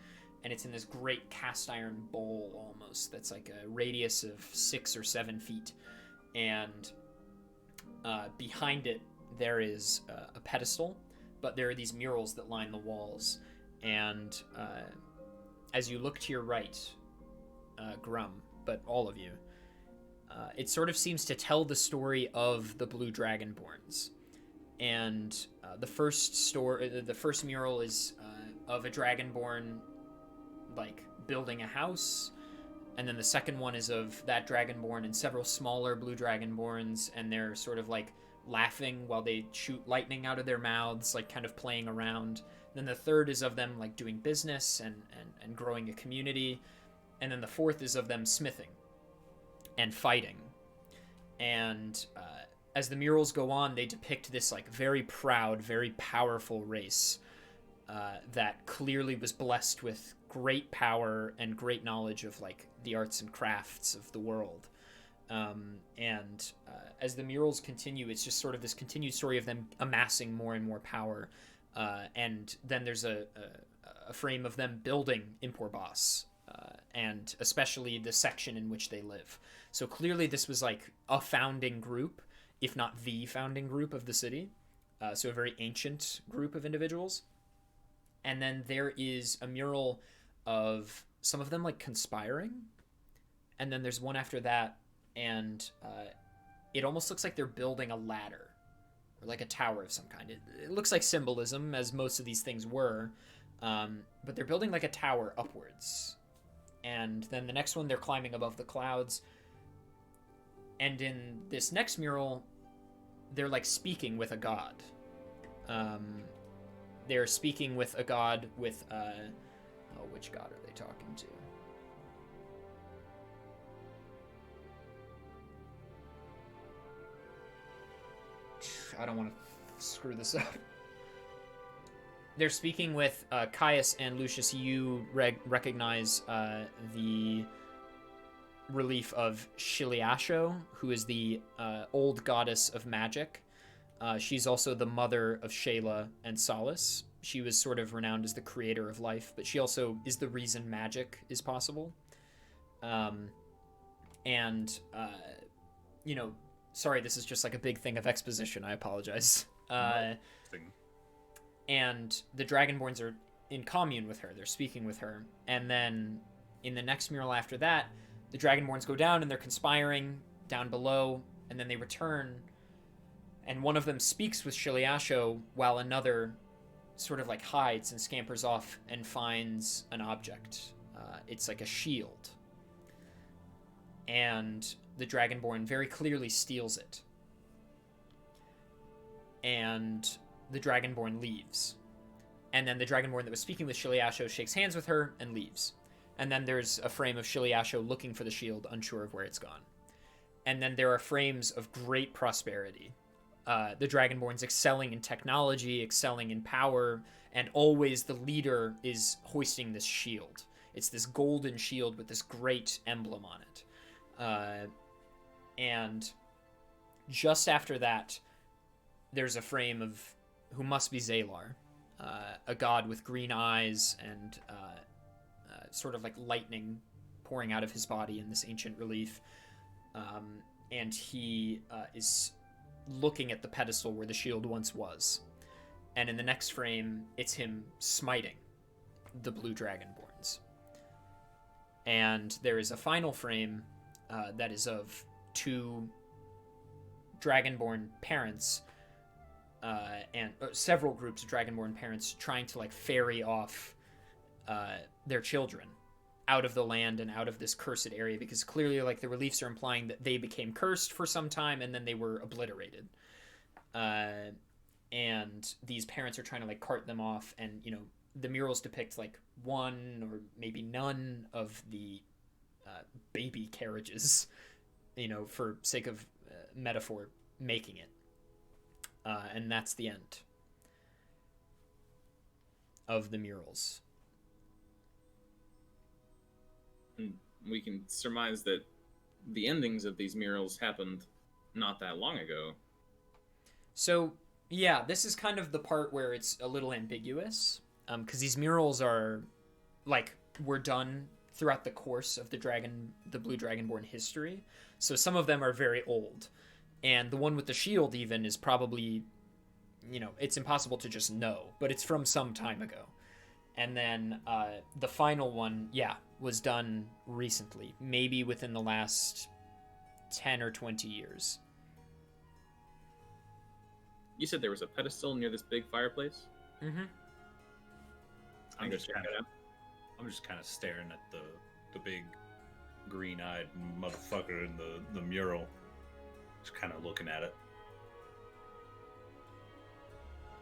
and it's in this great cast iron bowl almost that's like a radius of 6 or 7 feet, and behind it there is a pedestal, but there are these murals that line the walls, and as you look to your right, Grum, but all of you, it sort of seems to tell the story of the Blue Dragonborns. And the first mural is of a dragonborn, like building a house, and then the second one is of that dragonborn and several smaller blue dragonborns, and they're sort of like laughing while they shoot lightning out of their mouths, like kind of playing around. Then the third is of them like doing business and growing a community, and then the fourth is of them smithing and fighting. And as the murals go on, they depict this like very proud, very powerful race that clearly was blessed with great power and great knowledge of like the arts and crafts of the world. And as the murals continue, it's just sort of this continued story of them amassing more and more power. And then there's a frame of them building Impor Boss, and especially the section in which they live. So clearly this was like a founding group, if not the founding group of the city. So a very ancient group of individuals. And then there is a mural of some of them like conspiring. And then there's one after that, and it almost looks like they're building a ladder, or like a tower of some kind. It looks like symbolism, as most of these things were, but they're building like a tower upwards. And then the next one, they're climbing above the clouds. And in this next mural, they're like speaking with a god. They're speaking with a god with, which god are they talking to? I don't want to screw this up. They're speaking with Caius and Lucius. You recognize the relief of Shiliasho, who is the old goddess of magic. She's also the mother of Shayla and Solace. She was sort of renowned as the creator of life, but she also is the reason magic is possible. Sorry, this is just like a big thing of exposition. I apologize. And the Dragonborns are in commune with her. They're speaking with her. And then in the next mural after that, the Dragonborns go down and they're conspiring down below. And then they return. And one of them speaks with Shiliasho while another sort of like hides and scampers off and finds an object. It's like a shield. And the Dragonborn very clearly steals it. And the Dragonborn leaves. And then the Dragonborn that was speaking with Shiliasho shakes hands with her and leaves. And then there's a frame of Shiliasho looking for the shield, unsure of where it's gone. And then there are frames of great prosperity. The Dragonborns excelling in technology, excelling in power, and always the leader is hoisting this shield. It's this golden shield with this great emblem on it. And just after that, there's a frame of who must be Zalar, a god with green eyes and sort of like lightning pouring out of his body in this ancient relief. And he is looking at the pedestal where the shield once was. And in the next frame, it's him smiting the blue dragonborns. And there is a final frame that is of two dragonborn parents and several groups of dragonborn parents trying to like ferry off their children out of the land and out of this cursed area, because clearly like the reliefs are implying that they became cursed for some time and then they were obliterated. And these parents are trying to like cart them off, and you know the murals depict like one or maybe none of the baby carriages, you know, for sake of metaphor, making it. And that's the end of the murals. We can surmise that the endings of these murals happened not that long ago. So, yeah, this is kind of the part where it's a little ambiguous, because these murals are, like, were done throughout the course of the Blue Dragonborn history. So some of them are very old. And the one with the shield even is probably, you know, it's impossible to just know, but it's from some time ago. And then the final one, yeah, was done recently, maybe within the last 10 or 20 years. You said there was a pedestal near this big fireplace? Mm-hmm. I'm just kind of staring at the big green-eyed motherfucker in the mural. Just kind of looking at it.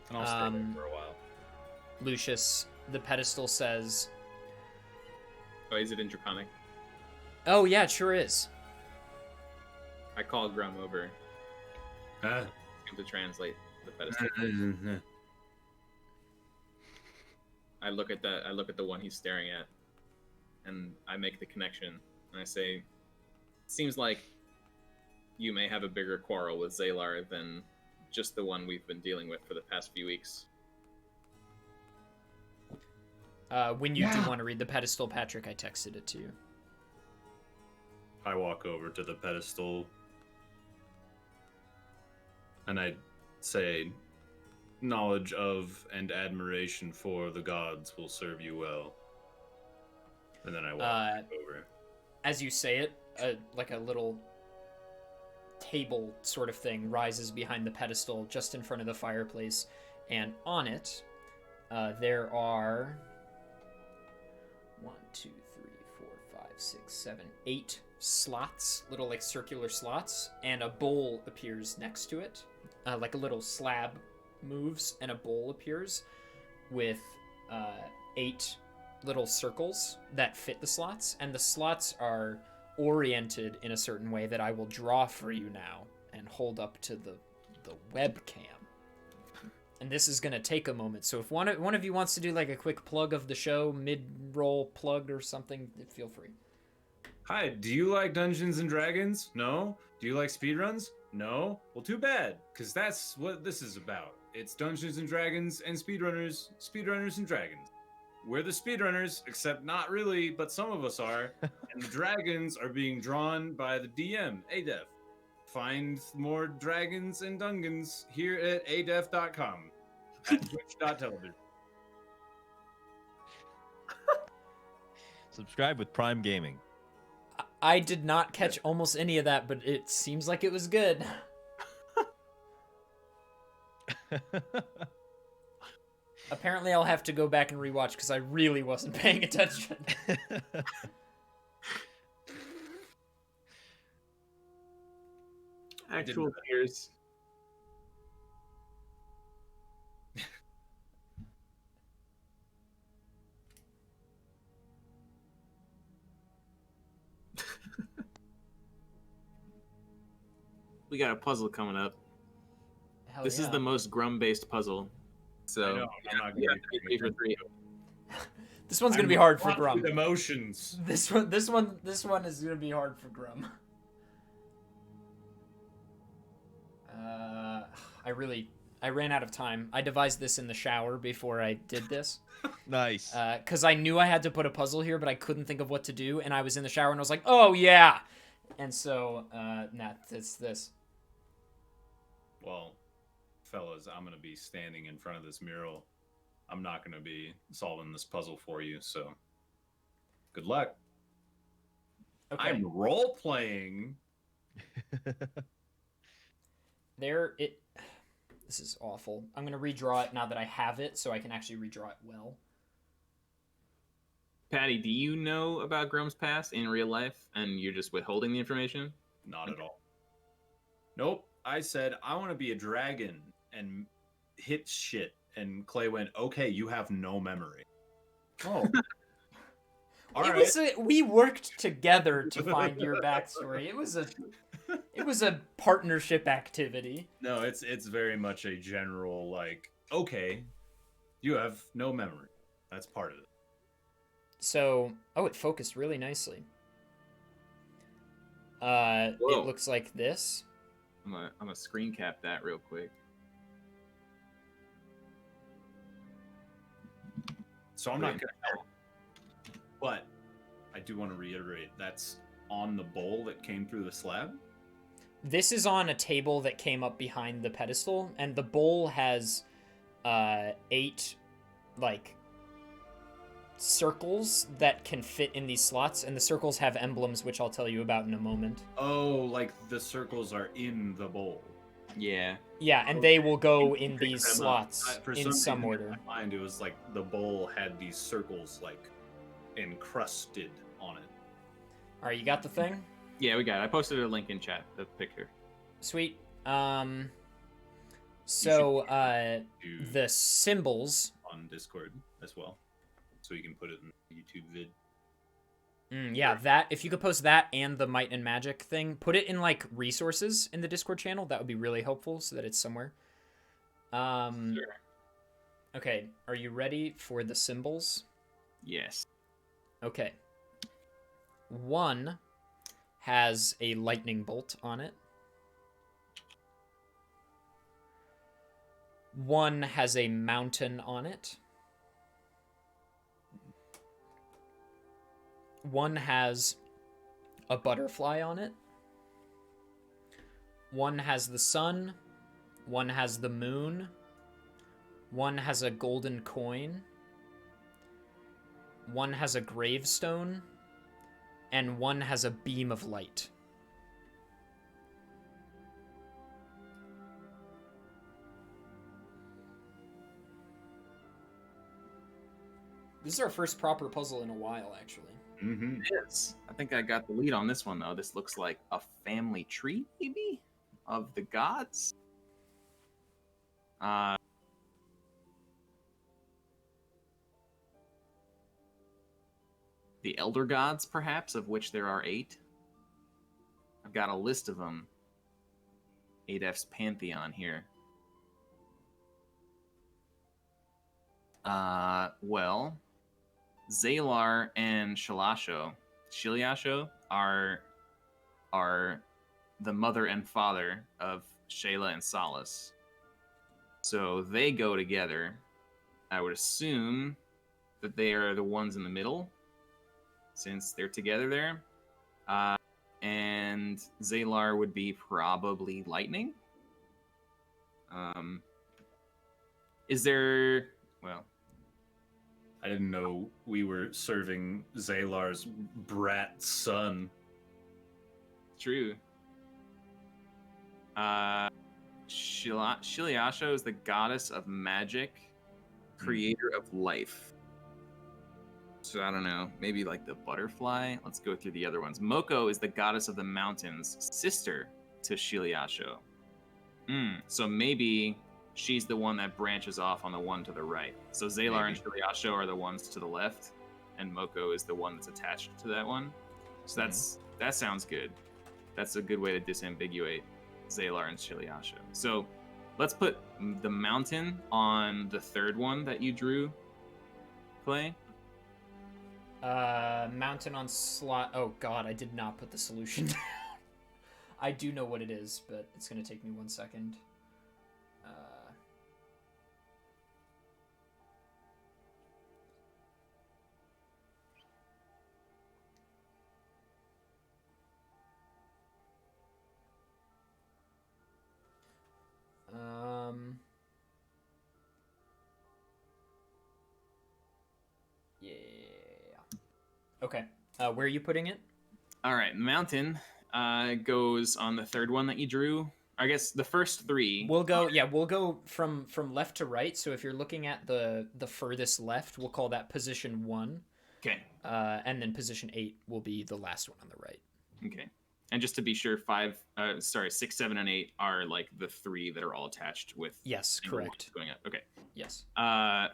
And I'll stay there for a while. Lucius, the pedestal says... Oh, is it in Draconic? Oh, yeah, it sure is. I call Grum over. Huh? To translate the pedestal. I look at the one he's staring at, and I make the connection, and I say, "It seems like you may have a bigger quarrel with Zalar than just the one we've been dealing with for the past few weeks." When you do want to read the pedestal, Patrick, I texted it to you. I walk over to the pedestal, and I say, "Knowledge of and admiration for the gods will serve you well." And then I walk over. As you say it, like a little table sort of thing rises behind the pedestal just in front of the fireplace, and on it there are 8 slots, little like circular slots, and a bowl appears next to it, like a little slab moves and a bowl appears with 8 little circles that fit the slots, and the slots are oriented in a certain way that I will draw for you now and hold up to the webcam. And this is going to take a moment, so if one of you wants to do like a quick plug of the show, mid-roll plug or something, feel free. Hi, do you like Dungeons and Dragons? No? Do you like speedruns? No? Well, too bad, because that's what this is about. It's Dungeons and Dragons and Speedrunners and Dragons. We're the speedrunners, except not really, but some of us are, and the dragons are being drawn by the DM, adef. Find more dragons and dungans here at adef.com, at twitch.tv. Subscribe with Prime Gaming. I did not catch almost any of that, but it seems like it was good. Apparently I'll have to go back and rewatch because I really wasn't paying attention. Actual tears. We got a puzzle coming up. Hell This yeah. is the most Grum-based puzzle. So I know, I'm not yeah, gonna three for three. This one's gonna be hard for Lots Grum. with emotions. This one is gonna be hard for Grum. I ran out of time. I devised this in the shower before I did this. Nice. Because I knew I had to put a puzzle here, but I couldn't think of what to do, and I was in the shower and I was like, oh yeah! And so, it's this. Well, fellas, I'm gonna be standing in front of this mural. I'm not gonna be solving this puzzle for you, so good luck. Okay. I'm role playing. This is awful. I'm gonna redraw it now that I have it, so I can actually redraw it well. Patty, do you know about Grum's past in real life, and you're just withholding the information? Not at all. Nope. I said I want to be a dragon and hit shit, and Clay went, "Okay, you have no memory." Oh. All right. We worked together to find your backstory. It was a partnership activity. No, it's very much a general like, okay, you have no memory. That's part of it. So, it focused really nicely. Whoa. It looks like this. I'm gonna screen cap that real quick. So I'm not gonna help. But I do want to reiterate, that's on the bowl that came through the slab. This is on a table that came up behind the pedestal, and the bowl has 8 circles that can fit in these slots, and the circles have emblems, which I'll tell you about in a moment. Oh, like the circles are in the bowl. Yeah. Yeah, and they will go in Pick these them up. slots For in some reason order. In my mind, it was like the bowl had these circles like encrusted on it. All right, you got the thing? Yeah, we got it. I posted a link in chat, the picture. Sweet. Do The symbols. on Discord as well, so you can put it in the YouTube vid. Yeah, that if you could post that and the might and magic thing, put it in like resources in the Discord channel. That would be really helpful, so that it's somewhere. Sure. Okay, are you ready for the symbols? Yes. Okay. 1 has a lightning bolt on it. 1 has a mountain on it. 1 has a butterfly on it. 1 has the sun. 1 has the moon. 1 has a golden coin. 1 has a gravestone. And 1 has a beam of light. This is our first proper puzzle in a while, actually. Mm-hmm. Yes. I think I got the lead on this one, though. This looks like a family tree, maybe? Of the gods? The elder gods, perhaps, of which there are 8. I've got a list of them. Adef's pantheon here. Well, Zalar and Shiliasho are the mother and father of Shayla and Solace. So they go together. I would assume that they are the ones in the middle, since they're together there. And Zalar would be probably lightning. Is there... Well... I didn't know we were serving Zalar's brat son. True. Shiliasho is the goddess of magic, creator of life. So I don't know, maybe like the butterfly. Let's go through the other ones. Moko is the goddess of the mountains, sister to Shiliasho. So maybe she's the one that branches off on the one to the right. So Zalar and Shiliasho are the ones to the left, and Moko is the one that's attached to that one. So that sounds good. That's a good way to disambiguate Zalar and Shiliasho. So let's put the mountain on the third one that you drew, Clay. Mountain on slot. Oh god, I did not put the solution down. I do know what it is, but it's going to take me 1 second. Yeah. Okay. Where are you putting it? All right, mountain goes on the third one that you drew. I guess the first three. We'll go from left to right. So if you're looking at the furthest left, we'll call that position 1. Okay. And then position 8 will be the last one on the right. Okay. And just to be sure, 6, 7, and 8 are like the 3 that are all attached with. Yes, correct. Going up. Okay. Yes.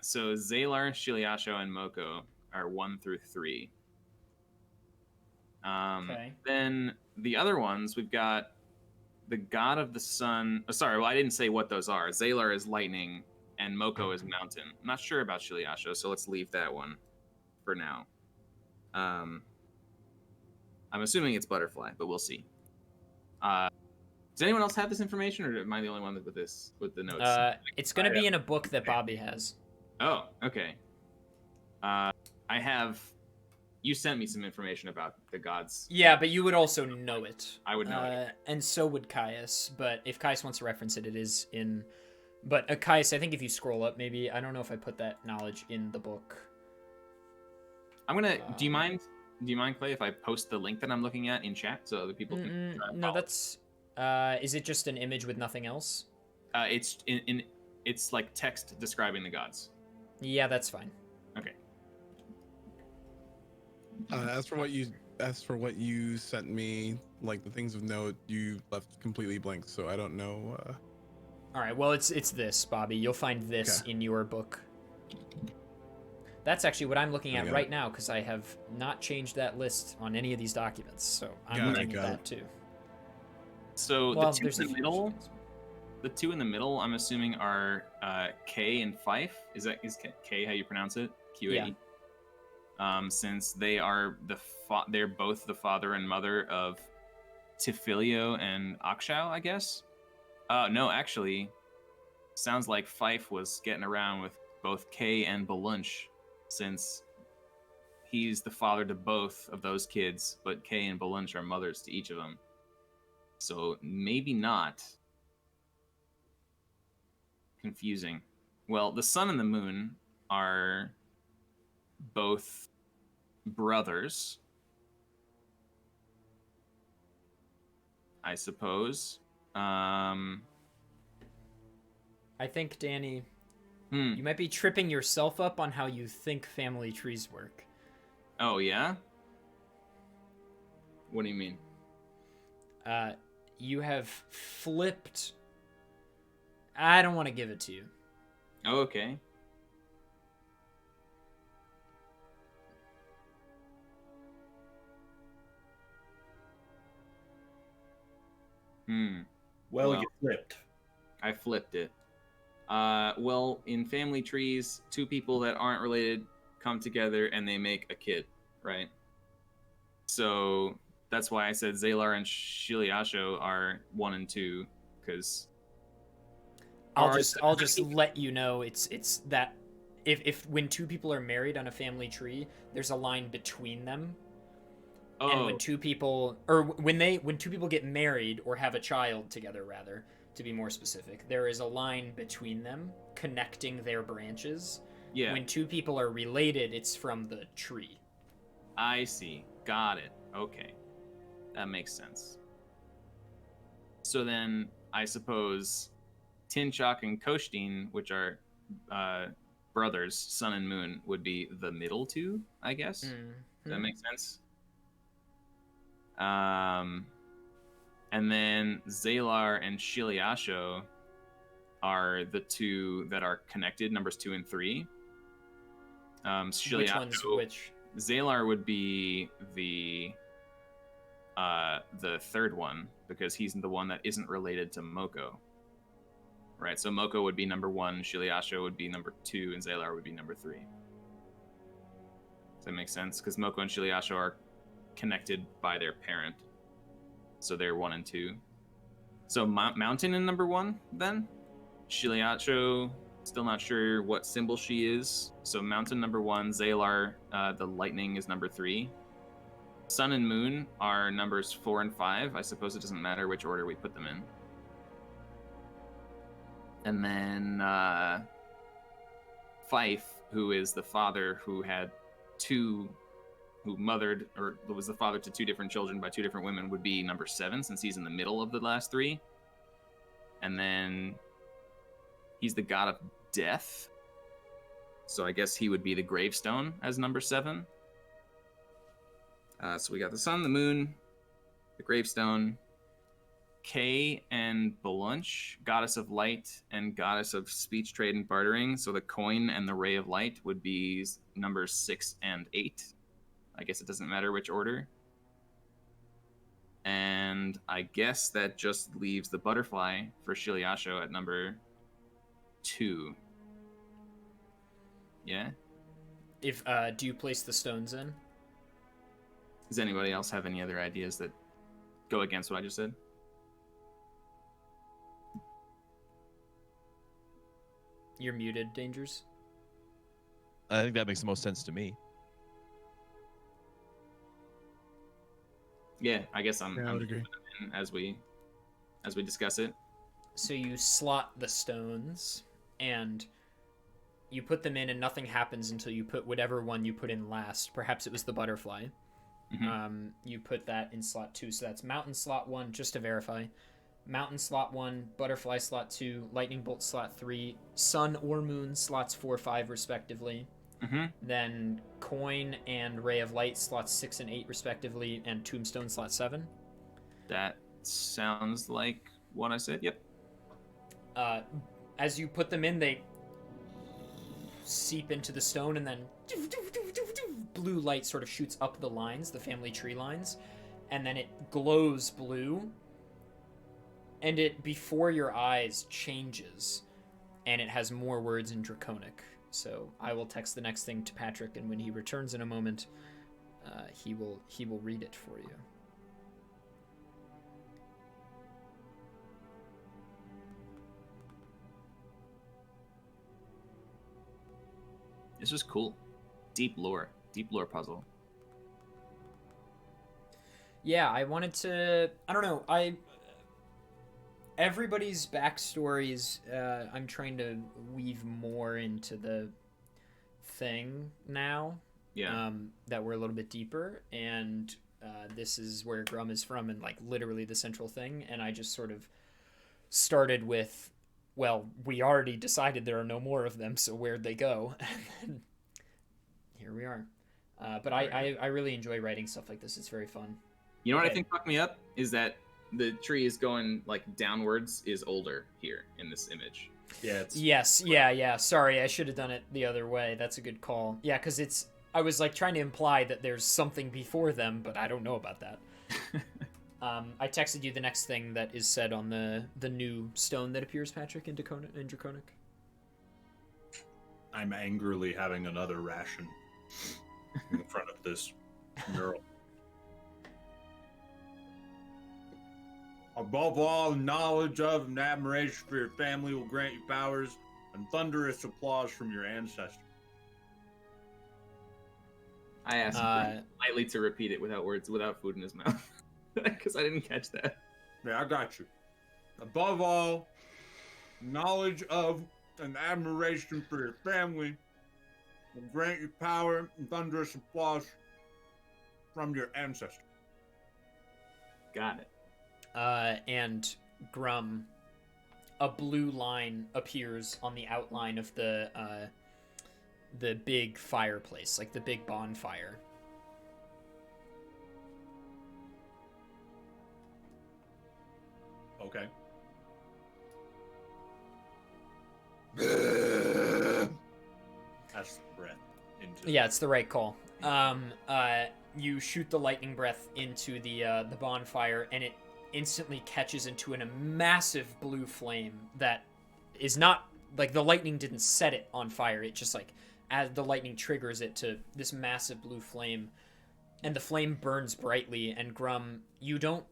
So Zalar, Shiliasho, and Moko are 1 through 3. Okay. Then the other ones, we've got the God of the Sun. Oh, sorry, well, I didn't say what those are. Zalar is lightning, and Moko is mountain. I'm not sure about Shiliasho, so let's leave that one for now. I'm assuming it's butterfly, but we'll see. Does anyone else have this information, or am I the only one with the notes? It's going to be in a book that Bobby has. Oh, okay. I have. You sent me some information about the gods. Yeah, but you would also know it. I would know it. And so would Caius. But if Caius wants to reference it, it is in. But Caius, I think if you scroll up, maybe I don't know if I put that knowledge in the book. I'm gonna. Do you mind, Clay, if I post the link that I'm looking at in chat so other people can? No, that's. Is it just an image with nothing else? It's it's like text describing the gods. Yeah, that's fine. Okay. As for what you sent me, like the things of note, you left completely blank, so I don't know. All right. Well, it's this, Bobby. You'll find this in your book. That's actually what I'm looking at right now because I have not changed that list on any of these documents, so I'm looking at that too. So the two in the middle, I'm assuming are K and Fife. Is K how you pronounce it? QAE. Yeah. Since they are they're both the father and mother of Tifilio and Akshau, I guess. No, actually, sounds like Fife was getting around with both Kay and Balunch, since he's the father to both of those kids, but Kay and Balunch are mothers to each of them. So maybe not. Confusing. Well, the sun and the moon are both brothers, I suppose. I think, Danny, you might be tripping yourself up on how you think family trees work. Oh, yeah? What do you mean? You have flipped... I don't want to give it to you. Oh, okay. Well, you flipped. I flipped it. Well, in family trees, two people that aren't related come together and they make a kid, right? So that's why I said Zalar and Shiliasho are 1 and 2, because I'll just let you know it's that if when two people are married on a family tree, there's a line between them. Oh. And when two people get married or have a child together, rather, to be more specific, there is a line between them connecting their branches. Yeah. When two people are related, it's from the tree. I see. Got it. Okay. That makes sense. So then, I suppose Tinchok and Kostin, which are brothers, Sun and Moon, would be the middle two, I guess. Does that make sense? And then Zalar and Shiliasho are the two that are connected, numbers 2 and 3. Shiliasho, which one's which? Zalar would be the third one, because he's the one that isn't related to Moko. Right, so Moko would be number 1, Shiliasho would be number 2, and Zalar would be number 3. Does that make sense? Because Moko and Shiliasho are connected by their parent. So they're 1 and 2. So Mountain in number 1 then. Shiliacho, still not sure what symbol she is. So Mountain number 1, Zalar, the lightning is number 3. Sun and Moon are numbers 4 and 5. I suppose it doesn't matter which order we put them in. And then Fife, who is the father who had who mothered, or was the father to 2 different children by 2 different women, would be number 7, since he's in the middle of the last 3. And then he's the god of death. So I guess he would be the gravestone as number 7. So we got the sun, the moon, the gravestone, Kay and Balunch, goddess of light and goddess of speech, trade, and bartering. So the coin and the ray of light would be numbers 6 and 8. I guess it doesn't matter which order. And I guess that just leaves the butterfly for Shiliasho at number 2. Yeah? If do you place the stones in? Does anybody else have any other ideas that go against what I just said? You're muted, Dangers. I think that makes the most sense to me. Yeah, I guess I'm I would agree. as we discuss it. So you slot the stones, and you put them in, and nothing happens until you put whatever one you put in last. Perhaps it was the butterfly. Mhm. You put that in slot 2, so that's mountain slot 1, just to verify. Mountain slot 1, butterfly slot 2, lightning bolt slot 3, sun or moon slots 4, 5 respectively. Mhm. Then coin and ray of light slots 6 and 8 respectively, and tombstone slot 7. That sounds like what I said. Yep. As you put them in, they seep into the stone, and then blue light sort of shoots up the lines, the family tree lines, and then it glows blue, and it, before your eyes, changes, and it has more words in Draconic. So I will text the next thing to Patrick, and when he returns in a moment, he will read it for you. This was cool. Deep lore puzzle. Yeah, I wanted to. I don't know. Everybody's backstories. I'm trying to weave more into the thing now. Yeah. That we're a little bit deeper, and this is where Grum is from, and like literally the central thing. And I just sort of started with, well, we already decided there are no more of them, so where'd they go? And then here we are. But I really enjoy writing stuff like this. It's very fun. You know what Okay. I think fucked me up is that the tree is going like downwards is older here in this image. Yeah, it's Yes, yeah. Sorry, I should have done it the other way. That's a good call. Yeah, because I was like trying to imply that there's something before them, but I don't know about that. I texted you the next thing that is said on the new stone that appears, Patrick, in Draconic. I'm angrily having another ration in front of this mural. Above all, knowledge of and admiration for your family will grant you powers and thunderous applause from your ancestors. I asked him lightly to repeat it without food in his mouth. Because I didn't catch that. Yeah, I got you. Above all, knowledge of and admiration for your family will grant you power and thunderous applause from your ancestors. Got it. And Grum, a blue line appears on the outline of the big fireplace, like the big bonfire. Okay. That's the breath into Yeah, it's the right call. You shoot the lightning breath into the bonfire, and it instantly catches into a massive blue flame that is not like the lightning didn't set it on fire. It just like as the lightning triggers it to this massive blue flame, and the flame burns brightly. And Grum, you don't.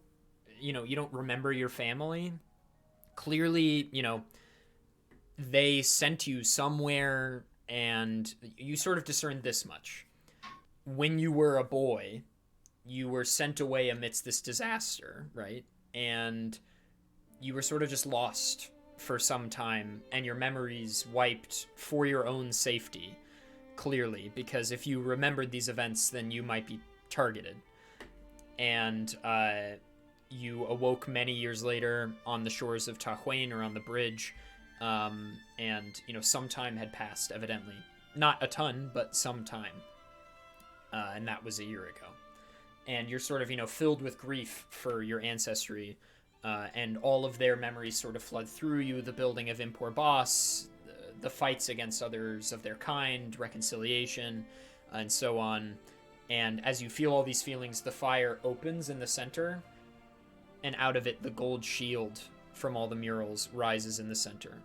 you don't remember your family. Clearly, they sent you somewhere, and you sort of discern this much. When you were a boy, you were sent away amidst this disaster, right? And you were sort of just lost for some time, and your memories wiped for your own safety, clearly, because if you remembered these events, then you might be targeted. And you awoke many years later on the shores of Tahuin, or on the bridge, and some time had passed, evidently. Not a ton, but some time. And that was a year ago. And you're sort of, filled with grief for your ancestry, and all of their memories sort of flood through you, the building of Impor Boss, the fights against others of their kind, reconciliation, and so on. And as you feel all these feelings, the fire opens in the center, and out of it, the gold shield from all the murals rises in the center.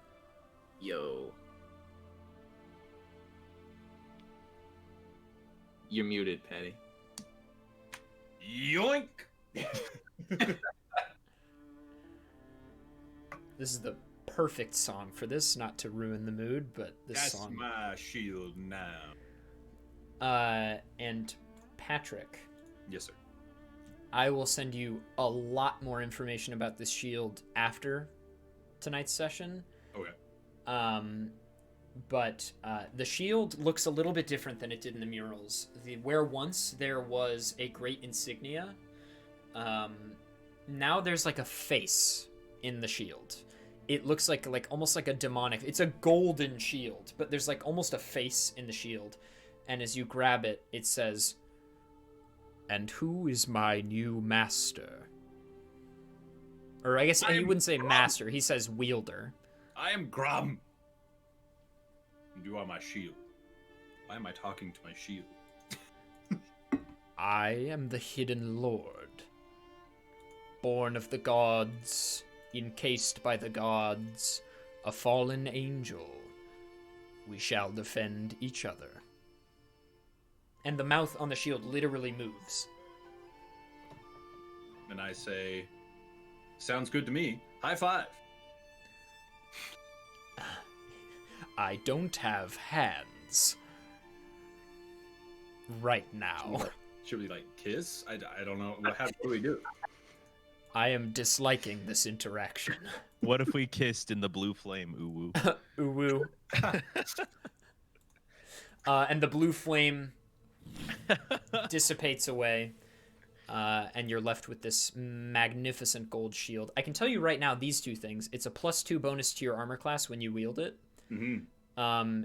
Yo. You're muted, Patty. Yoink! This is the perfect song for this, not to ruin the mood, but this That's song. my shield now. And Patrick, Yes, sir. I will send you a lot more information about this shield after tonight's session. Okay. But the shield looks a little bit different than it did in the murals. Where once there was a great insignia, now there's like a face in the shield. It looks like almost like a demonic. It's a golden shield, but there's like almost a face in the shield. And as you grab it, it says, "And who is my new master?" Or I guess he wouldn't say master. He says wielder. I am Grum. And you are my shield. Why am I talking to my shield? I am the Hidden Lord, born of the gods, encased by the gods, a fallen angel. We shall defend each other. And the mouth on the shield literally moves. And I say, sounds good to me. High five. I don't have hands. Right now. Should we kiss? I don't know. What do we do? I am disliking this interaction. What if we kissed in the blue flame? Ooh woo. Ooh woo. And the blue flame dissipates away, and you're left with this magnificent gold shield. I can tell you right now these two things. It's a +2 bonus to your armor class when you wield it. Mm-hmm.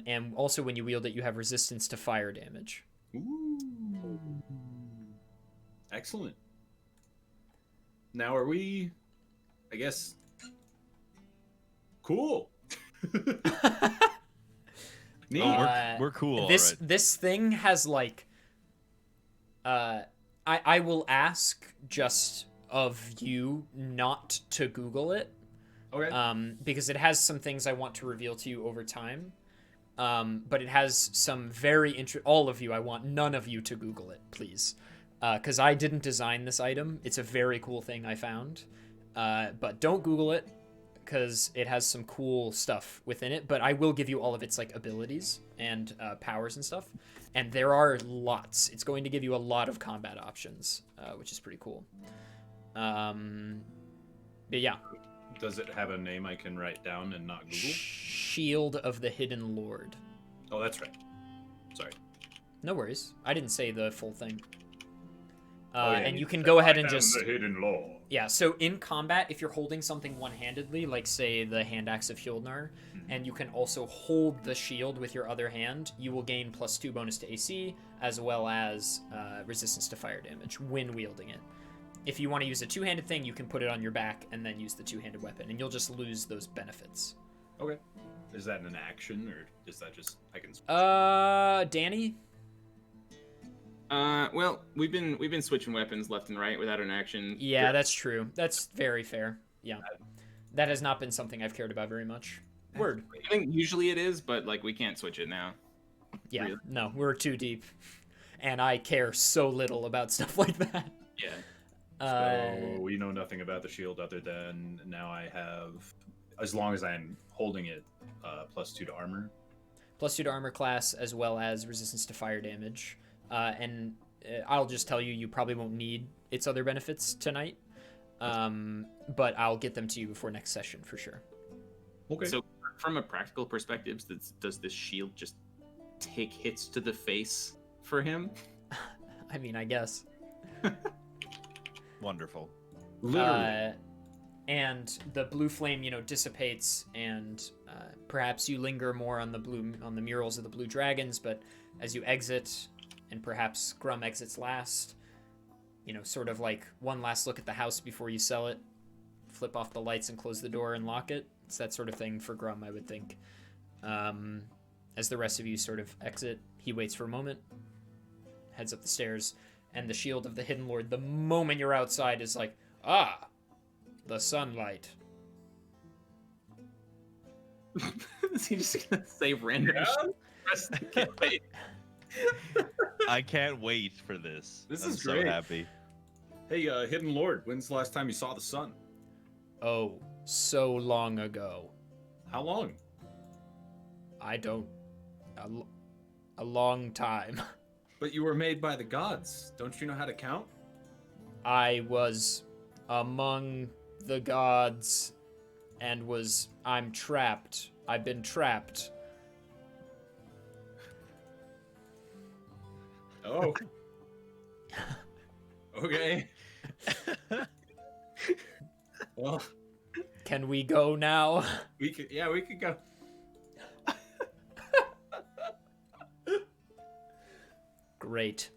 And also when you wield it, you have resistance to fire damage. Ooh. Excellent. Now are we, I guess, cool. Neat. We're cool. This all right. this thing has I will ask just of you not to Google it. Okay. Because it has some things I want to reveal to you over time. But it has some very all of you, I want none of you to Google it, please. Because I didn't design this item. It's a very cool thing I found. But don't Google it, because it has some cool stuff within it. But I will give you all of its abilities and powers and stuff. And there are lots. It's going to give you a lot of combat options, which is pretty cool. But yeah. Does it have a name I can write down and not Google? Shield of the Hidden Lord. Oh, that's right. Sorry. No worries. I didn't say the full thing. Yeah, and you can said, go ahead "I and am just... the hidden law." Yeah, so in combat, if you're holding something one-handedly, like, say, the Hand Axe of Hildnar, and you can also hold the shield with your other hand, you will gain +2 bonus to AC, as well as resistance to fire damage when wielding it. If you want to use a two-handed thing, you can put it on your back and then use the two-handed weapon, and you'll just lose those benefits. Okay. Is that an action, or is that just I can? Danny? Well, we've been switching weapons left and right without an action. Yeah, that's true. That's very fair. Yeah. That has not been something I've cared about very much. Word. I think usually it is, but we can't switch it now. Yeah, Really? no, we're too deep. And I care so little about stuff like that. Yeah. So we know nothing about the shield other than now I have, as long as I'm holding it, +2 to armor. +2 to armor class, as well as resistance to fire damage. And I'll just tell you, you probably won't need its other benefits tonight. But I'll get them to you before next session for sure. Okay. So, from a practical perspective, does this shield just take hits to the face for him? I mean, I guess. Wonderful. Literally. And the blue flame, dissipates, and perhaps you linger more on the murals of the blue dragons. But as you exit, and perhaps Grum exits last, sort of like one last look at the house before you sell it, flip off the lights and close the door and lock it. It's that sort of thing for Grum, I would think. As the rest of you sort of exit, he waits for a moment, heads up the stairs, and the shield of the Hidden Lord, the moment you're outside, is like, the sunlight. Is he just gonna say random shit? Rest of the campaign? I can't wait for this. This I'm is so great. happy. Hey, Hidden Lord, when's the last time you saw the sun? Oh, so long ago. How long? I don't... A long time. But you were made by the gods. Don't you know how to count? I was among the gods and I'm trapped. I've been trapped. Oh. Okay. Well, Can we go now? we could go. Great.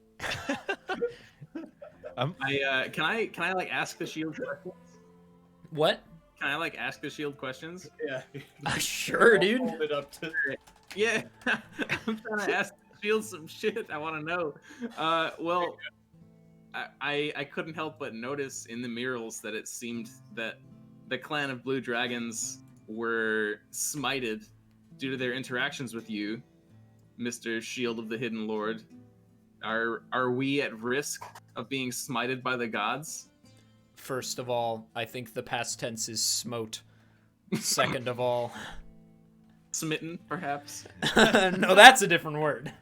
Can I like ask the shield questions? What? Can I like ask the shield questions? Yeah. Sure, dude. Hold it up to. Yeah, I'm trying to ask the shield some shit. I want to know. Well, I couldn't help but notice in the murals that it seemed that the clan of blue dragons were smited due to their interactions with you, Mr. Shield of the Hidden Lord. Are we at risk of being smited by the gods? First of all, I think the past tense is smote. Second of all... Smitten, perhaps? No, that's a different word.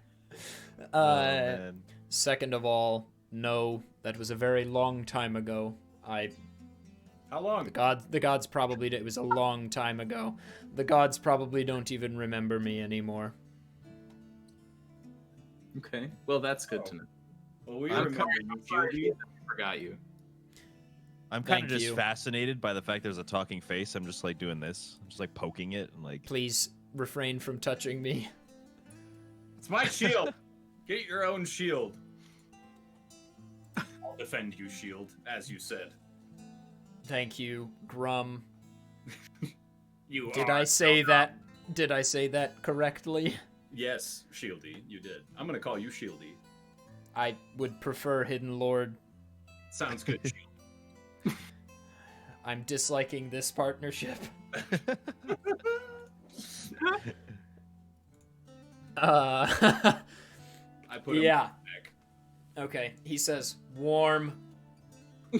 Man. Second of all, no, that was a very long time ago. How long? The gods probably it was a long time ago. The gods probably don't even remember me anymore. Okay, well that's good to know. Well, we I'm remember you, Shieldy. I forgot you. I'm kind Thank of just you. fascinated by the fact there's a talking face. I'm just like doing this. I'm just like poking it and like. Please refrain from touching me. It's my shield. Get your own shield. I'll defend you, shield, as you said. Thank you, Grum. You Did are I say so that? Did I say that correctly? Yes, Shieldy, you did. I'm gonna call you Shieldy. I would prefer Hidden Lord. Sounds good, Shield. I'm disliking this partnership. I put him Yeah. back. Okay, he says, warm. I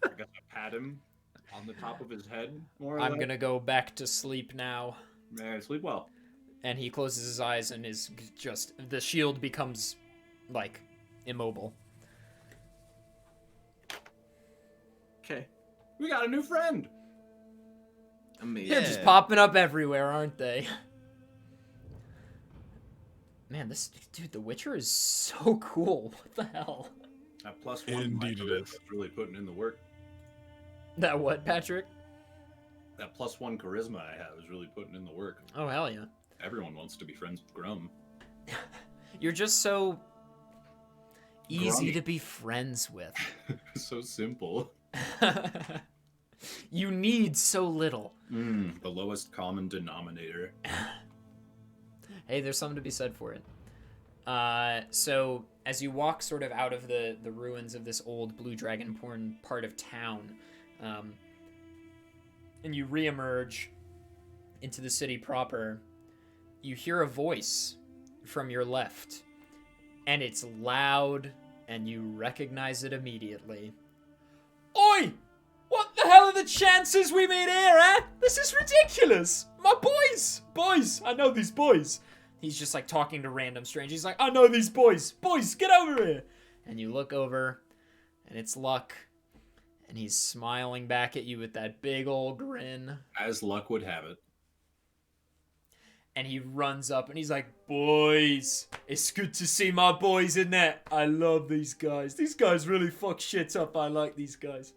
gotta pat him on the top of his head, more or I'm less. gonna go back to sleep now. Sleep well. And he closes his eyes and is just... The shield becomes, like, immobile. Okay, We got a new friend. amazing. They're just popping up everywhere, aren't they? Man, this... Dude, The Witcher is so cool. What the hell? That +1 Indeed it is. really putting in the work. That what, Patrick? That +1 charisma I have is really putting in the work. Oh, hell yeah. Everyone wants to be friends with Grum. You're just so... easy Grummy. to be friends with. So simple. You need so little. The lowest common denominator. Hey, there's something to be said for it. So, as you walk sort of out of the ruins of this old blue dragonborn part of town, and you reemerge into the city proper, you hear a voice from your left, and it's loud, and you recognize it immediately. Oi! What the hell are the chances we meet here, eh? This is ridiculous! My boys! Boys! I know these boys! He's just like talking to random strangers. He's like, I know these boys! Boys, get over here! And you look over, and it's Luck. And he's smiling back at you with that big old grin. As luck would have it. And he runs up and he's like, boys, it's good to see my boys in there. I love these guys. These guys really fuck shit up. I like these guys.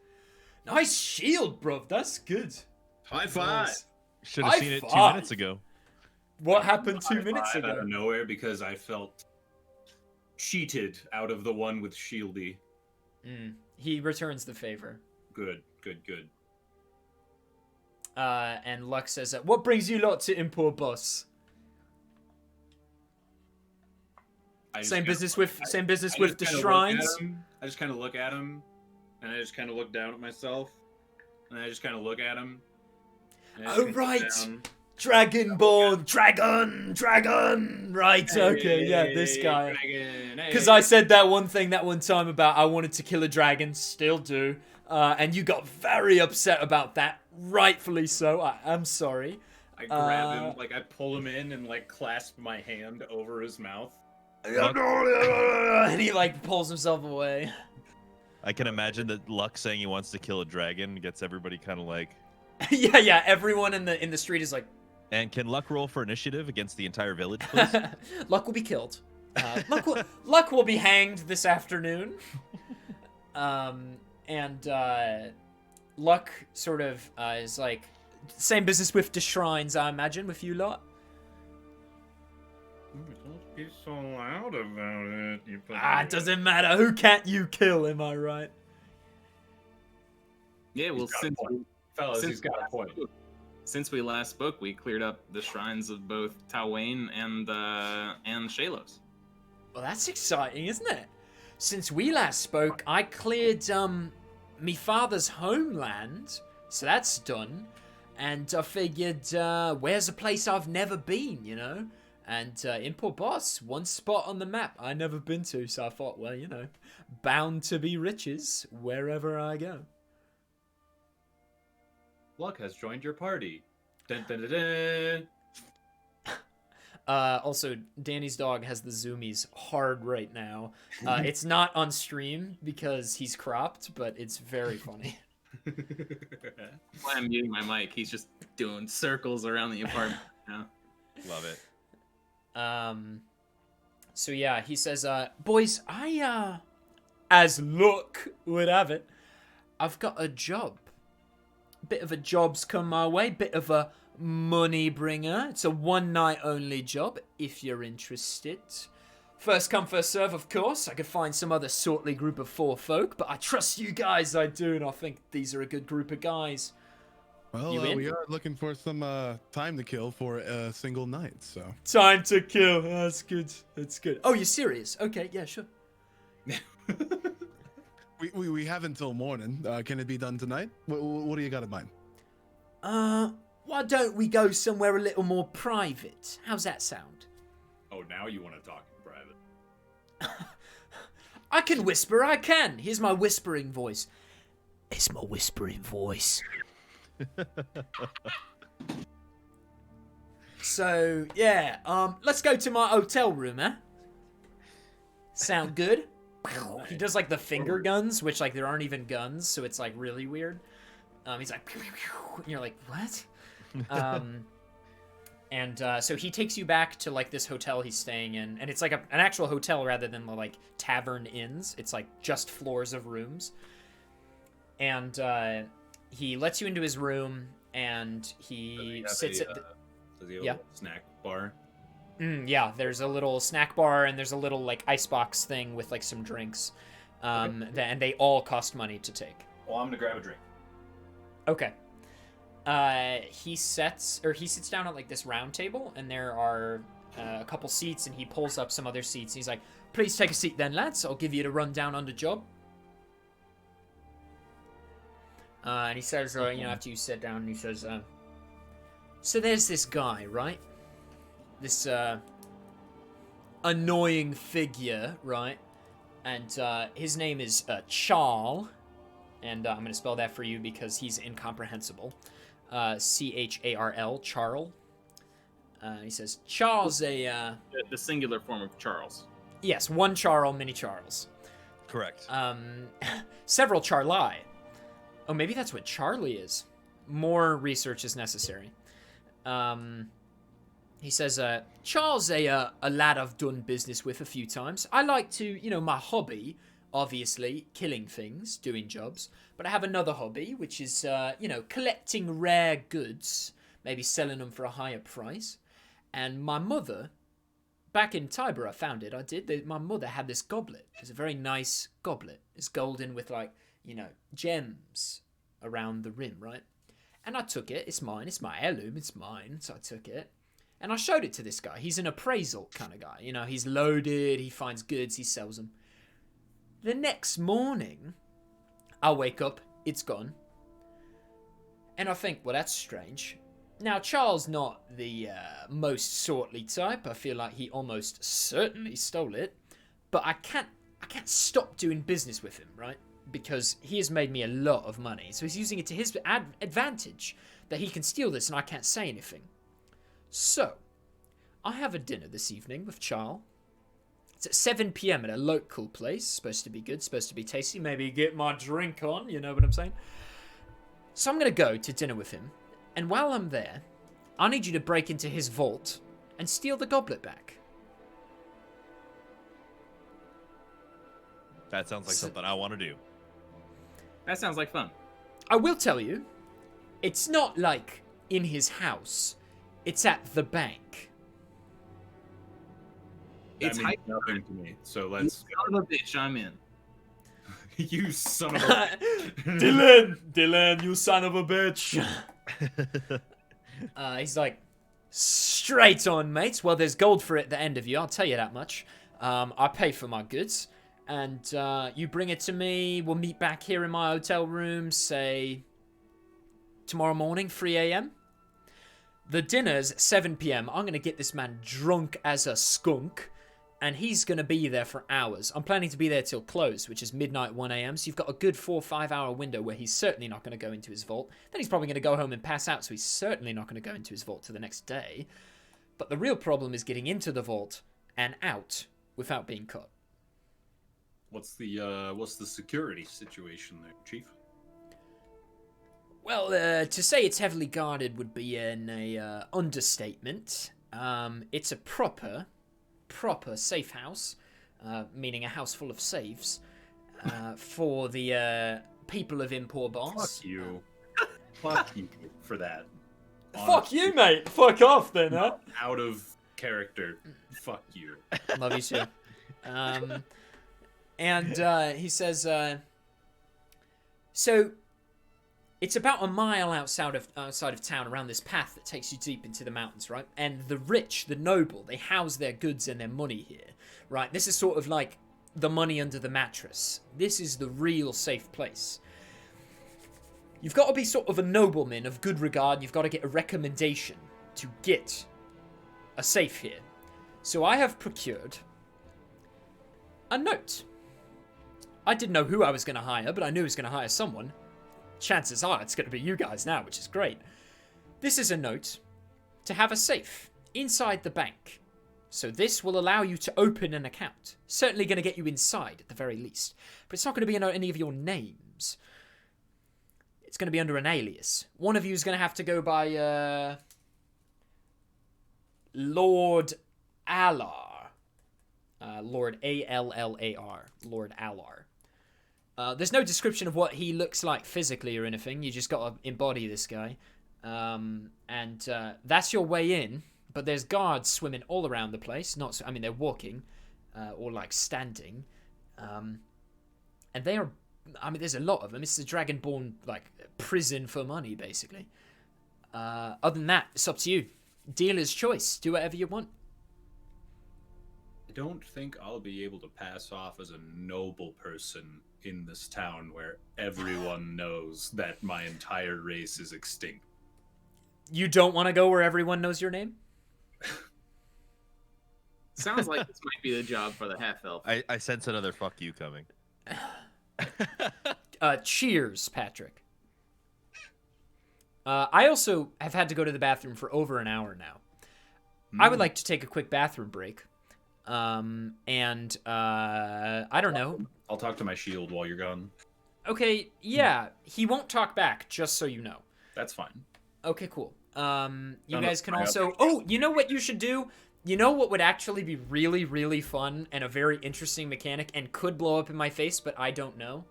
Nice shield, bro. That's good. High five. Nice. Should have High seen it 2 five. minutes ago. What happened 2 minutes Out ago? of nowhere because I felt cheated out of the one with Shieldy. He returns the favor. Good, good, good. And Luck says, what brings you lot to Impor, boss? Same business with the shrines. I just kind of look at him, and I just kind of look down at myself, and I just kind of look at him. Oh, right. Dragonborn, dragon. Right, okay, yeah, this guy. Because I said that one thing that one time about I wanted to kill a dragon, still do. And you got very upset about that, rightfully so. I'm sorry. I grab him, like I pull him in and like clasp my hand over his mouth. And he like pulls himself away. I can imagine that Luck saying he wants to kill a dragon gets everybody kind of like. yeah. Everyone in the street is like. And can Luck roll for initiative against the entire village, please? Luck will be killed. Luck will be hanged this afternoon. And Luck sort of is like, same business with the shrines, I imagine, with you lot. Don't be so loud about it. It doesn't matter. Who can't you kill, am I right? Yeah, well, He's got a point. Since we last spoke, we cleared up the shrines of both Tahuin and Shalos. Well, that's exciting, isn't it? Since we last spoke, I cleared me father's homeland, so that's done. And I figured, where's a place I've never been, you know? And Impor Boss, one spot on the map I never been to, so I thought, well, you know, bound to be riches wherever I go. Luck has joined your party. Dun, dun, dun, dun. Also, Danny's dog has the zoomies hard right now. It's not on stream because he's cropped, but it's very funny. While I'm muting my mic, he's just doing circles around the apartment now. Love it. So yeah, he says, boys, as luck would have it, I've got a job. Bit of a job's come my way, bit of a money bringer. It's a one night only job, if you're interested. First come, first serve, of course. I could find some other sortly group of 4 folk, but I trust you guys, I do, and I think these are a good group of guys. Well, You in? we are looking for some time to kill for a single night, so. Time to kill. That's good. That's good. Oh, you're serious? Okay, yeah, sure. We have until morning. Can it be done tonight? What do you got in mind? Why don't we go somewhere a little more private? How's that sound? Oh, now you want to talk in private. I can whisper, I can. Here's my whispering voice. It's my whispering voice. So, yeah, let's go to my hotel room, eh? Sound good? He does, like, the finger guns, which, like, there aren't even guns, so it's, like, really weird. He's like, pew, pew, pew, and you're like, what? So he takes you back to, like, this hotel he's staying in, and it's, like, an actual hotel rather than the, like, tavern inns. It's, like, just floors of rooms. And, he lets you into his room, and he sits at... Does he have a snack bar? Yeah, there's a little snack bar, and there's a little, like, icebox thing with, like, some drinks. And they all cost money to take. Well, I'm gonna grab a drink. Okay. He sits down at, like, this round table, and there are a couple seats, and he pulls up some other seats. He's like, please take a seat then, lads. I'll give you the rundown on the job. And he says, after you sit down, he says, so there's this guy, right? This annoying figure, right? And his name is Charl, and I'm going to spell that for you because he's incomprehensible. Charl, Charl. He says, Charles the singular form of Charles. Yes, one Charl, many Charles. Correct. Several Charli. Oh, maybe that's what Charlie is. More research is necessary. He says, Charles a lad I've done business with a few times. I like to, my hobby, obviously, killing things, doing jobs. But I have another hobby, which is, collecting rare goods, maybe selling them for a higher price. And my mother, back in Tiber I found it, my mother had this goblet. It's a very nice goblet. It's golden with, gems around the rim, right? And I took it. It's mine. It's my heirloom. It's mine. So I took it. And I showed it to this guy. He's an appraisal kind of guy. He's loaded. He finds goods. He sells them. The next morning, I wake up. It's gone. And I think, well, that's strange. Now, Charles not the most sortly type. I feel like he almost certainly stole it. But I can't stop doing business with him, right? Because he has made me a lot of money. So he's using it to his advantage that he can steal this and I can't say anything. So, I have a dinner this evening with Charles. It's at 7 p.m. at a local place. Supposed to be good, supposed to be tasty. Maybe get my drink on, you know what I'm saying? So I'm going to go to dinner with him. And while I'm there, I need you to break into his vault and steal the goblet back. That sounds like something I want to do. That sounds like fun. I will tell you, it's not like in his house. It's at the bank. It's means nothing to me. So let's. Son of a bitch, I'm in. You son of a. Dylan, you son of a bitch. He's like, straight on, mate. Well, there's gold for it at the end of you. I'll tell you that much. I pay for my goods, and you bring it to me. We'll meet back here in my hotel room, say tomorrow morning, 3 a.m. The dinner's 7 p.m. I'm going to get this man drunk as a skunk, and he's going to be there for hours. I'm planning to be there till close, which is midnight, 1 a.m., so you've got a good 4 or 5 hour window where he's certainly not going to go into his vault. Then he's probably going to go home and pass out, so he's certainly not going to go into his vault till the next day. But the real problem is getting into the vault and out without being caught. What's the security situation there, Chief? Well, to say it's heavily guarded would be an understatement. It's a proper safe house, meaning a house full of safes, for the people of Impor boss. Fuck you. Fuck you for that. Fuck you, mate. Fuck off then, huh? Out of character. Fuck you. Love you too. And he says, so it's about a mile outside of town around this path that takes you deep into the mountains, right? And the rich, the noble, they house their goods and their money here, right? This is sort of like the money under the mattress. This is the real safe place. You've got to be sort of a nobleman of good regard. You've got to get a recommendation to get a safe here. So I have procured a note. I didn't know who I was going to hire, but I knew I was going to hire someone. Chances are it's going to be you guys now, which is great. This is a note to have a safe inside the bank. So this will allow you to open an account. Certainly going to get you inside at the very least. But it's not going to be under any of your names. It's going to be under an alias. One of you is going to have to go by Lord Allar. Lord A-L-L-A-R. Lord Allar. There's no description of what he looks like physically or anything. You just got to embody this guy. And that's your way in. But there's guards swimming all around the place. They're walking or like standing. And they are... there's a lot of them. It's a dragonborn like prison for money, basically. Other than that, it's up to you. Dealer's choice. Do whatever you want. I don't think I'll be able to pass off as a noble person in this town where everyone knows that my entire race is extinct. You don't want to go where everyone knows your name? Sounds like this might be the job for the half elf. I sense another fuck you coming. Cheers, Patrick. I also have had to go to the bathroom for over an hour now. I would like to take a quick bathroom break. I don't know. I'll talk to my shield while you're gone. Okay, yeah, he won't talk back, just so you know. That's fine. Okay, cool. You No, guys can I also... Oh, you know what you should do? You know what would actually be really, really fun and a very interesting mechanic and could blow up in my face, but I don't know?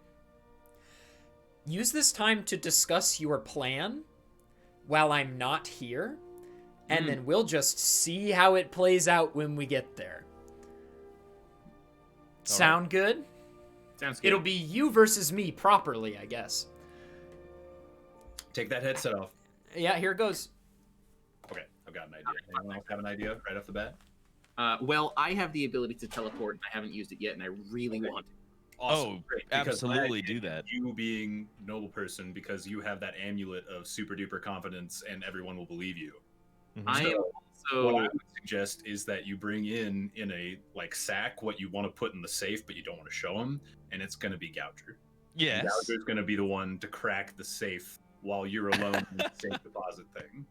Use this time to discuss your plan while I'm not here, and then we'll just see how it plays out when we get there. Sound good? Sounds good. It'll be you versus me properly, I guess. Take that headset off. Yeah, here it goes. Okay, I've got an idea. Anyone else have an idea right off the bat? Well, I have the ability to teleport, and I haven't used it yet, and I really want to. Awesome. Oh, Great, because absolutely I- do that. You being noble person, because you have that amulet of super duper confidence, and everyone will believe you. I am What also. I would suggest is that you bring in a like sack what you want to put in the safe, but you don't want to show them, and it's going to be Gouger. Yes. Gouger's going to be the one to crack the safe while you're alone in the safe deposit thing.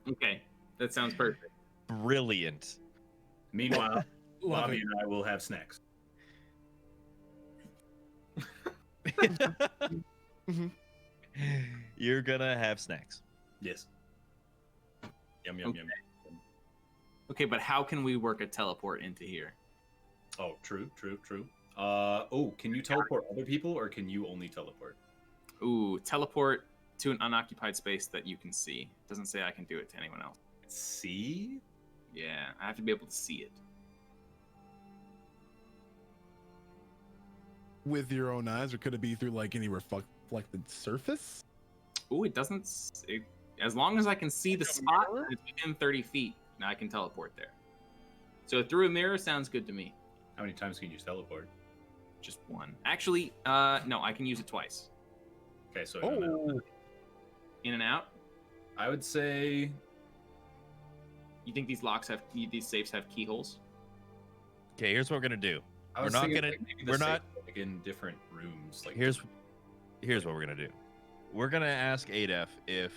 Okay, that sounds perfect. Brilliant. Meanwhile, Bobby and I will have snacks. You're gonna have snacks. Yes. Yum yum yum. Okay, but how can we work a teleport into here? Oh, true. Can you teleport other people, or can you only teleport? Ooh, teleport to an unoccupied space that you can see. Doesn't say I can do it to anyone else. See? Yeah, I have to be able to see it. With your own eyes, or could it be through like any reflected surface? Ooh, it doesn't. As long as I can see the spot, and it's within 30 feet, now I can teleport there. So through a mirror sounds good to me. How many times can you teleport? Just one. Actually, no, I can use it twice. Okay, so In and out. I would say You think these these safes have keyholes? Okay, here's what we're gonna do. I We're was not thinking, gonna- like, maybe the we're safe, not- like, in different rooms. Like Here's what we're gonna do. We're gonna ask adef if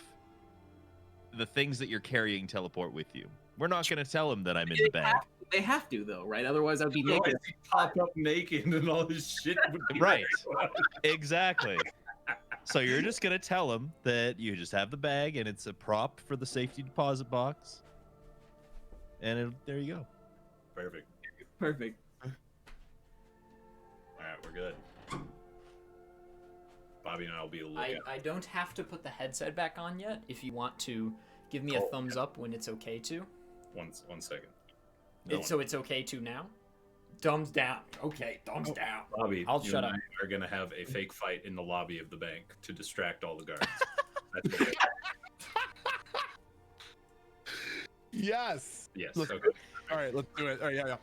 the things that you're carrying teleport with you. We're not gonna tell him that I'm in the bag. They have to though, right? Otherwise, I'd be Otherwise naked. he pop up naked and all this shit would be Right. Exactly. So you're just gonna tell him that you just have the bag and it's a prop for the safety deposit box, and there you go. Perfect. Perfect. All right, we're good. Bobby and I will be a lookout. I don't have to put the headset back on yet. If you want to give me a Oh, thumbs up when it's okay to. One second. So it's okay to now? Thumbs down. Okay, thumbs down. Bobby, I'll you shut and up. I are gonna have a fake fight in the lobby of the bank to distract all the guards. That's what Yes. yes. Look, Okay. All right, let's do it. All right, yeah.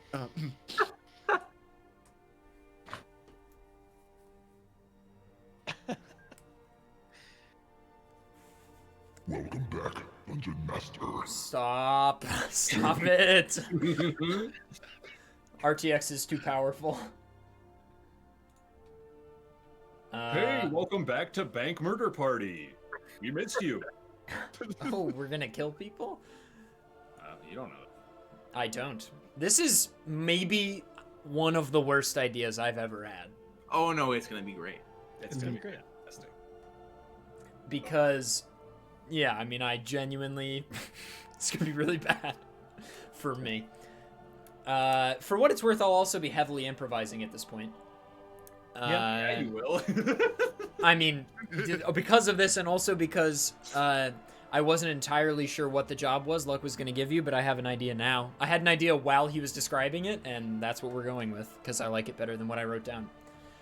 Welcome back, Dungeon Master. Stop. Stop it. RTX is too powerful. Hey, welcome back to Bank Murder Party. We missed you. Oh, we're gonna kill people? You don't know. I don't. This is maybe one of the worst ideas I've ever had. Oh no, it's gonna be great. It's gonna be great. Fantastic. Because, yeah, I mean, I genuinely... it's gonna be really bad for me. For what it's worth, I'll also be heavily improvising at this point. Yeah, you will. I mean, because of this, and also because I wasn't entirely sure what the job was Luck was going to give you, but I have an idea now. I had an idea while he was describing it, and that's what we're going with, because I like it better than what I wrote down.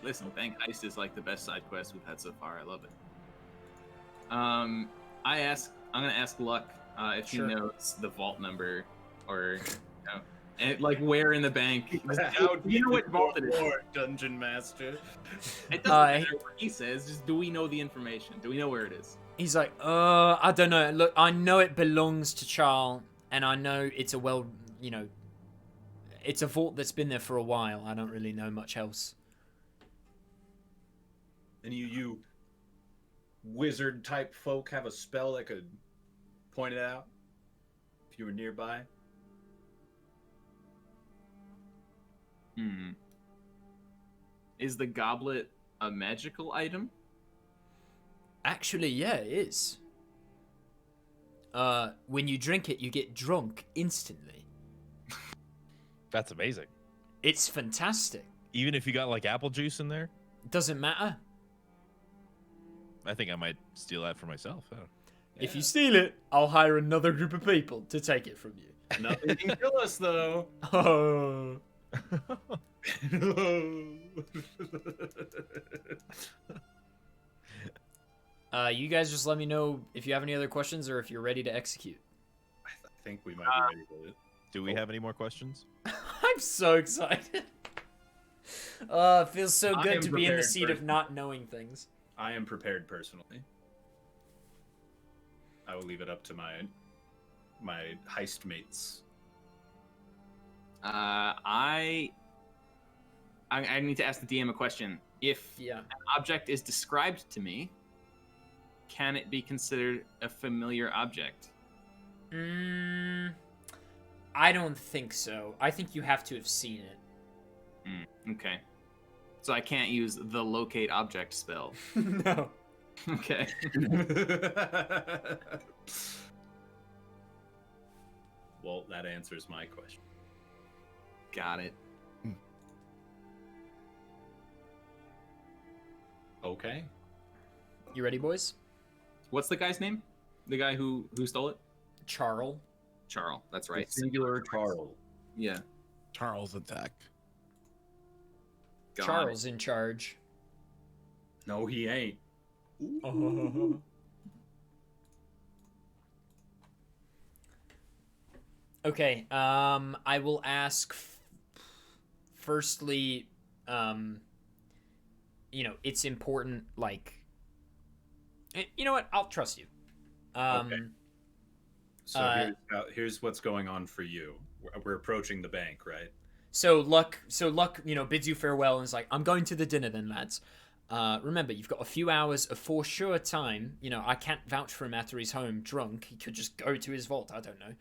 Listen, Bank Heist is like the best side quest we've had so far. I love it. I'm gonna ask Luck if Sure. he knows the vault number, or and like where in the bank. How Do you know what vault it is? Dungeon Master? It doesn't matter what he says. Just do we know the information? Do we know where it is? He's like, I don't know. Look, I know it belongs to Charles, and I know it's a It's a vault that's been there for a while. I don't really know much else. And you wizard type folk have a spell that could point it out if you were nearby? Is the goblet a magical item? Actually, yeah, it is. When you drink it, you get drunk instantly. That's amazing. It's fantastic. Even if you got like apple juice in there, Doesn't matter. I think I might steal that for myself. If you steal it, I'll hire another group of people to take it from you. Nothing can kill us, though. Oh. You guys just let me know if you have any other questions or if you're ready to execute. I think we might be ready for it. Do we have any more questions? I'm so excited. It feels so I good am to be in the prepared seat for of it. not knowing things. I am prepared personally. I will leave it up to my heist mates. I need to ask the DM a question. If Yeah. an object is described to me, can it be considered a familiar object? I don't think so. I think you have to have seen it. Okay. So I can't use the locate object spell. No. Okay. Well, that answers my question. Got it. Okay. You ready, boys? What's the guy's name? The guy who stole it? Charles. Charles. That's right. Singular Charles. Yeah. Charles attack. Got Charles in charge. No, he ain't. Okay, I will ask firstly, it's important, like, you know what? I'll trust you. Okay. So here's what's going on for you. We're approaching the bank, right? So Luck, bids you farewell and is like, I'm going to the dinner then, lads. Remember, you've got a few hours of for sure time. I can't vouch for him after he's home drunk. He could just go to his vault. I don't know.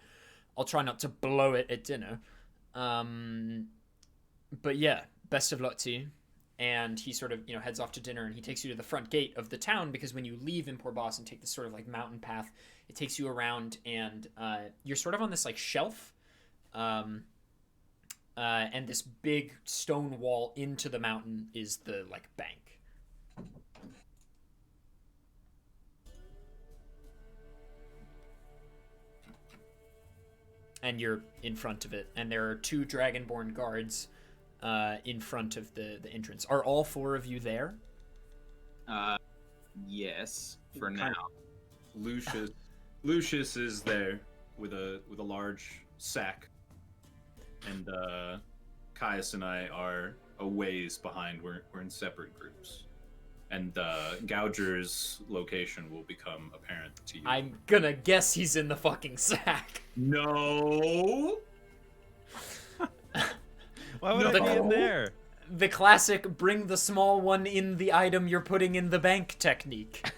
I'll try not to blow it at dinner. But yeah, best of luck to you. And he sort of, heads off to dinner, and he takes you to the front gate of the town, because when you leave Impor Boss and take this sort of like mountain path, it takes you around, and you're sort of on this like shelf. And this big stone wall into the mountain is the like bank. And you're in front of it, and there are 2 Dragonborn guards in front of the entrance. Are all 4 of you there? Yes, for now. Lucius is there with a large sack, and Caius and I are a ways behind. We're in separate groups, and Gouger's location will become apparent to you. I'm gonna guess he's in the fucking sack. No. Why would I be in there? The classic bring the small one in the item you're putting in the bank technique.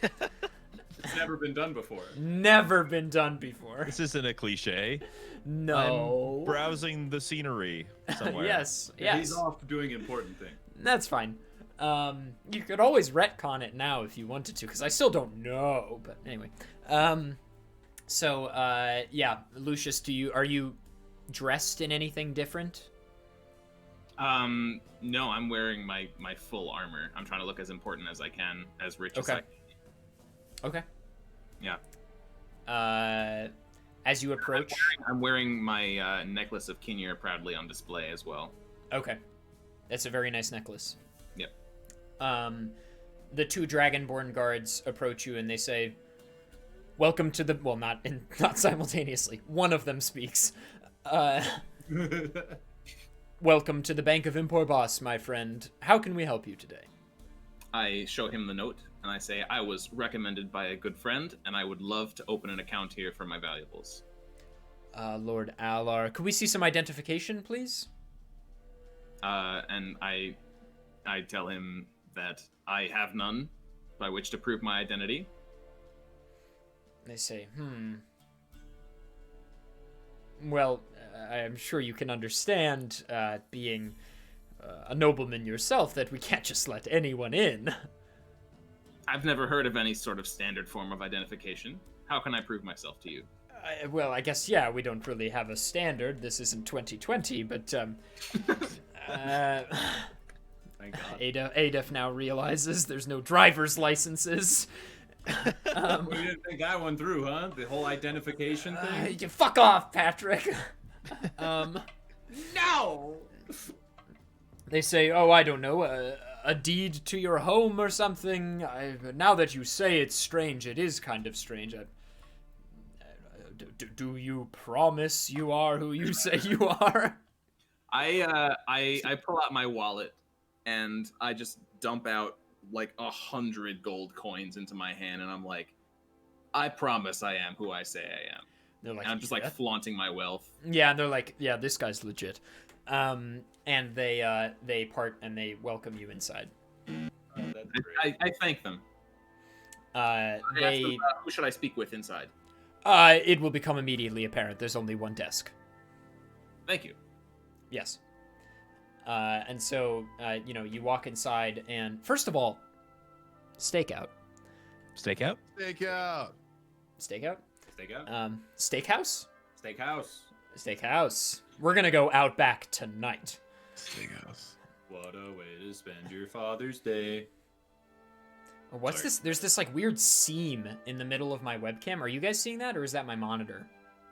It's never been done before. Never been done before. This isn't a cliche. No. I'm browsing the scenery somewhere. Yes. He's off doing important things. That's fine. You could always retcon it now if you wanted to, because I still don't know. But anyway. Yeah, Lucius, are you dressed in anything different? No, I'm wearing my full armor. I'm trying to look as important as I can, as rich as I can. Okay. Yeah. As you approach... I'm wearing my necklace of Kinnear proudly on display as well. Okay. That's a very nice necklace. Yep. The 2 Dragonborn guards approach you and they say, welcome to the... Well, not simultaneously. One of them speaks. Welcome to the Bank of Impor Boss, my friend. How can we help you today? I show him the note, and I say, I was recommended by a good friend, and I would love to open an account here for my valuables. Lord Alar, could we see some identification, please? and I tell him that I have none by which to prove my identity. They say, Well, I'm sure you can understand, being a nobleman yourself, that we can't just let anyone in. I've never heard of any sort of standard form of identification. How can I prove myself to you? Well, I guess, yeah, we don't really have a standard. This isn't 2020, but, Thank God. adef now realizes there's no driver's licenses. We didn't think that one through, huh? The whole identification thing? You fuck off, Patrick. No! They say, oh, I don't know, a deed to your home or something. Now that you say it's strange, it is kind of strange. Do you promise you are who you say you are? I pull out my wallet and I just dump out like 100 gold coins into my hand, and I'm like, I promise I am who I say I am. They're like, and I'm just like flaunting my wealth. Yeah, and they're like, yeah, this guy's legit. And they part and they welcome you inside. That's great. I thank them. I ask them, who should I speak with inside? It will become immediately apparent. There's only one desk. Thank you. Yes. And so, you walk inside, and first of all, stakeout. Stakeout? Stakeout. Stakeout? Steakhouse? Steakhouse? Steakhouse. Steakhouse. We're gonna go out back tonight. Steakhouse. What a way to spend your Father's Day. What's Sorry. this? There's this like weird seam in the middle of my webcam. Are you guys seeing that, or is that my monitor?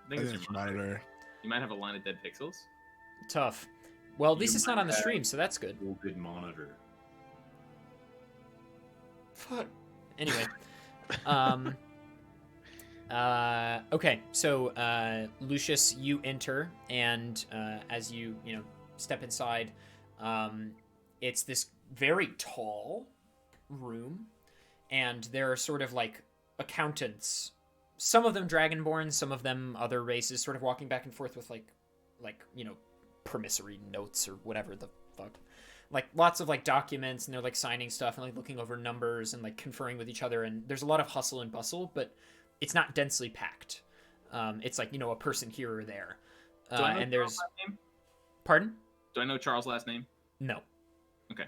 I think it's your monitor. Monitor. You might have a line of dead pixels. Tough. Well, at least You it's not might on the have- stream, so that's good. Good monitor. Fuck. Anyway. Okay, so, Lucius, you enter, and, as you step inside, it's this very tall room, and there are sort of, like, accountants, some of them Dragonborn, some of them other races, sort of walking back and forth with, like, promissory notes or whatever the fuck. Like, lots of, like, documents, and they're, like, signing stuff and, like, looking over numbers and, like, conferring with each other, and there's a lot of hustle and bustle, but it's not densely packed. It's like, a person here or there. Do I know And Charles' there's... last name? Pardon? Do I know Charles' last name? No. Okay.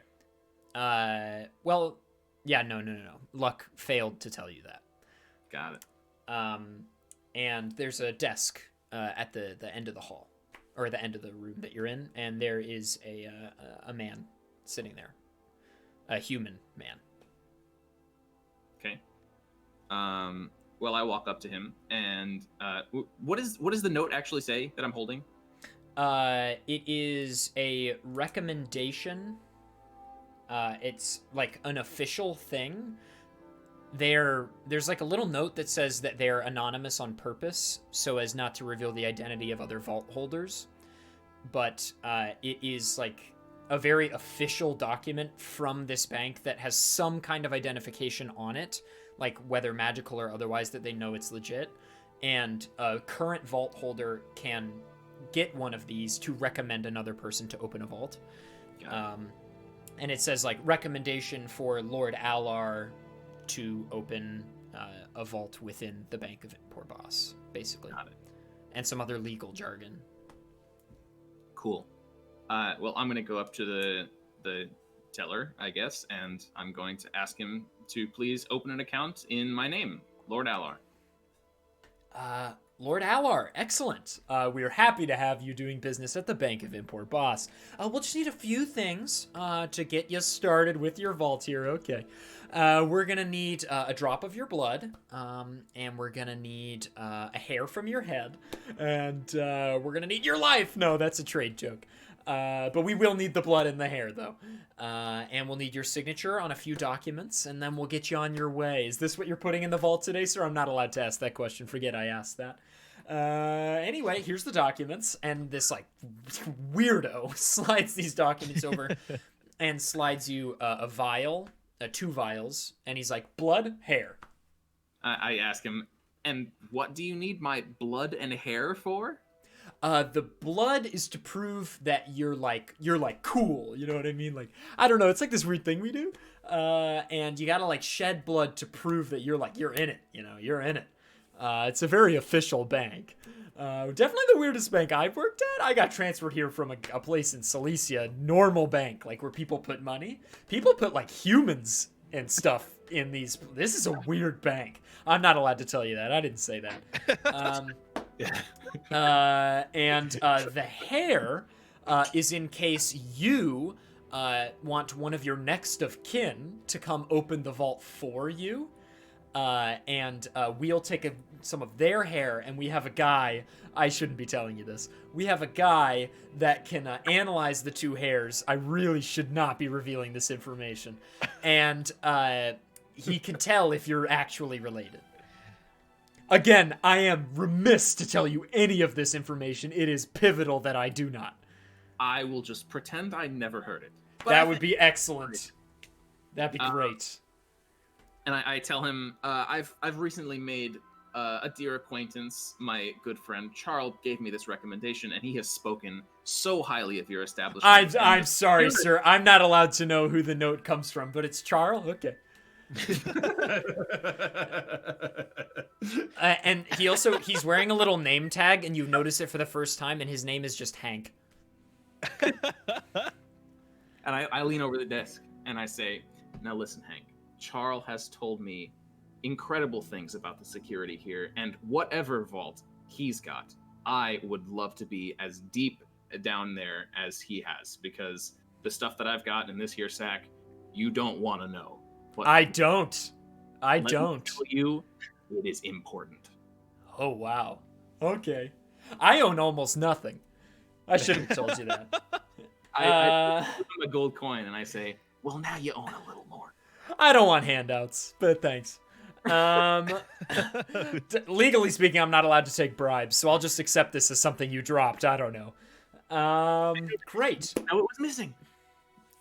Well, yeah, no. Luck failed to tell you that. Got it. And there's a desk at the end of the hall, or the end of the room that you're in, and there is a man sitting there. A human man. Okay. Well, I walk up to him, and what does the note actually say that I'm holding? It is a recommendation. It's like an official thing. There's like a little note that says that they're anonymous on purpose, so as not to reveal the identity of other vault holders. But it is like a very official document from this bank that has some kind of identification on it, like whether magical or otherwise, that they know it's legit. And a current vault holder can get one of these to recommend another person to open a vault. And it says like recommendation for Lord Alar to open a vault within the Bank of Impor Boss, basically. Got it. And some other legal jargon. Cool. Well, I'm gonna go up to the teller, I guess, and I'm going to ask him to please open an account in my name, Lord Alar. Lord Alar, excellent. We're happy to have you doing business at the Bank of Impor Boss. We'll just need a few things to get you started with your vault here. Okay. We're going to need a drop of your blood, and we're going to need a hair from your head, and we're going to need your life. No, that's a trade joke. But we will need the blood and the hair, though. And we'll need your signature on a few documents, and then we'll get you on your way. Is this what you're putting in the vault today, sir? I'm not allowed to ask that question. Forget I asked that. Anyway, here's the documents, and this, like, weirdo slides these documents over and slides you a vial, 2 vials, and he's like, blood, hair. I ask him, and what do you need my blood and hair for? The blood is to prove that you're like cool. You know what I mean? Like, I don't know. It's like this weird thing we do. And you gotta like shed blood to prove that you're in it. You know, you're in it. It's a very official bank. Definitely the weirdest bank I've worked at. I got transferred here from a place in Silesia, normal bank, like where people put money. People put like humans and stuff in these. This is a weird bank. I'm not allowed to tell you that. I didn't say that. The hair is in case you want one of your next of kin to come open the vault for you. We'll take some of their hair, and we have a guy. I shouldn't be telling you this. We have a guy that can analyze the two hairs. I really should not be revealing this information. And he can tell if you're actually related. Again, I am remiss to tell you any of this information. It is pivotal that I do not. I will just pretend I never heard it. That would be excellent. That'd be great. And I tell him, I've recently made a dear acquaintance. My good friend Charles gave me this recommendation, and he has spoken so highly of your establishment. I'm sorry, sir. I'm not allowed to know who the note comes from, but it's Charles? Okay. And he's wearing a little name tag, and you notice it for the first time, and his name is just Hank. And I lean over the desk, and I say, now listen, Hank. Charles has told me incredible things about the security here, and whatever vault he's got, I would love to be as deep down there as he has, because the stuff that I've got in this here sack, you don't want to know. But I don't. Let me tell you, it is important. Oh, wow. Okay. I own almost nothing. I shouldn't have told you that. I give him a gold coin, and I say, well, now you own a little more. I don't want handouts, but thanks. Legally speaking, I'm not allowed to take bribes, so I'll just accept this as something you dropped. I don't know. Great. No, it was missing.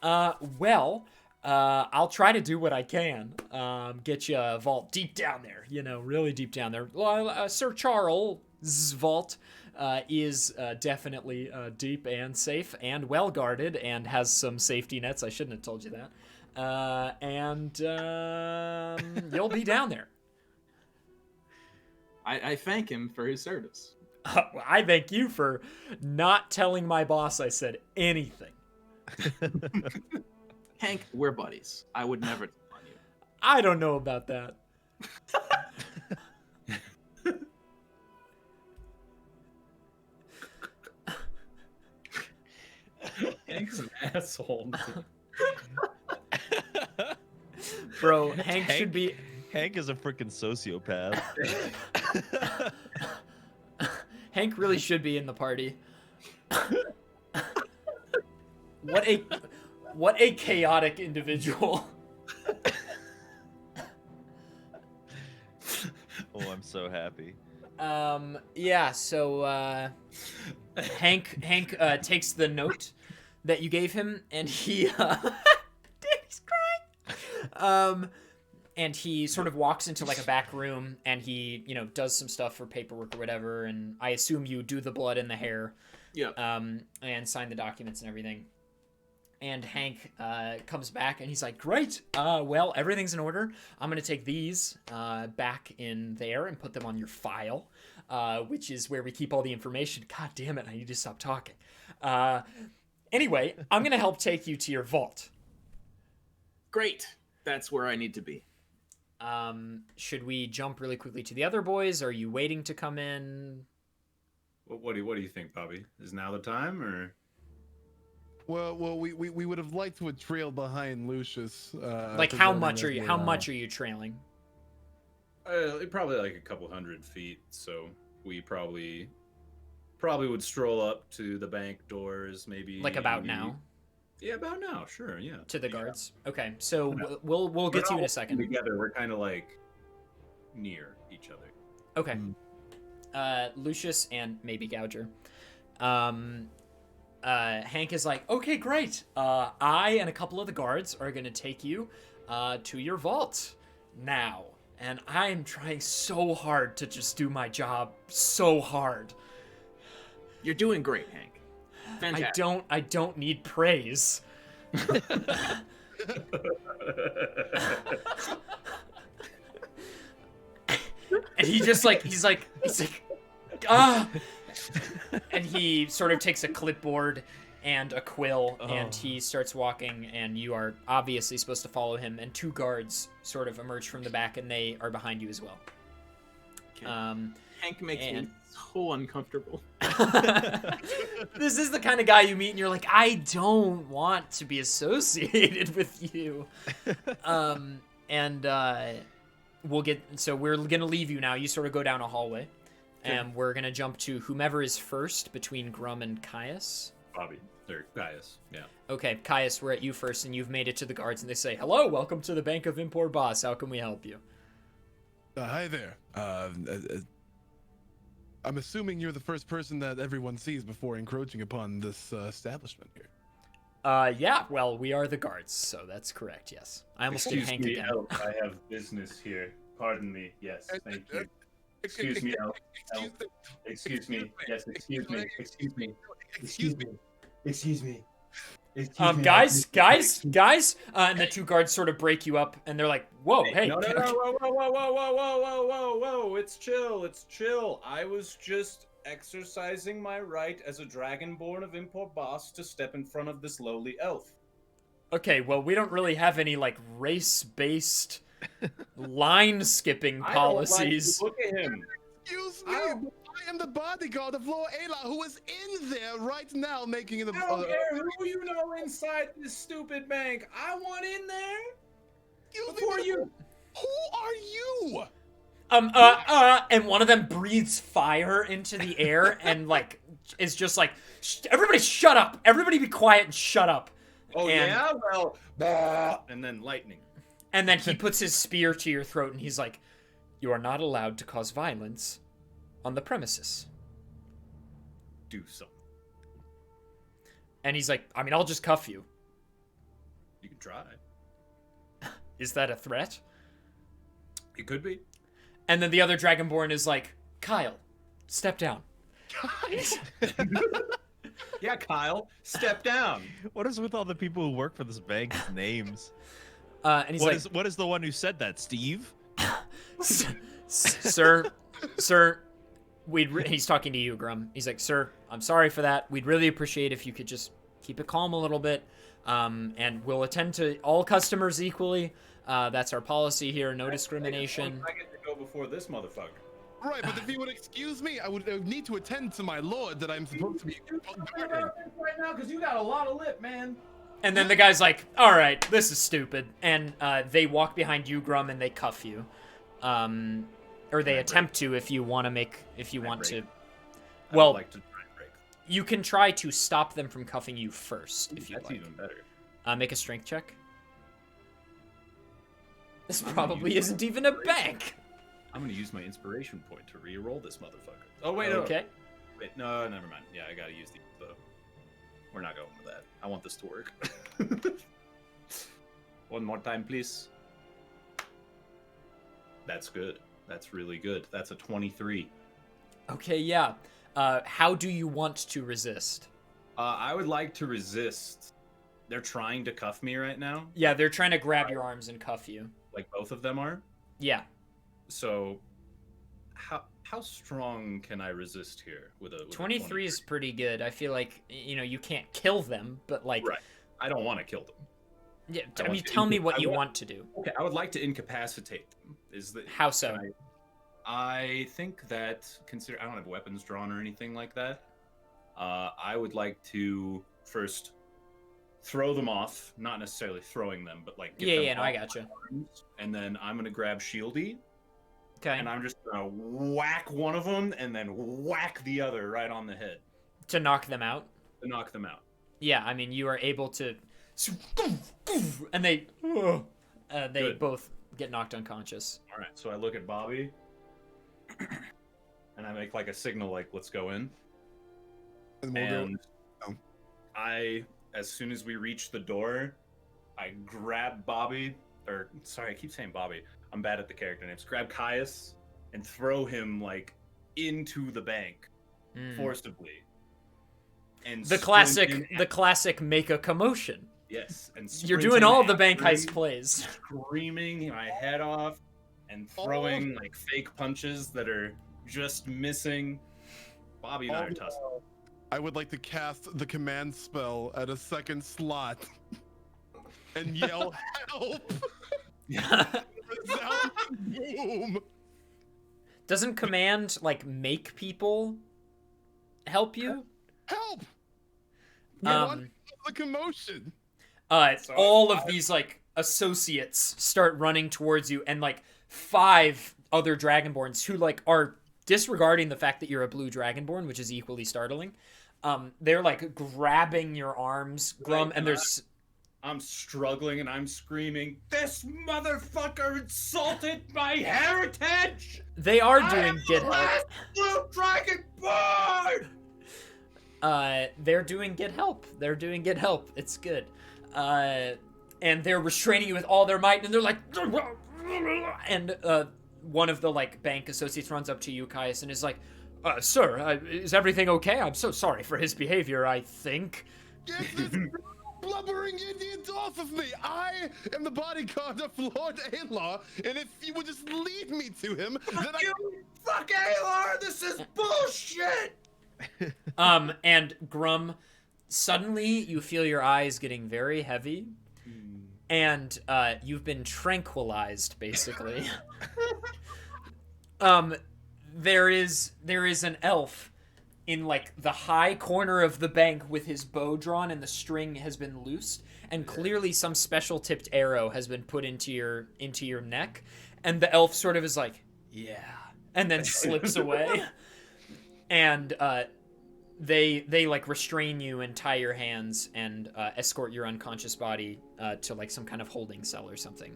I'll try to do what I can. Get you a vault deep down there, really deep down there. Sir Charles' vault is definitely deep and safe and well guarded and has some safety nets. I shouldn't have told you that. You'll be down there. I thank him for his service. I thank you for not telling my boss I said anything. Hank, we're buddies. I would never tell on you. I don't know about that. Hank's an asshole. Bro, Hank should be... Hank is a freaking sociopath. Hank really should be in the party. What a chaotic individual. Oh, I'm so happy. Hank takes the note that you gave him, and he Danny's crying. And he sort of walks into like a back room, and he, does some stuff for paperwork or whatever, and I assume you do the blood and the hair. Yeah. And sign the documents and everything. And Hank comes back, and he's like, great, everything's in order. I'm going to take these back in there and put them on your file, which is where we keep all the information. God damn it, I need to stop talking. Anyway, I'm going to help take you to your vault. Great. That's where I need to be. Should we jump really quickly to the other boys? Are you waiting to come in? What do you think, Bobby? Is now the time, or? Well, we would have liked to have trailed behind Lucius. How much are you trailing? Probably like a couple 100 feet. So we probably would stroll up to the bank doors, maybe. Like about now. Yeah, about now. Sure. Yeah. To the guards. Okay, so we'll get to you in a second. Together, we're kind of like near each other. Okay. Lucius and maybe Gouger. Hank is like, okay, great. I and a couple of the guards are going to take you to your vault now. And I'm trying so hard to just do my job so hard. You're doing great, Hank. Fantastic. I don't need praise. And he's like, ah. And he sort of takes a clipboard and a quill, and he starts walking, and you are obviously supposed to follow him, and 2 guards sort of emerge from the back, and they are behind you as well. Okay. Hank makes me so uncomfortable. This is the kind of guy you meet, and you're like, I don't want to be associated with you. We're gonna leave you now. You sort of go down a hallway, and we're gonna jump to whomever is first between Grum and Caius. Bobby. Or Caius, yeah. Okay, Caius, we're at you first, and you've made it to the guards, and they say, hello, welcome to the Bank of Impor, boss. How can we help you? Hi there. I'm assuming you're the first person that everyone sees before encroaching upon this establishment here. Yeah, well, we are the guards, so that's correct, yes. I almost did Hank again. Elf, I have business here. Pardon me. Yes, thank you. Excuse me, Elf. Excuse me. Yes, excuse me. Excuse me. Excuse me. Excuse me. Guys, and the 2 guards sort of break you up, and they're like, whoa, hey. No, whoa, it's chill. I was just exercising my right as a dragonborn of Impor boss to step in front of this lowly elf. Okay, well, we don't really have any, like, race-based line-skipping policies. Look at him. Excuse me, I am the bodyguard of Lord Ayla, who is in there right now making the... I don't care who you know inside this stupid bank. I want in there. Before you... Who are you? And one of them breathes fire into the air and, like, is just like, everybody shut up. Everybody be quiet and shut up. Oh, yeah? Well, and then lightning. And then he puts his spear to your throat, and he's like, you are not allowed to cause violence on the premises. Do something. And he's like, I mean, I'll just cuff you. You can try. Is that a threat? It could be. And then the other Dragonborn is like, Kyle, step down. Yeah, Kyle, step down. What is with all the people who work for this bank's names? And he's what is the one who said that, Steve? Sir, he's talking to you, Grum. He's like, sir, I'm sorry for that. We'd really appreciate if you could just keep it calm a little bit. And we'll attend to all customers equally. That's our policy here, no discrimination. I get to go before this motherfucker. Right, but if you would excuse me, I would need to attend to my lord that I'm supposed to be guarding. Right now, because you got a lot of lip, man. And then the guy's like, all right, this is stupid. And they walk behind you, Grum, and they cuff you. Or they attempt to if you want to Well, like to try and break. You can try to stop them from cuffing you first, if you'd That's like. even better. Make a strength check. This probably isn't even a bank. I'm going to use my inspiration point to re-roll this motherfucker. Oh, wait, Okay. Wait, no, never mind. Yeah, I got to use these, though. We're not going with that. I want this to work. One more time, please. That's good. That's really good. That's a 23. Okay, yeah. How do you want to resist? I would like to resist. They're trying to cuff me right now. Yeah, they're trying to grab your arms and cuff you. Like both of them are? Yeah. So, how strong can I resist here with a 23 is pretty good. I feel like, you can't kill them, but like... Right. I don't want to kill them. Yeah, I mean, tell me what you want to do. Okay, I would like to incapacitate them. How so? I think that, I don't have weapons drawn or anything like that. I would like to first throw them off, not necessarily throwing them, but like I gotcha. And then I'm gonna grab Shieldy. Okay. And I'm just gonna whack one of them and then whack the other right on the head. To knock them out? To knock them out. Yeah, I mean, you are able to... And they both get knocked unconscious. All right, so I look at Bobby, and I make like a signal, like, let's go in. And as soon as we reach the door, I grab Bobby, or sorry, I keep saying Bobby. I'm bad at the character names. Grab Caius and throw him like into the bank forcibly. and The classic make a commotion. Yes, and You're doing all the bank sprinting, heist plays. screaming my head off, and throwing like fake punches that are just missing. Bobby and I are tussling. I would like to cast the command spell at a second slot and yell help. Boom. Doesn't command like make people help you? Help! The commotion. All of these like associates start running towards you, and like 5 other Dragonborns who like are disregarding the fact that you're a blue Dragonborn, which is equally startling. They're like grabbing your arms, Grum, Right, and there's I'm struggling and I'm screaming, "This motherfucker insulted my heritage!" they are doing get help. Last blue Dragonborn! They're doing get help. They're doing get help. It's good. And they're restraining you with all their might, and they're like, and one of the like bank associates runs up to you, Caius, and is like, "Sir, is everything okay? I'm so sorry for his behavior. I think." Get this blubbering Indian off of me! I am the bodyguard of Lord Alar, and if you would just lead me to him, then Fuck Alar! This is bullshit! And Grum, suddenly you feel your eyes getting very heavy, and you've been tranquilized, basically. There is an elf in like the high corner of the bank with his bow drawn, and the string has been loosed, and clearly some special tipped arrow has been put into your neck, and the elf sort of is like, "Yeah," and then slips away. And they like restrain you and tie your hands and escort your unconscious body to like some kind of holding cell or something.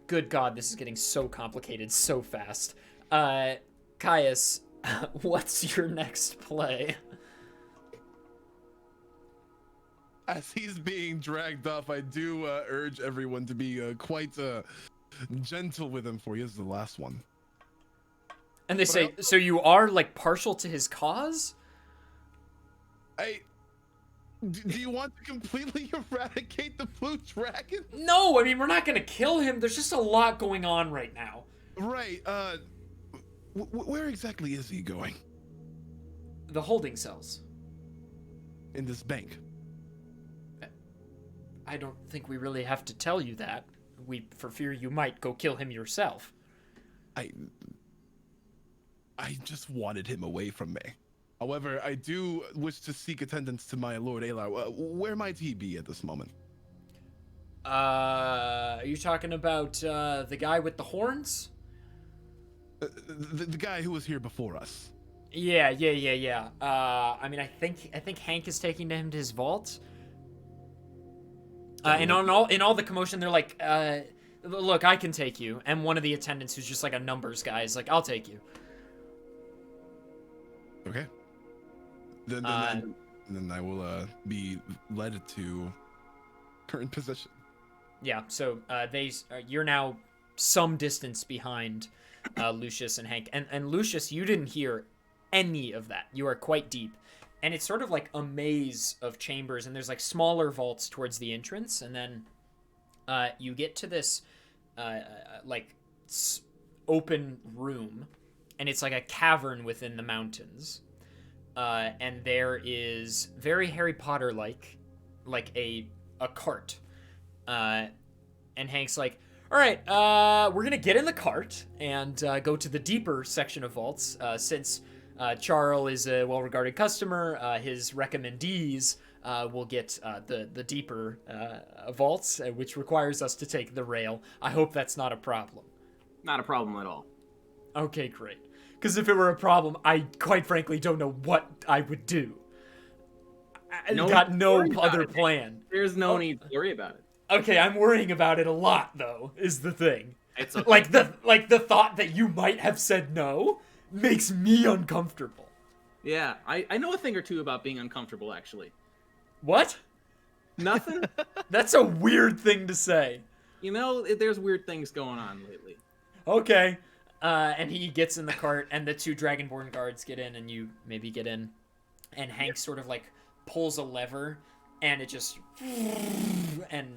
Good God, this is getting so complicated so fast. Caius, what's your next play? as he's being dragged off, I do urge everyone to be quite gentle with him, for he is the last one. And they say, so you are like partial to his cause? Do you want to completely eradicate the blue dragon? No, I mean, we're not gonna kill him. There's just a lot going on right now. Right, where exactly is he going? The holding cells. In this bank? I don't think we really have to tell you that. For fear you might go kill him yourself. I just wanted him away from me. However, I do wish to seek attendance to my Lord Alar. Where might he be at this moment? Are you talking about the guy with the horns? The guy who was here before us. Yeah. I mean, I think Hank is taking him to his vault. And in all the commotion, they're like, "Look, I can take you." And one of the attendants, who's just like a numbers guy, is like, "I'll take you." Okay. Then I will be led to current position. Yeah. So you're now some distance behind Lucius and Hank, and Lucius, you didn't hear any of that. You are quite deep. And it's sort of like a maze of chambers, and there's like smaller vaults towards the entrance, and then you get to this open room, and it's like a cavern within the mountains, and there is very Harry Potter like a cart, and Hank's like, "All right, we're gonna get in the cart and go to the deeper section of vaults, since Charles is a well-regarded customer. His recommendees will get the deeper vaults, which requires us to take the rail. I hope that's not a problem." Not a problem at all. Okay, great. Because if it were a problem, I quite frankly don't know what I would do. I got no other plan. There's no need to worry about it. Okay, I'm worrying about it a lot, though, is the thing. It's okay. Like the thought that you might have said no makes me uncomfortable. Yeah, I know a thing or two about being uncomfortable, actually. What? Nothing? That's a weird thing to say. You know, there's weird things going on lately. Okay. And he gets in the cart, and the two Dragonborn guards get in, and you maybe get in. And Hank sort of like pulls a lever, and it just and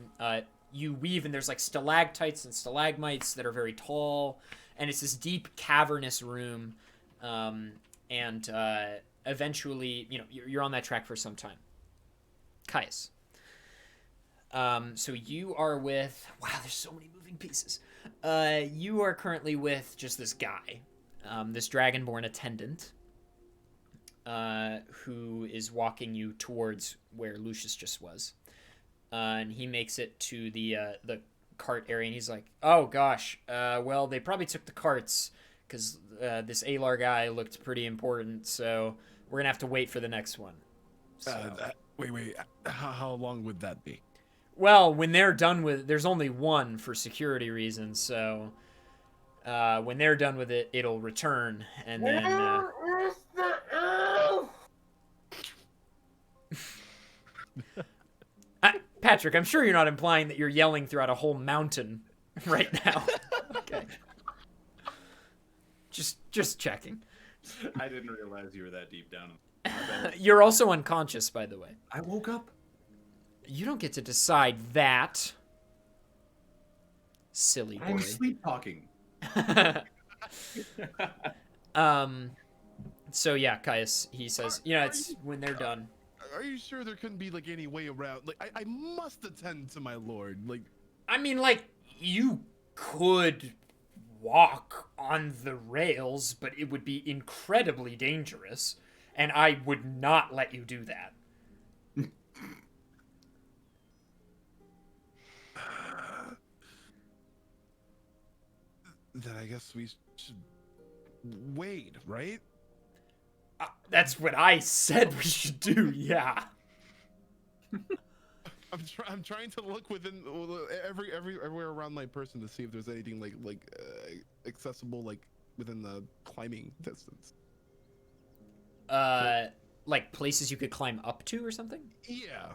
you weave, and there's like stalactites and stalagmites that are very tall, and it's this deep cavernous room, and eventually, you're on that track for some time. Caius. So you are with... Wow, there's so many moving pieces. You are currently with just this guy, this Dragonborn attendant, who is walking you towards where Lucius just was. And he makes it to the cart area, and he's like, oh, gosh, well, they probably took the carts, because this Alar guy looked pretty important, so we're going to have to wait for the next one. So... Wait, how long would that be? Well, when they're done with... There's only one for security reasons, so... when they're done with it, it'll return, and then... Patrick, I'm sure you're not implying that you're yelling throughout a whole mountain right now. Okay. Just checking. I didn't realize you were that deep down. You're also unconscious, by the way. I woke up. You don't get to decide that. Silly boy. I'm sleep talking. So yeah, Caius, he says, it's when they're done. Are you sure there couldn't be like any way around? Like, I must attend to my lord. Like, I mean, like, you could walk on the rails, but it would be incredibly dangerous, and I would not let you do that. Then I guess we should wait, right? That's what I said we should do, yeah. I'm trying to look within everywhere around my person to see if there's anything like accessible, like within the climbing distance. Like places you could climb up to or something? Yeah.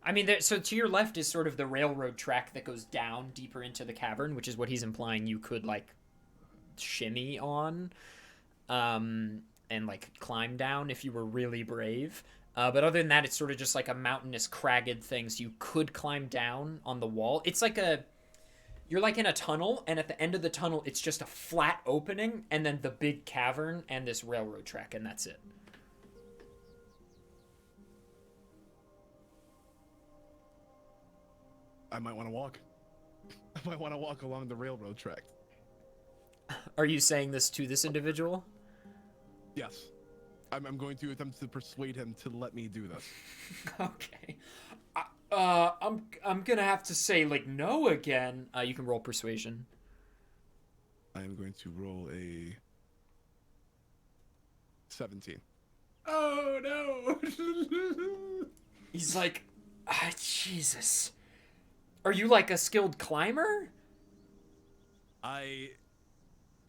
I mean, so to your left is sort of the railroad track that goes down deeper into the cavern, which is what he's implying you could like shimmy on, and like climb down if you were really brave. But other than that, it's sort of just like a mountainous, cragged thing, so you could climb down on the wall. It's like you're like in a tunnel, and at the end of the tunnel, it's just a flat opening, and then the big cavern and this railroad track, and that's it. I might want to walk. I might want to walk along the railroad track. Are you saying this to this individual? Yes. I'm going to attempt to persuade him to let me do this. Okay. I'm gonna have to say like no again. You can roll persuasion. I am going to roll a 17. Oh no! He's like, Jesus. Are you like a skilled climber? I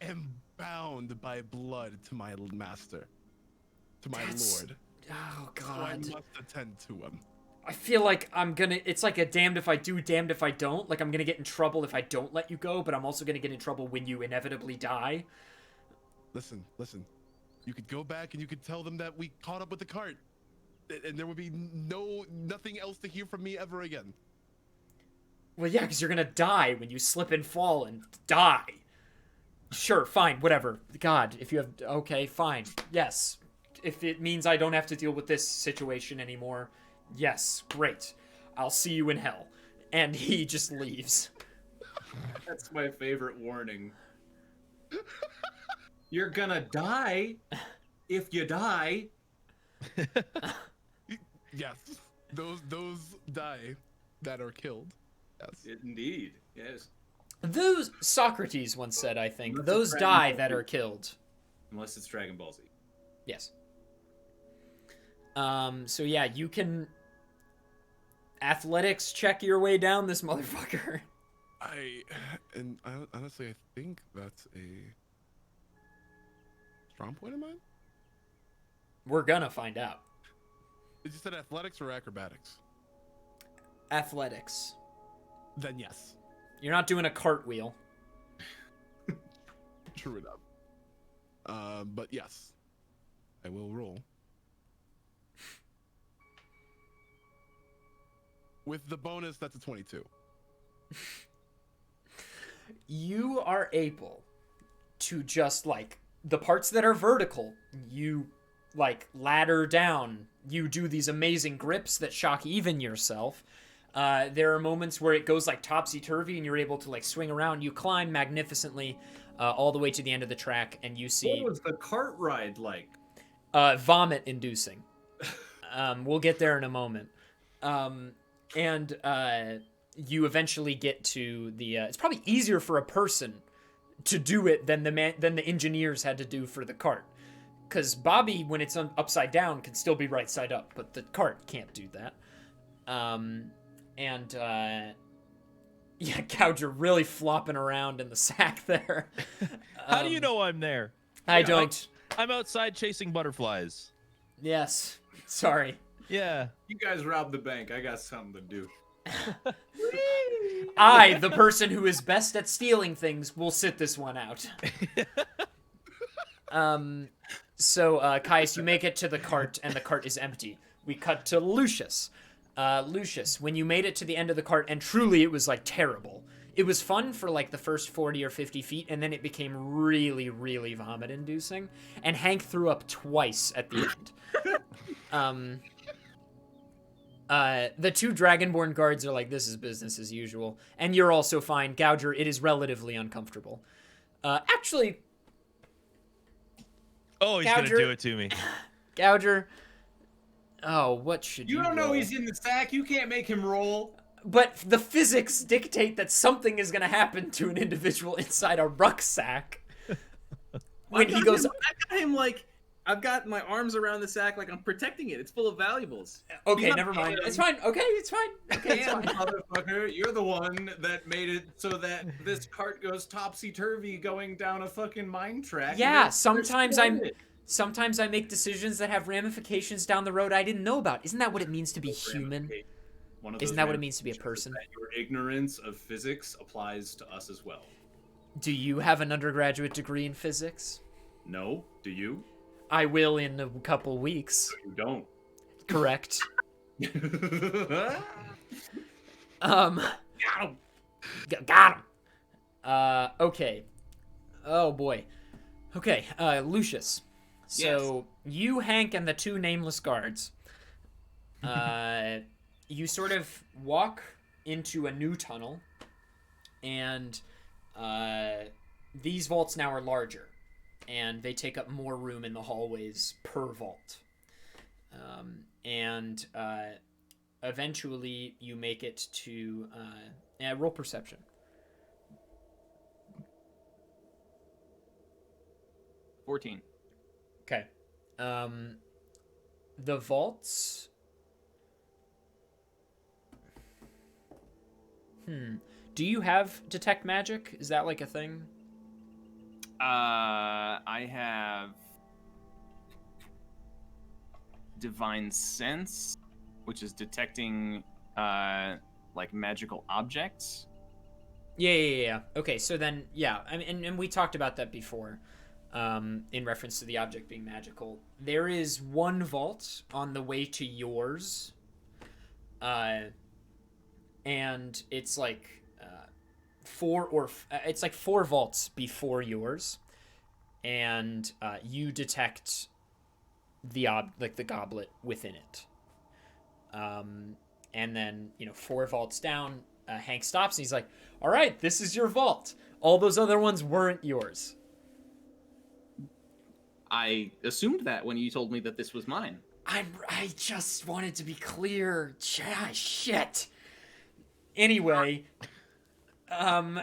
am bound by blood to my master, to my lord. Oh God. So I must attend to him. I feel like it's like a damned if I do, damned if I don't. Like I'm gonna get in trouble if I don't let you go, but I'm also gonna get in trouble when you inevitably die. Listen. You could go back and you could tell them that we caught up with the cart, and there would be nothing else to hear from me ever again. Well, yeah, because you're gonna die when you slip and fall and die. Sure, fine, whatever. God, if you have... Okay, fine. Yes. If it means I don't have to deal with this situation anymore, yes, great. I'll see you in hell. And he just leaves. That's my favorite warning. You're gonna die if you die. Yes. Those die that are killed. Yes. Indeed, yes. Those... Socrates once said, I think, Unless those it's die Dragon that Ball are killed. Unless it's Dragon Ball Z. Yes. So yeah, you can... athletics check your way down this motherfucker. Honestly, I think that's a strong point of mine. We're gonna find out. Did you said athletics or acrobatics? Athletics. Then yes. You're not doing a cartwheel. True enough. But yes, I will roll. With the bonus, that's a 22. You are able to just, like, the parts that are vertical, you, like, ladder down. You do these amazing grips that shock even yourself. There are moments where it goes, like, topsy-turvy, and you're able to, like, swing around. You climb magnificently all the way to the end of the track, and you see... What was the cart ride like? Vomit-inducing. We'll get there in a moment. You eventually get to the... it's probably easier for a person to do it than the engineers had to do for the cart. Because Bobby, when it's upside down, can still be right side up, but the cart can't do that. Yeah, Gouger really flopping around in the sack there. How do you know I'm there? I don't. I'm outside chasing butterflies. Yes. Sorry. Yeah. You guys robbed the bank. I got something to do. I, the person who is best at stealing things, will sit this one out. So, Caius, you make it to the cart, and the cart is empty. We cut to Lucius. Lucius, when you made it to the end of the cart, and truly it was, like, terrible. It was fun for, like, the first 40 or 50 feet, and then it became really, really vomit-inducing. And Hank threw up twice at the end. The two Dragonborn guards are like, this is business as usual. And you're also fine. Gouger, it is relatively uncomfortable. Actually... Oh, he's Gouger, gonna do it to me. Gouger... Oh, what should you You don't know roll? he's in the sack. You can't make him roll. But the physics dictate that something is going to happen to an individual inside a rucksack. When he goes... I got him, like... I've got my arms around the sack like I'm protecting it. It's full of valuables. Okay, never mind. It's fine. Okay, it's fine. Okay, it's And, fine. motherfucker, you're the one that made it so that this cart goes topsy-turvy going down a fucking mine track. Yeah, You're sometimes I make decisions that have ramifications down the road I didn't know about. Isn't that what it means to be human? Isn't that what it means to be a person? That your ignorance of physics applies to us as well. Do you have an undergraduate degree in physics? No, do you? I will in a couple weeks. You don't. Correct. Got him. Got him. Okay. Oh boy. Okay, Lucius. So you, Hank, and the two nameless guards, you sort of walk into a new tunnel, and these vaults now are larger, and they take up more room in the hallways per vault. Eventually you make it to roll perception. 14. Okay. The vaults... Do you have detect magic? Is that like a thing? I have divine sense, which is detecting like magical objects. Yeah. Okay, so then, yeah, I mean, and we talked about that before, in reference to the object being magical. There is one vault on the way to yours, and it's like it's like four vaults before yours, and you detect the goblet within it. And then, 4 vaults down, Hank stops and he's like, all right, this is your vault. All those other ones weren't yours. I assumed that when you told me that this was mine. I just wanted to be clear. Shit. Anyway, I'm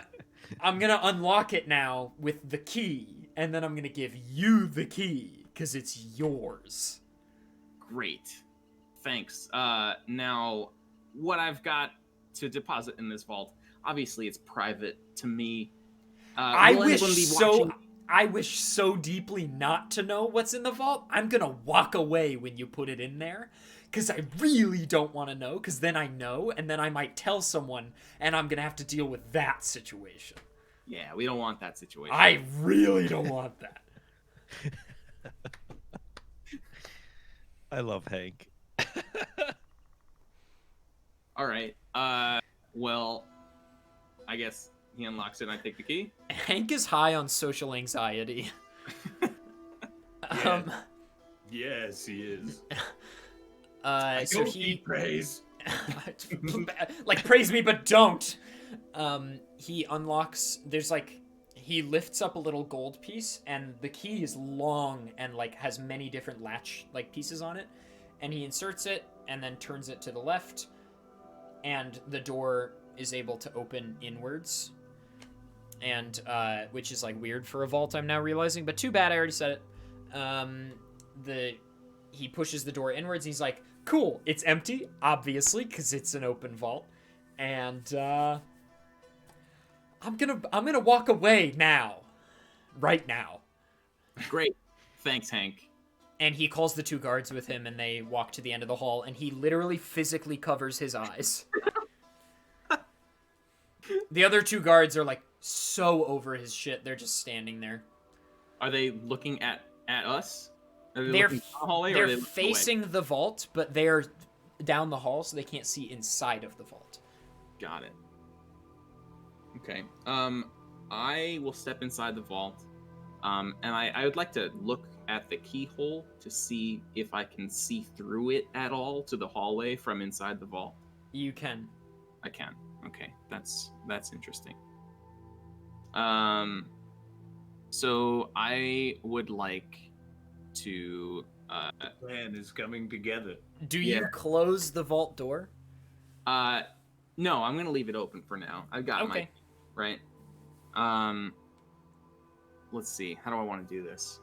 gonna unlock it now with the key, and then I'm gonna give you the key, because it's yours. Great. Thanks. Now, what I've got to deposit in this vault, obviously it's private to me. I wish so deeply not to know what's in the vault. I'm gonna walk away when you put it in there, because I really don't want to know, because then I know, and then I might tell someone, and I'm gonna have to deal with that situation. Yeah, we don't want that situation. I really don't want that. I love Hank. All right. Well, I guess he unlocks it and I take the key. Hank is high on social anxiety. Yes, he is. So don't he need praise. like praise me, but don't. He unlocks. He lifts up a little gold piece, and the key is long and like has many different latch like pieces on it, and he inserts it and then turns it to the left, and the door is able to open inwards, and which is like weird for a vault, I'm now realizing, but too bad, I already said it. He pushes the door inwards, and he's like, cool, it's empty, obviously, because it's an open vault, and I'm gonna walk away now. Right now. Great. Thanks, Hank. And he calls the 2 guards with him, and they walk to the end of the hall, and he literally physically covers his eyes. The other 2 guards are like so over his shit, they're just standing there. Are they looking at us? Are they They're looking down the hallway, or are they looking facing away? the vault, but they're down the hall, so they can't see inside of the vault. Got it. Okay. I will step inside the vault, and I would like to look at the keyhole to see if I can see through it at all to the hallway from inside the vault. You can. I can. Okay, that's interesting. So I would like to. The plan is coming together. Do you close the vault door? No, I'm gonna leave it open for now. I've got my right. Let's see. How do I want to do this?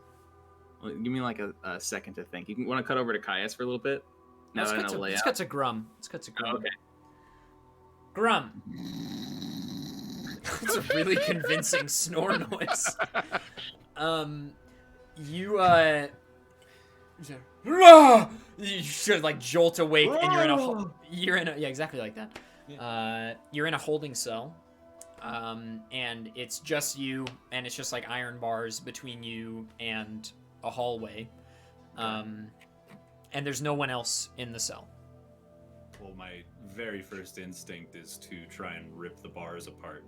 Give me like a second to think. You want to cut over to Caius for a little bit? Let's cut to Grum. Oh, okay. Grum. It's a really convincing snore noise. You should like jolt awake, and you're in a yeah, exactly like that. You're in a holding cell, and it's just you, and it's just like iron bars between you and a hallway, and there's no one else in the cell. Well, my very first instinct is to try and rip the bars apart.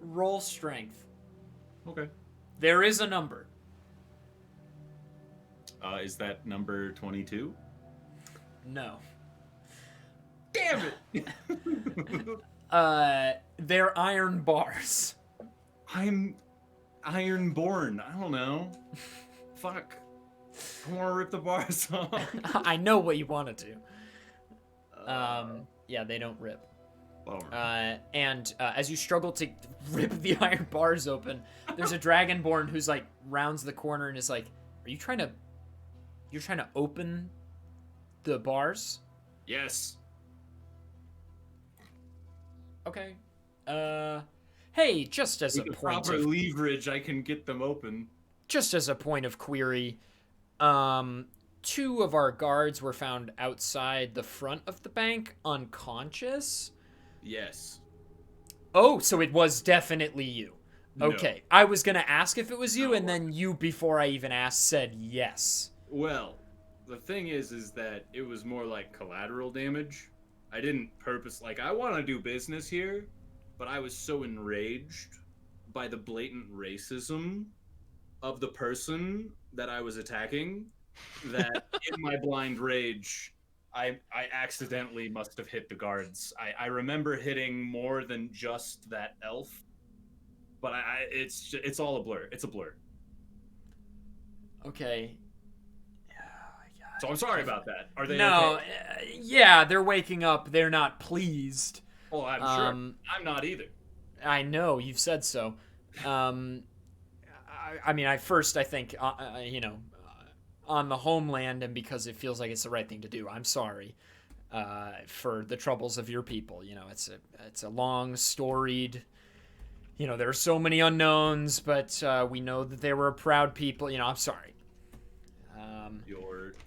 Roll strength. Okay. There is a number. Is that number 22? No. Damn it! They're iron bars. I'm ironborn. I don't know. Fuck. I want to rip the bars off. I know what you want to do. Yeah, they don't rip. And as you struggle to rip the iron bars open, there's a dragonborn who's like rounds the corner and is like, "Are you trying to open the bars?" Yes. Okay. Hey, just as a With point proper of leverage, I can get them open. just as a point of query, 2 of our guards were found outside the front of the bank unconscious. Yes. Oh, so it was definitely you. Okay. No. I was going to ask if it was you, and then you, before I even asked, said yes. Well, the thing is that it was more like collateral damage. I didn't I want to do business here, but I was so enraged by the blatant racism of the person that I was attacking that in my blind rage, I accidentally must have hit the guards. I remember hitting more than just that elf, but it's all a blur. It's a blur. Okay. So I'm sorry about that. Are they No, okay? Yeah, they're waking up. They're not pleased. Well, I'm sure. I'm not either. I know, you've said so. I mean, I think, on the homeland, and because it feels like it's the right thing to do, I'm sorry for the troubles of your people. You know, it's a long, storied. You know, there are so many unknowns, but we know that they were a proud people. You know, I'm sorry.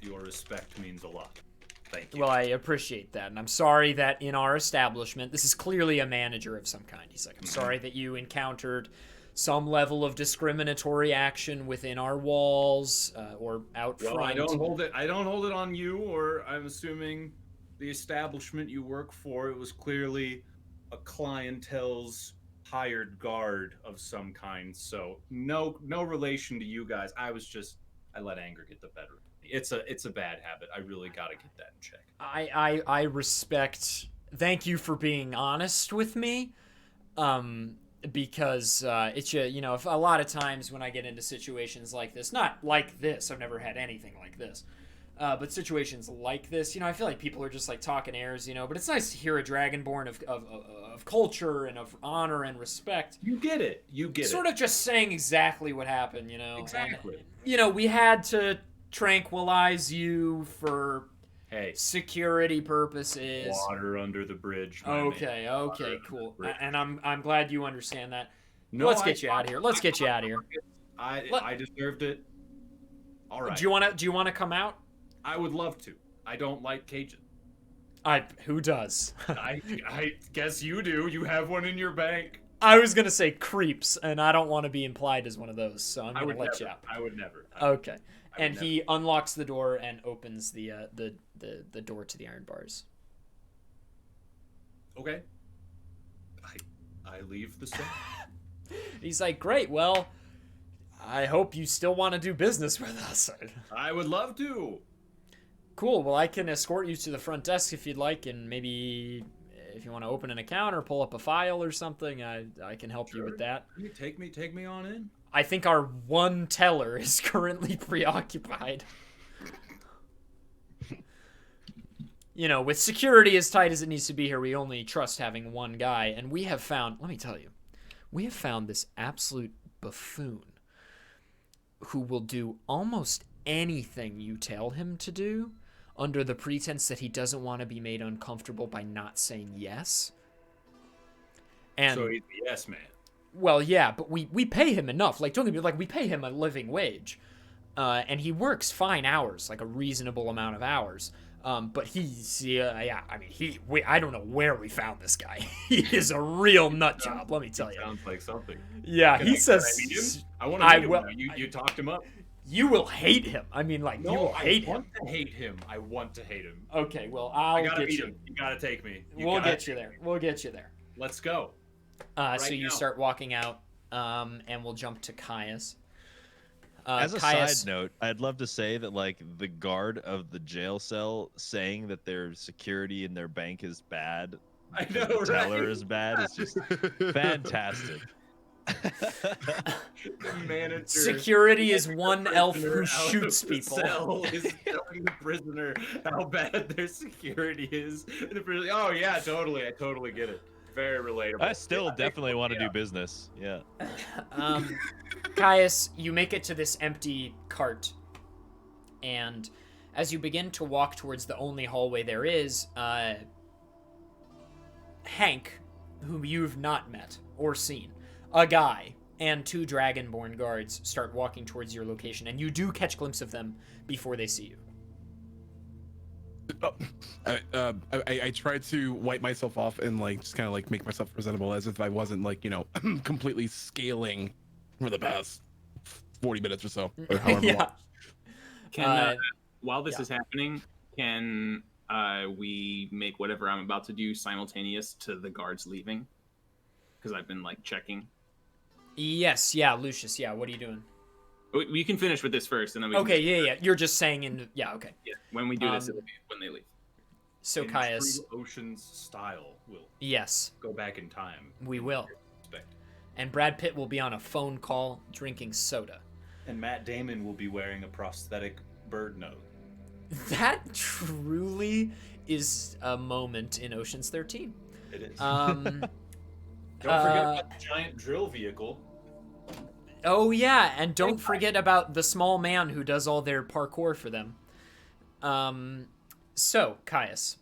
Your respect means a lot. Thank you. Well, I appreciate that, and I'm sorry that in our establishment, this is clearly a manager of some kind. He's like, I'm sorry that you encountered some level of discriminatory action within our walls or out front. I don't hold it on you, or I'm assuming the establishment you work for. It was clearly a clientele's hired guard of some kind. So no relation to you guys. I let anger get the better of me. It's a bad habit. I really gotta get that in check. I respect. Thank you for being honest with me. Because it's if a lot of times when I get into situations like this, not like this, I've never had anything like this, but situations like this, I feel like people are just like talking airs, but it's nice to hear a dragonborn of culture and of honor and respect. You get it. Sort of just saying exactly what happened, Exactly. And, we had to tranquilize you for security purposes. Water under the bridge. Okay, cool. And I'm glad you understand that. No, Let's get you out of here. Let's get you out of here. I deserved it. All right. Do you want to come out? I would love to. I don't like cages. Who does? I guess you do. You have one in your bank. I was gonna say creeps, and I don't want to be implied as one of those, so I'm gonna let you out. I would never. Okay. And he unlocks the door and opens the door to the iron bars. Okay. I leave the cell. He's like, great, well, I hope you still want to do business with us. I would love to. Cool, well, I can escort you to the front desk if you'd like, and maybe if you want to open an account or pull up a file or something, I can help you with that. Take me on in. I think our one teller is currently preoccupied. With security as tight as it needs to be here, we only trust having one guy. And we have found, let me tell you, this absolute buffoon who will do almost anything you tell him to do under the pretense that he doesn't want to be made uncomfortable by not saying yes. And so he's the yes man. Well, yeah, but we pay him enough. Like, don't get me wrong, we pay him a living wage. And he works fine hours, like a reasonable amount of hours. But he's, I don't know where we found this guy. He is a real nut job, let me tell you. Sounds like something. Yeah, Can he I says... meet him? I want to meet him now. You talked him up. You will hate him. I mean, like, you will hate him. I want to hate him. Okay, well, I gotta meet him. You gotta take me. We'll get you there. Let's go. So you start walking out, and we'll jump to Caius. As a side note, I'd love to say that, like, the guard of the jail cell saying that their security in their bank is bad, I know, the teller is bad, is just fantastic. Security is one elf who shoots people. Cell is telling the prisoner how bad their security is. And the prisoner, oh yeah, totally. I totally get it. Very relatable. I still definitely want to do business. Yeah. Caius, you make it to this empty cart, and as you begin to walk towards the only hallway there is, Hank, whom you've not met or seen, a guy, and two dragonborn guards start walking towards your location, and you do catch a glimpse of them before they see you. I tried to wipe myself off and just kind of make myself presentable as if I wasn't completely scaling for the past 40 minutes or so, or however long. Can while this is happening, can we make whatever I'm about to do simultaneous to the guards leaving? Because I've been checking. Yes, yeah, Lucius, yeah. What are you doing? We can finish with this first, and then we. Okay, yeah. You're just saying okay. Yeah, when we do this, it'll be when they leave. So in Caius, true Ocean's style, we'll go back in time. We will. And Brad Pitt will be on a phone call drinking soda. And Matt Damon will be wearing a prosthetic bird nose. That truly is a moment in Ocean's 13. It is. Don't forget about the giant drill vehicle. Oh yeah, and don't forget about the small man who does all their parkour for them. So, Caius,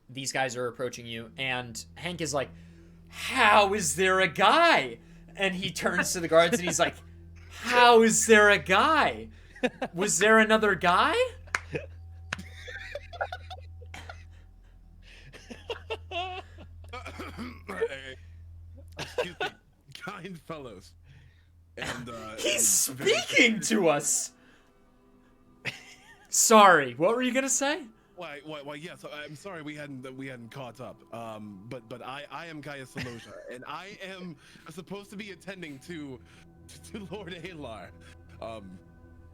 these guys are approaching you, and Hank is like, how is there a guy? And he turns to the guards and he's like, how is there a guy? Was there another guy? Excuse me, kind fellows. And he's speaking to us. Sorry, what were you gonna say? Why? Yes. I'm sorry we hadn't caught up. But I am Caius and I am supposed to be attending to Lord Alar.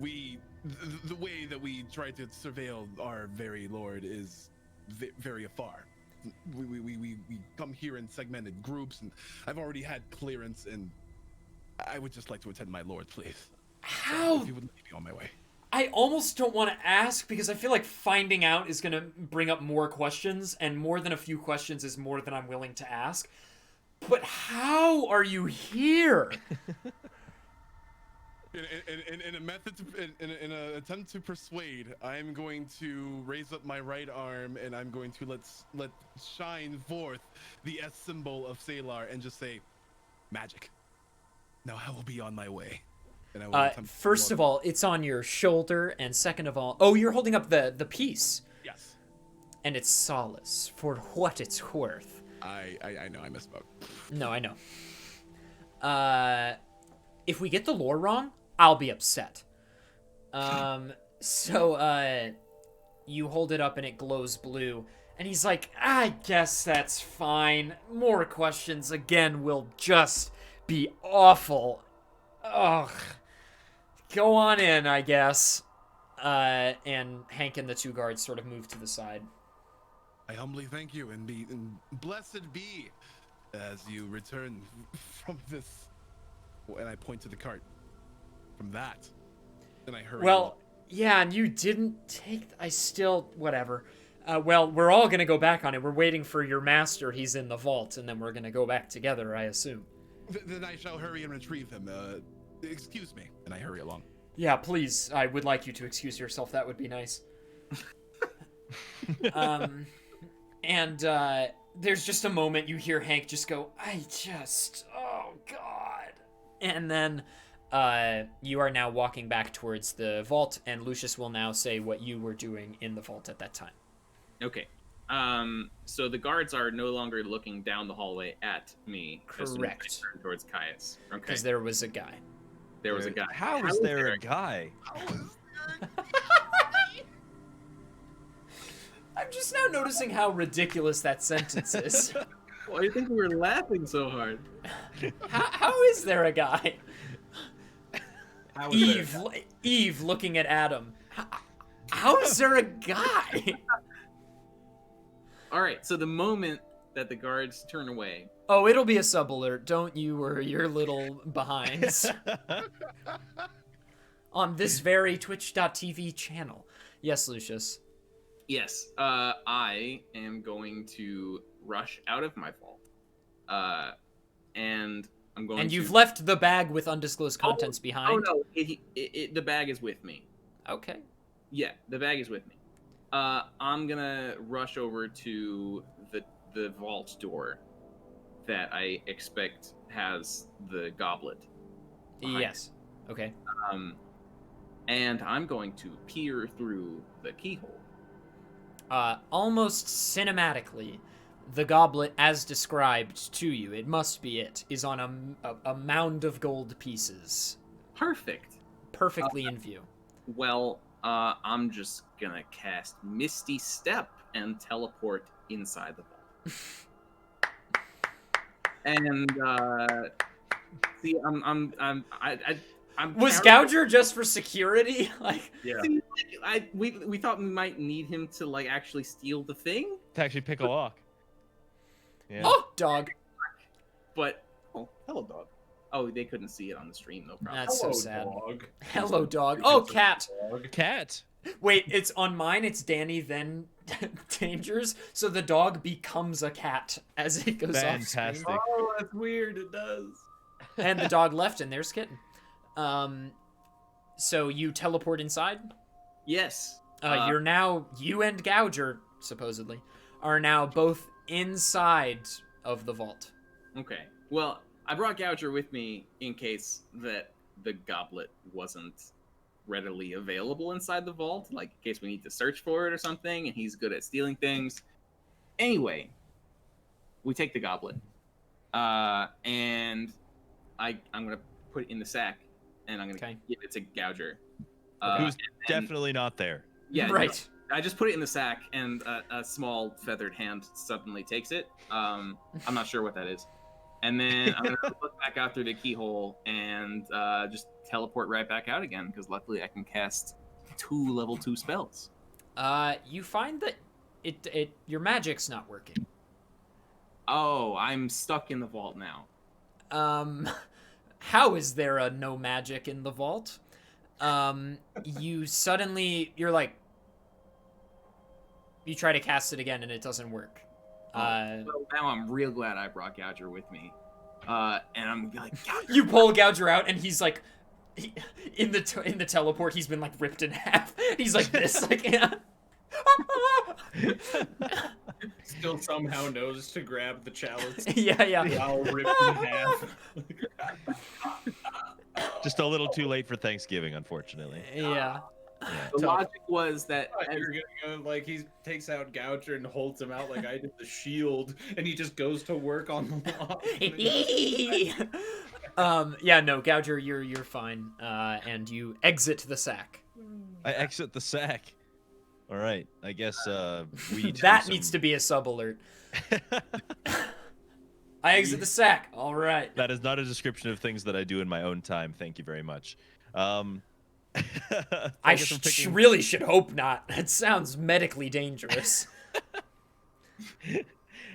The way that we try to surveil our very lord is very afar. We come here in segmented groups, and I've already had clearance, and I would just like to attend my lord, please. How? So if you would leave me on my way. I almost don't want to ask because I feel like finding out is going to bring up more questions, and more than a few questions is more than I'm willing to ask. But how are you here? In an attempt to persuade, I'm going to raise up my right arm and I'm going to let shine forth the S symbol of Salar and just say, magic. Now I will be on my way. And I will attempt first of all, it's on your shoulder, and second of all, oh, you're holding up the piece. Yes. And it's solace for what it's worth. I know I misspoke. No, I know. If we get the lore wrong, I'll be upset. So you hold it up and it glows blue, and he's like, I guess that's fine. More questions again will just be awful. Ugh. Go on in, I guess. And Hank and the two guards sort of move to the side. I humbly thank you and blessed be as you return from this. And I point to the cart. From that. And I hurry. Well, yeah, and you didn't take... I still... Whatever. Well, we're all going to go back on it. We're waiting for your master. He's in the vault, and then we're going to go back together, I assume. Then I shall hurry and retrieve him. Excuse me. And I hurry along. Yeah, please. I would like you to excuse yourself. That would be nice. And there's just a moment you hear Hank just go, oh, God. And then you are now walking back towards the vault, and Lucius will now say what you were doing in the vault at that time. Okay. So the guards are no longer looking down the hallway at me. Correct. As soon as I turn towards Caius. Okay. Because there was a guy. There was a guy. How is there a guy? I'm just now noticing how ridiculous that sentence is. Why do you think we were laughing so hard? How is there a guy? Eve looking at Adam. How is there a guy? All right, so the moment that the guards turn away. Oh, it'll be a sub alert. Don't you worry your little behinds. On this very twitch.tv channel. Yes, Lucius. Yes, I am going to rush out of my vault. And I'm going And to... you've left the bag with undisclosed contents behind? Oh, no, the bag is with me. Okay. Yeah, the bag is with me. I'm gonna rush over to the vault door that I expect has the goblet. Yes. Okay. And I'm going to peer through the keyhole. Almost cinematically, the goblet, as described to you, it must be it, is on a mound of gold pieces. Perfect. Perfectly in view. Well, I'm just gonna cast Misty Step and teleport inside the vault. And see, I'm Was Gouger just for security? Like, Yeah. We thought we might need him to like actually steal the thing, To actually pick a lock. Yeah. oh, dog. but hello dog. Oh, they couldn't see it on the stream, no problem. That's so sad. Dog. Hello, dog. Oh, cat. Cat. Wait, it's on mine. It's Danny, then Dangers. So the dog becomes a cat as it goes off screen. Fantastic. Oh, that's weird. It does. And the dog left, and there's Kitten. So you teleport inside? Yes. You're now, you and Gouger, supposedly, are now both inside of the vault. Okay. Well, I brought Gouger with me in case that the goblet wasn't readily available inside the vault, like in case we need to search for it or something, and he's good at stealing things. Anyway, we take the goblet, and I'm gonna put it in the sack, and I'm gonna give it to Gouger. Who's definitely not there. Yeah, Right. I just put it in the sack, and a small feathered hand suddenly takes it. I'm not sure what that is. And then I'm gonna look back out through the keyhole and just teleport right back out again, because luckily I can cast 2 level 2 spells. You find that your magic's not working. Oh, I'm stuck in the vault now. How is there a no magic in the vault? You're like, you try to cast it again and it doesn't work. So now I'm real glad I brought Gouger with me. And I'm like, Gouger. You pull Gouger out and he's like, in the teleport, he's been like ripped in half. He's like this, like, yeah. Still somehow knows to grab the chalice. Yeah. While ripped in half. Just a little too late for Thanksgiving, unfortunately. Yeah. The logic was that You're gonna go, like, he takes out Gouger and holds him out like I did the shield, and he just goes to work on the lock. Yeah, no, Gouger, you're fine. And you exit the sack. I exit the sack. All right, I guess we need to that needs to be a sub alert. I exit the sack. All right. That is not a description of things that I do in my own time. Thank you very much. I really should hope not. It sounds medically dangerous.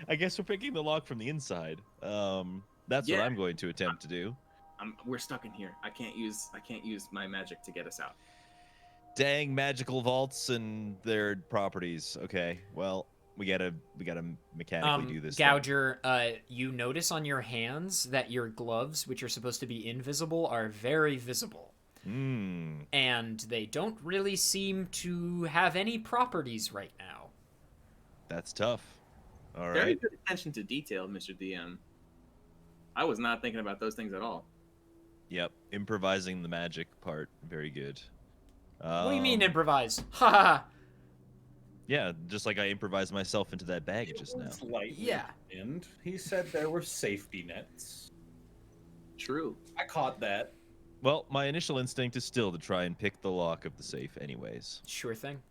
I guess we're picking the lock from the inside. That's what I'm going to attempt to do. We're stuck in here. I can't use my magic to get us out. Dang magical vaults and their properties. Okay, well, we gotta mechanically do this. Gouger, you notice on your hands that your gloves, which are supposed to be invisible, are very visible. And they don't really seem to have any properties right now. That's tough. All right. Very good attention to detail, Mr. DM. I was not thinking about those things at all. Yep, improvising the magic part, very good. What do you mean improvise? Ha ha. Yeah, just like I improvised myself into that bag just now. Yeah. And he said there were safety nets. True. I caught that. Well, my initial instinct is still to try and pick the lock of the safe anyways. Sure thing.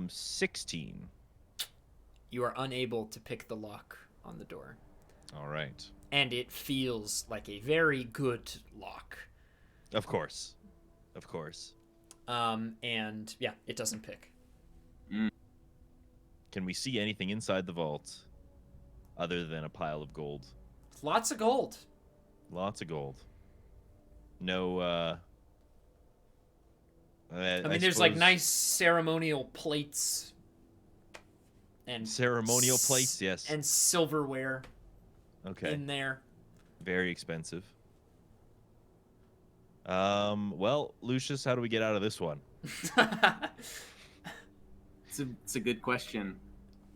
16. You are unable to pick the lock on the door. All right. And it feels like a very good lock. Of course. Of course. And yeah, it doesn't pick. Can we see anything inside the vault other than a pile of gold? Lots of gold. Lots of gold. No, I mean, there's like nice ceremonial plates. And ceremonial plates, yes. And silverware. Okay. In there. Very expensive. Well, Lucius, how do we get out of this one? It's a good question.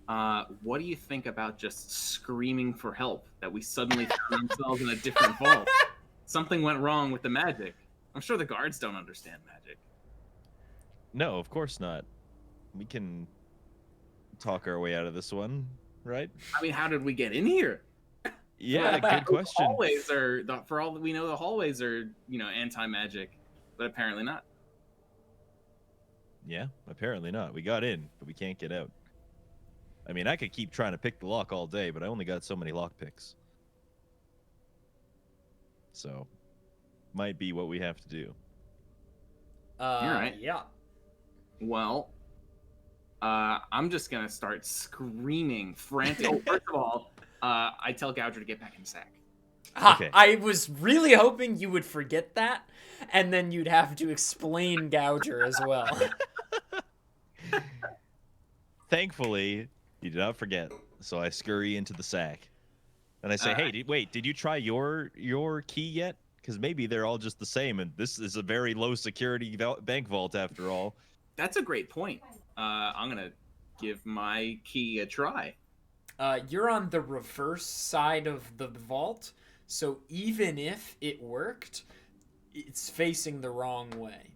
What do you think about just screaming for help that we suddenly found ourselves in a different vault? Something went wrong with the magic. I'm sure the guards don't understand magic. No, of course not. We can talk our way out of this one, right? I mean, how did we get in here? Yeah, good question. The hallways are, for all that we know, the hallways are, anti-magic, but apparently not. Yeah, apparently not. We got in, but we can't get out. I mean, I could keep trying to pick the lock all day, but I only got so many lock picks. So, might be what we have to do. All right. Yeah. Well, I'm just gonna start screaming frantic. Oh, first of all, I tell Gouger to get back in the sack. Okay. I was really hoping you would forget that, and then you'd have to explain Gouger as well. Thankfully, you did not forget, so I scurry into the sack. And I say, hey, wait, did you try your key yet? Because maybe they're all just the same, and this is a very low security bank vault after all. That's a great point. I'm going to give my key a try. You're on the reverse side of the vault, so even if it worked, it's facing the wrong way.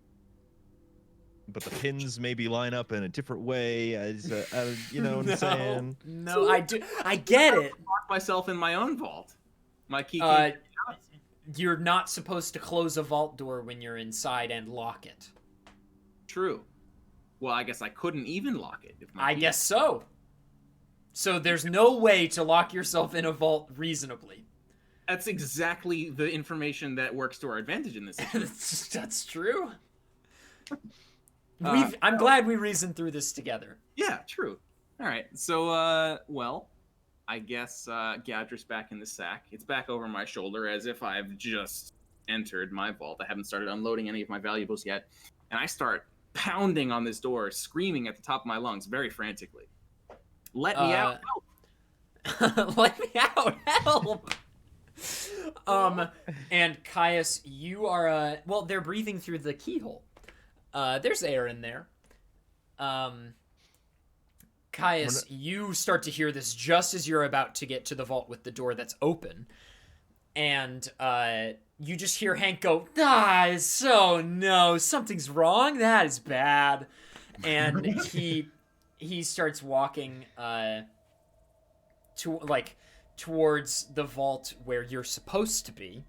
But the pins maybe line up in a different way. You know what I'm saying? No, I do. I get it. Lock myself in my own vault. My key. You're not supposed to close a vault door when you're inside and lock it. True. Well, I guess I couldn't even lock it. If my I key- guess so. So there's no way to lock yourself in a vault reasonably. That's exactly the information that works to our advantage in this situation. That's true. I'm glad we reasoned through this together. Yeah, true. All right. So, well, I guess Gadri's back in the sack. It's back over my shoulder as if I've just entered my vault. I haven't started unloading any of my valuables yet. And I start pounding on this door, screaming at the top of my lungs very frantically. Let me out. Help. Let me out. Help. And Caius, you are, well, they're breathing through the keyhole. There's air in there. Caius, you start to hear this just as you're about to get to the vault with the door that's open. And, you just hear Hank go, no, something's wrong. That is bad. And he starts walking, towards the vault where you're supposed to be.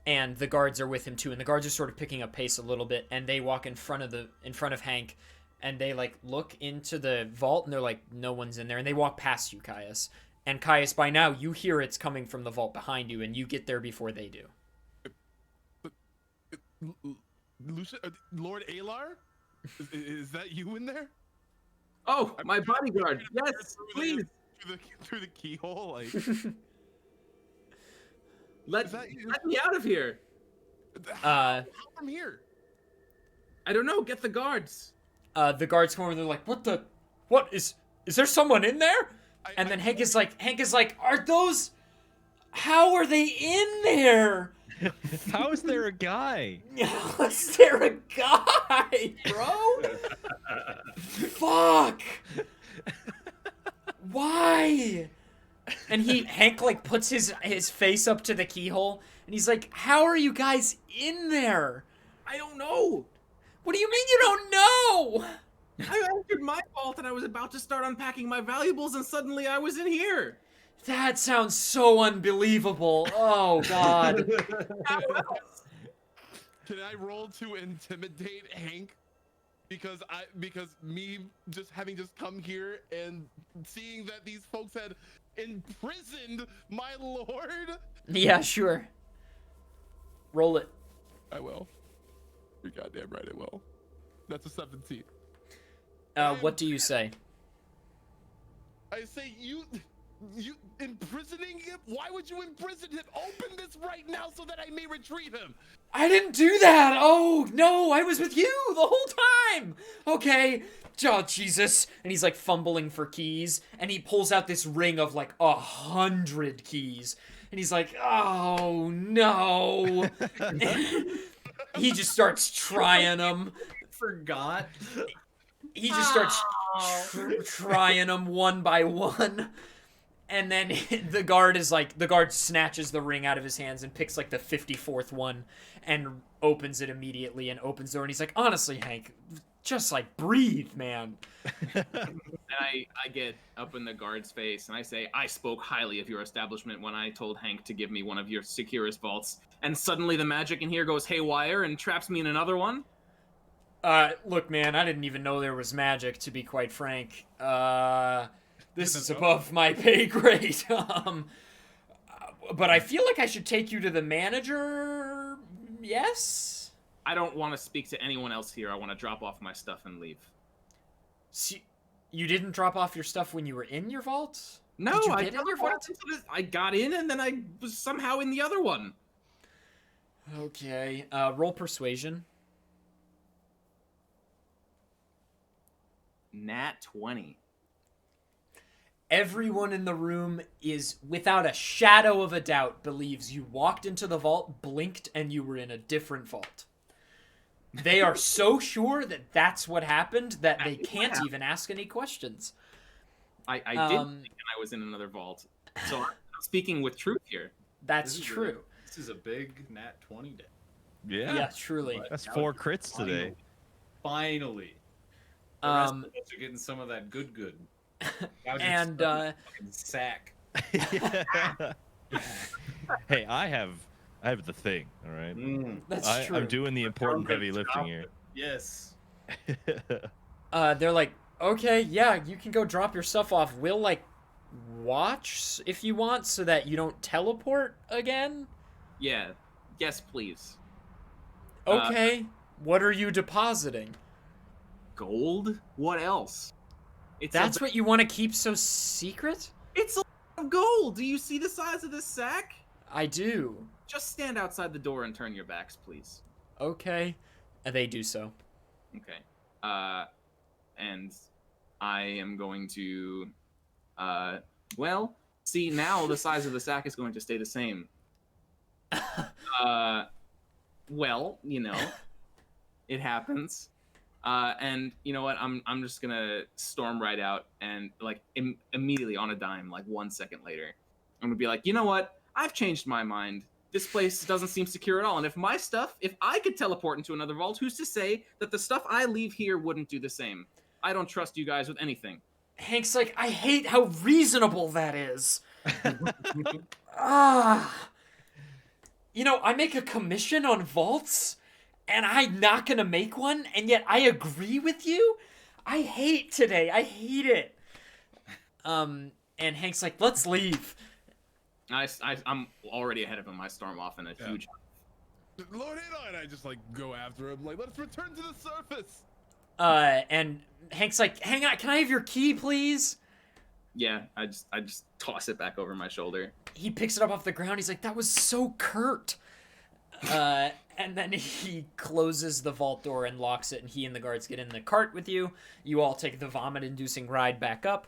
And the guards are with him too, and the guards are sort of picking up pace a little bit, and they walk in front of Hank, and they like look into the vault, and they're like, no one's in there, and they walk past you, Caius. And Caius, by now you hear it's coming from the vault behind you, and you get there before they do. Lord Alar? Is that you in there? Oh, my bodyguard. Yes, please. Through the keyhole, like. Let me out of here. How from here? I don't know. Get the guards. The guards come over and they're like, what is there someone in there? And then Hank is like, are those, how are they in there? How is there a guy? Is there a guy, bro? Fuck. Why? And Hank like puts his face up to the keyhole and he's like, how are you guys in there? I don't know. What do you mean you don't know? I entered my vault and I was about to start unpacking my valuables and suddenly I was in here. That sounds so unbelievable. Oh, God. Can I roll to intimidate Hank? Because me just having just come here and seeing that these folks had imprisoned my lord. Yeah, sure. Roll it. I will. You're goddamn right, I will. That's a 17. What do you say? I say you imprisoning him? Why would you imprison him? Open this right now so that I may retrieve him. I didn't do that. Oh, no, I was with you the whole time. Okay. Oh, Jesus. And he's like fumbling for keys and he pulls out this ring of like 100 keys. And he's like, oh, no. He just starts trying them. Forgot. He just starts trying them one by one. And then the guard snatches the ring out of his hands and picks like the 54th one and opens it immediately and opens the door. And he's like, honestly, Hank, just like breathe, man. And I get up in the guard's face and I say, I spoke highly of your establishment when I told Hank to give me one of your securest vaults. And suddenly the magic in here goes haywire and traps me in another one. Look, man, I didn't even know there was magic, to be quite frank. This is above my pay grade. But I feel like I should take you to the manager. Yes? I don't want to speak to anyone else here. I want to drop off my stuff and leave. See, you didn't drop off your stuff when you were in your vault? No, Did you I get in your vault? I got in and then I was somehow in the other one. Okay, roll persuasion. Nat 20. Everyone in the room is, without a shadow of a doubt, believes you walked into the vault, blinked, and you were in a different vault. They are so sure that that's what happened that they can't even ask any questions. I did think I was in another vault. So I'm speaking with truth here. That's true. This is a big Nat 20 day. Yeah, truly. That's 4 crits today. Finally. The rest of us are getting some of that good. And sack. Hey, I have the thing, all right? That's true. I'm doing the important heavy lifting here. Yes. They're like, okay, yeah, you can go drop your stuff off. We'll, like, watch if you want so that you don't teleport again. Yeah. Yes, please. Okay. What are you depositing? Gold? What else? That's what you want to keep so secret? It's a lot of gold. Do you see the size of this sack? I do. Just stand outside the door and turn your backs, please. Okay. And they do so. Okay. And I am going to, well, see, now the size of the sack is going to stay the same. Well, you know, it happens. And you know what? I'm just gonna storm right out and like immediately on a dime, like 1 second later, I'm gonna be like, you know what? I've changed my mind. This place doesn't seem secure at all. And if I could teleport into another vault, who's to say that the stuff I leave here wouldn't do the same? I don't trust you guys with anything. Hank's like, I hate how reasonable that is. You know, I make a commission on vaults, and I'm not gonna make one, and yet I agree with you? I hate today. I hate it. And Hank's like, let's leave. I'm already ahead of him. I storm off in a huge... Lord Eli and I just, like, go after him, like, let's return to the surface! And Hank's like, hang on, can I have your key, please? Yeah, I just toss it back over my shoulder. He picks it up off the ground. He's like, that was so curt. And then he closes the vault door and locks it, and he and the guards get in the cart with you. You all take the vomit-inducing ride back up.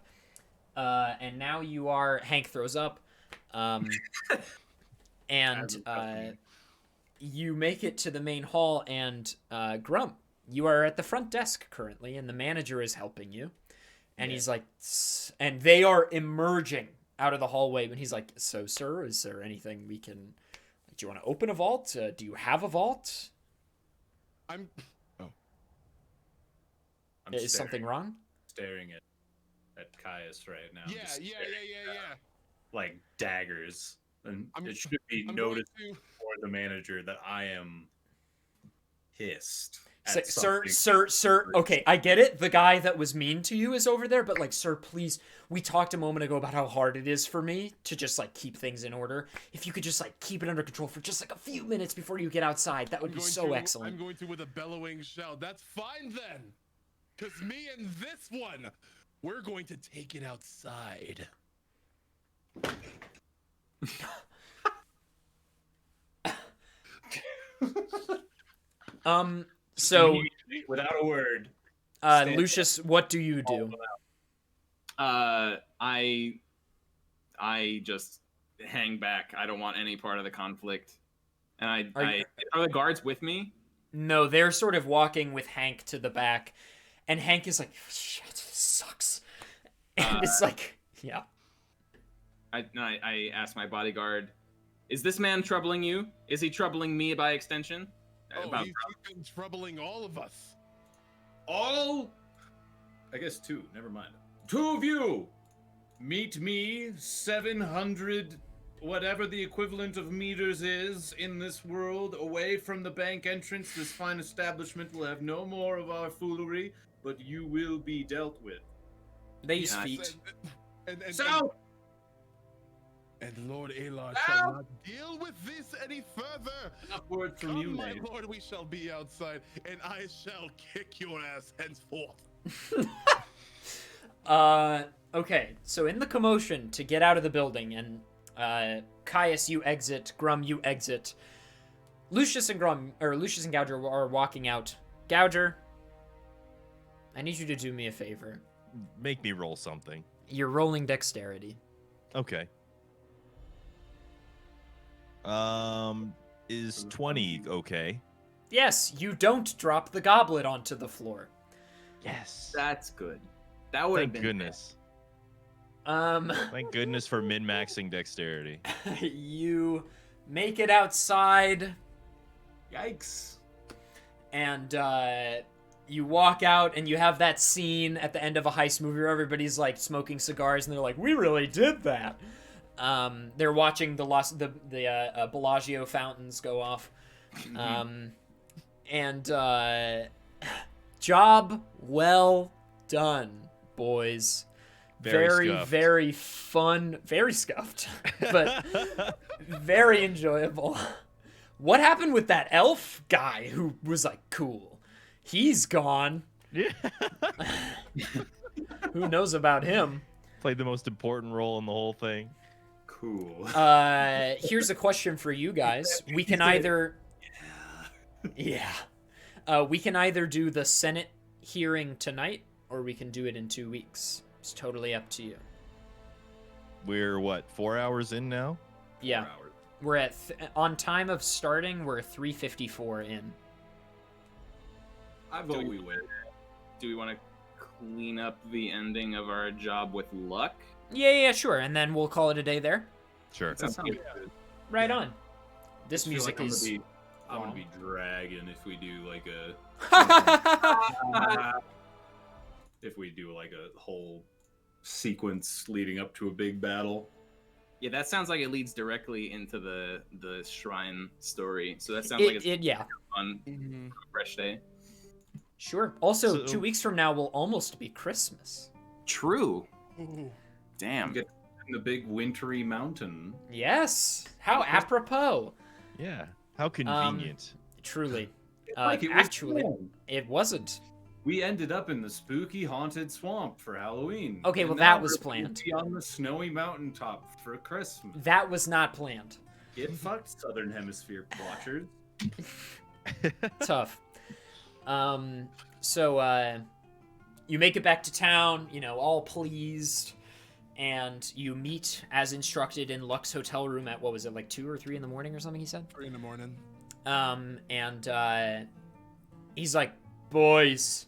And now you are... Hank throws up. And you make it to the main hall, and Grum, you are at the front desk currently, and the manager is helping you. And he's like... And they are emerging out of the hallway, and he's like, so, sir, is there anything we can... Do you want to open a vault? Do you have a vault? Is something wrong? Staring at Caius right now. Yeah. Like daggers. And it should be I'm noticed going to- for the manager that I am pissed. Sir, okay, I get it. The guy that was mean to you is over there, but like, sir, please, we talked a moment ago about how hard it is for me to just like keep things in order. If you could just like keep it under control for just like a few minutes before you get outside, that would be so excellent. I'm going to with a bellowing shout. That's fine then. Because me and this one, we're going to take it outside. So without a word, Lucius, what do you do? I just hang back. I don't want any part of the conflict. And are the guards with me? No, they're sort of walking with Hank to the back, and Hank is like, shit, this sucks. And it's like, yeah. I ask my bodyguard, is this man troubling you? Is he troubling me by extension? He's been troubling all of us. All? I guess two. Never mind. Two of you! Meet me 700, whatever the equivalent of meters is in this world, away from the bank entrance. This fine establishment will have no more of our foolery, but you will be dealt with. They use feet. South! And Lord Alar shall not deal with this any further. Enough word from Come, you, my lady. lord, we shall be outside, and I shall kick your ass henceforth. Okay, so in the commotion to get out of the building, and Caius, you exit, Grum, you exit. Lucius and Gouger are walking out. Gouger, I need you to do me a favor. Make me roll something. You're rolling dexterity. Okay. Is 20 okay? Yes, you don't drop the goblet onto the floor. Yes. That's good. That would have Thank been goodness. Thank goodness for min-maxing dexterity. You make it outside. Yikes. And you walk out, and you have that scene at the end of a heist movie where everybody's like smoking cigars, and they're like, "We really did that." They're watching the Bellagio fountains go off, and Job well done, boys. Very, scuffed. very fun. Very scuffed, but very enjoyable. What happened with that elf guy who was like cool? He's gone. Yeah. Who knows about him? Played the most important role in the whole thing. Cool. Here's a question for you guys. We can either... Yeah. We can either do the Senate hearing tonight, or we can do it in 2 weeks. It's totally up to you. We're, what, 4 hours in now? Yeah. We're at... on time of starting, we're 3:54 in. I vote we win. Do we want to clean up the ending of our job with luck? Yeah, sure. And then we'll call it a day there. Sure. That sounds good. Right on. This I feel music like is... I'm gonna be dragging if we do like a if we do like a whole sequence leading up to a big battle. Yeah, that sounds like it leads directly into the shrine story. So that sounds like it's yeah. fun, fresh day. Sure. Also, So- 2 weeks from now will almost be Christmas. True. Damn. Get in the big wintry mountain. Yes. How apropos. Yeah. How convenient. Truly. Like, it was Actually, fun. it wasn't. We ended up in the spooky haunted swamp for Halloween. Okay, And well, now that was we're planned. On the snowy mountaintop for Christmas. That was not planned. Get fucked, Southern Hemisphere watchers. Tough. So, you make it back to town, all pleased, and you meet as instructed in Luck's hotel room at, what was it, like 2 or 3 in the morning or something he said? 3 in the morning. And he's like, boys,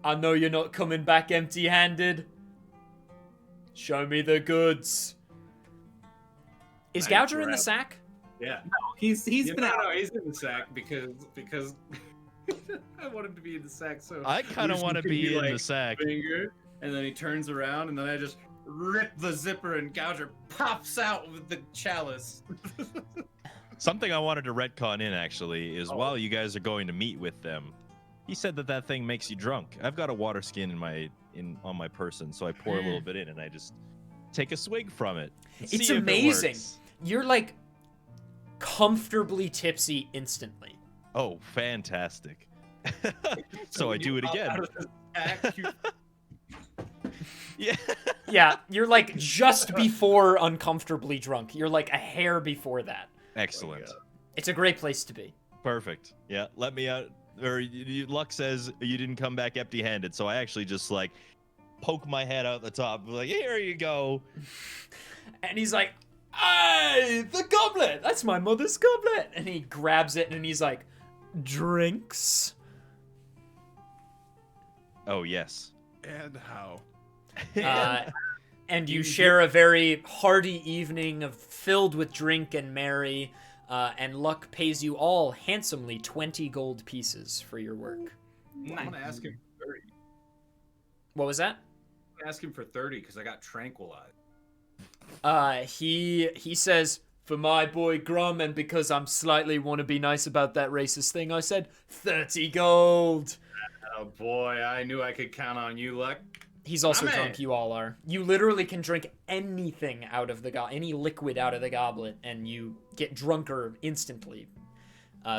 I know you're not coming back empty-handed. Show me the goods. Is I Gouger in the grab- sack? Yeah. He's been out. No, he's in the sack because I want him to be in the sack. So I kind of Lucian want to can be in like, the sack. finger, and then he turns around, and then I just rip the zipper, and Gouger pops out with the chalice. Something I wanted to retcon in, actually, is while you guys are going to meet with them, he said that thing makes you drunk. I've got a water skin on my person, so I pour a little bit in, and I just take a swig from it. and It's see if it amazing. works. You're like comfortably tipsy instantly. Oh, fantastic. So I do it again. Out of the sack, you- Yeah. Yeah, you're like just before uncomfortably drunk. You're like a hair before that. Excellent. It's a great place to be. Perfect. Yeah, let me out. Or Luck says you didn't come back empty-handed, so I actually just like poke my head out the top, like, here you go. And he's like, hey, the goblet! That's my mother's goblet! And he grabs it and he's like, drinks? Oh yes. And how? And you share a very hearty evening filled with drink and merry, and Luck pays you all handsomely 20 gold pieces for your work. I want to ask him for 30. What was that? I ask him for 30 because I got tranquilized. He says, for my boy Grum, and because I'm slightly want to be nice about that racist thing I said, 30 gold. Oh boy, I knew I could count on you, Luck. He's also My man. drunk, you all are. You literally can drink anything out of the any liquid out of the goblet, and you get drunker instantly.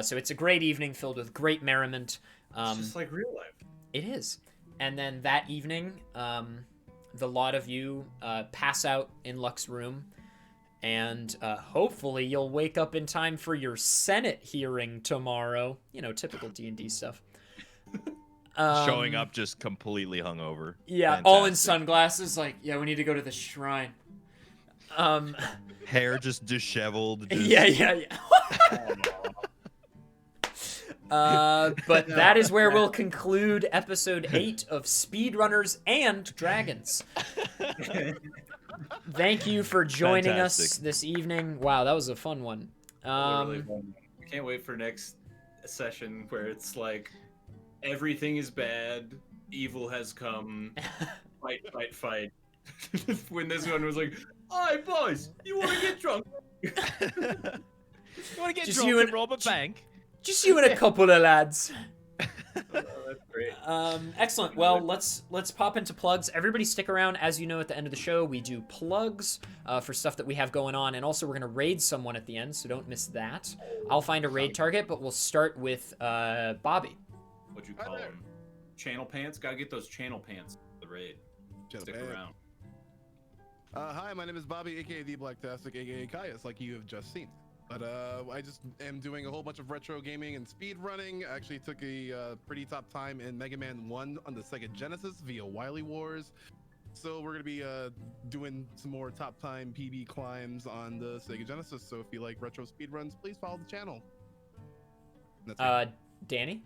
So it's a great evening filled with great merriment. It's just like real life. It is. And then that evening, the lot of you pass out in Luck's room, and hopefully you'll wake up in time for your Senate hearing tomorrow. Typical D&D stuff. Showing up just completely hungover. Yeah, all in Fantastic. sunglasses, like, yeah, we need to go to the shrine. Hair just disheveled. Just... Yeah. But that is where we'll conclude episode 8 of Speedrunners and Dragons. Thank you for joining us Fantastic. this evening. Wow, that was a fun one. Really fun. I can't wait for next session where it's like everything is bad, evil has come, fight. When this one was like, "Alright, boys, you want to get drunk?" You want to get Just drunk you and and- rob a bank? just you and a couple of lads. That's great. Excellent. Well, let's pop into plugs. Everybody stick around. As you know, at the end of the show, we do plugs for stuff that we have going on, and also we're going to raid someone at the end, so don't miss that. I'll find a raid target, but we'll start with Bobby. What you call them? Channel pants? Gotta get those channel pants for the raid. Stick around. Hi, my name is Bobby, aka TheBlackastic, aka Caius, like you have just seen. But I just am doing a whole bunch of retro gaming and speed running. I actually took a pretty top time in Mega Man 1 on the Sega Genesis via Wily Wars. So we're gonna be doing some more top time PB climbs on the Sega Genesis. So if you like retro speed runs, please follow the channel. That's Danny?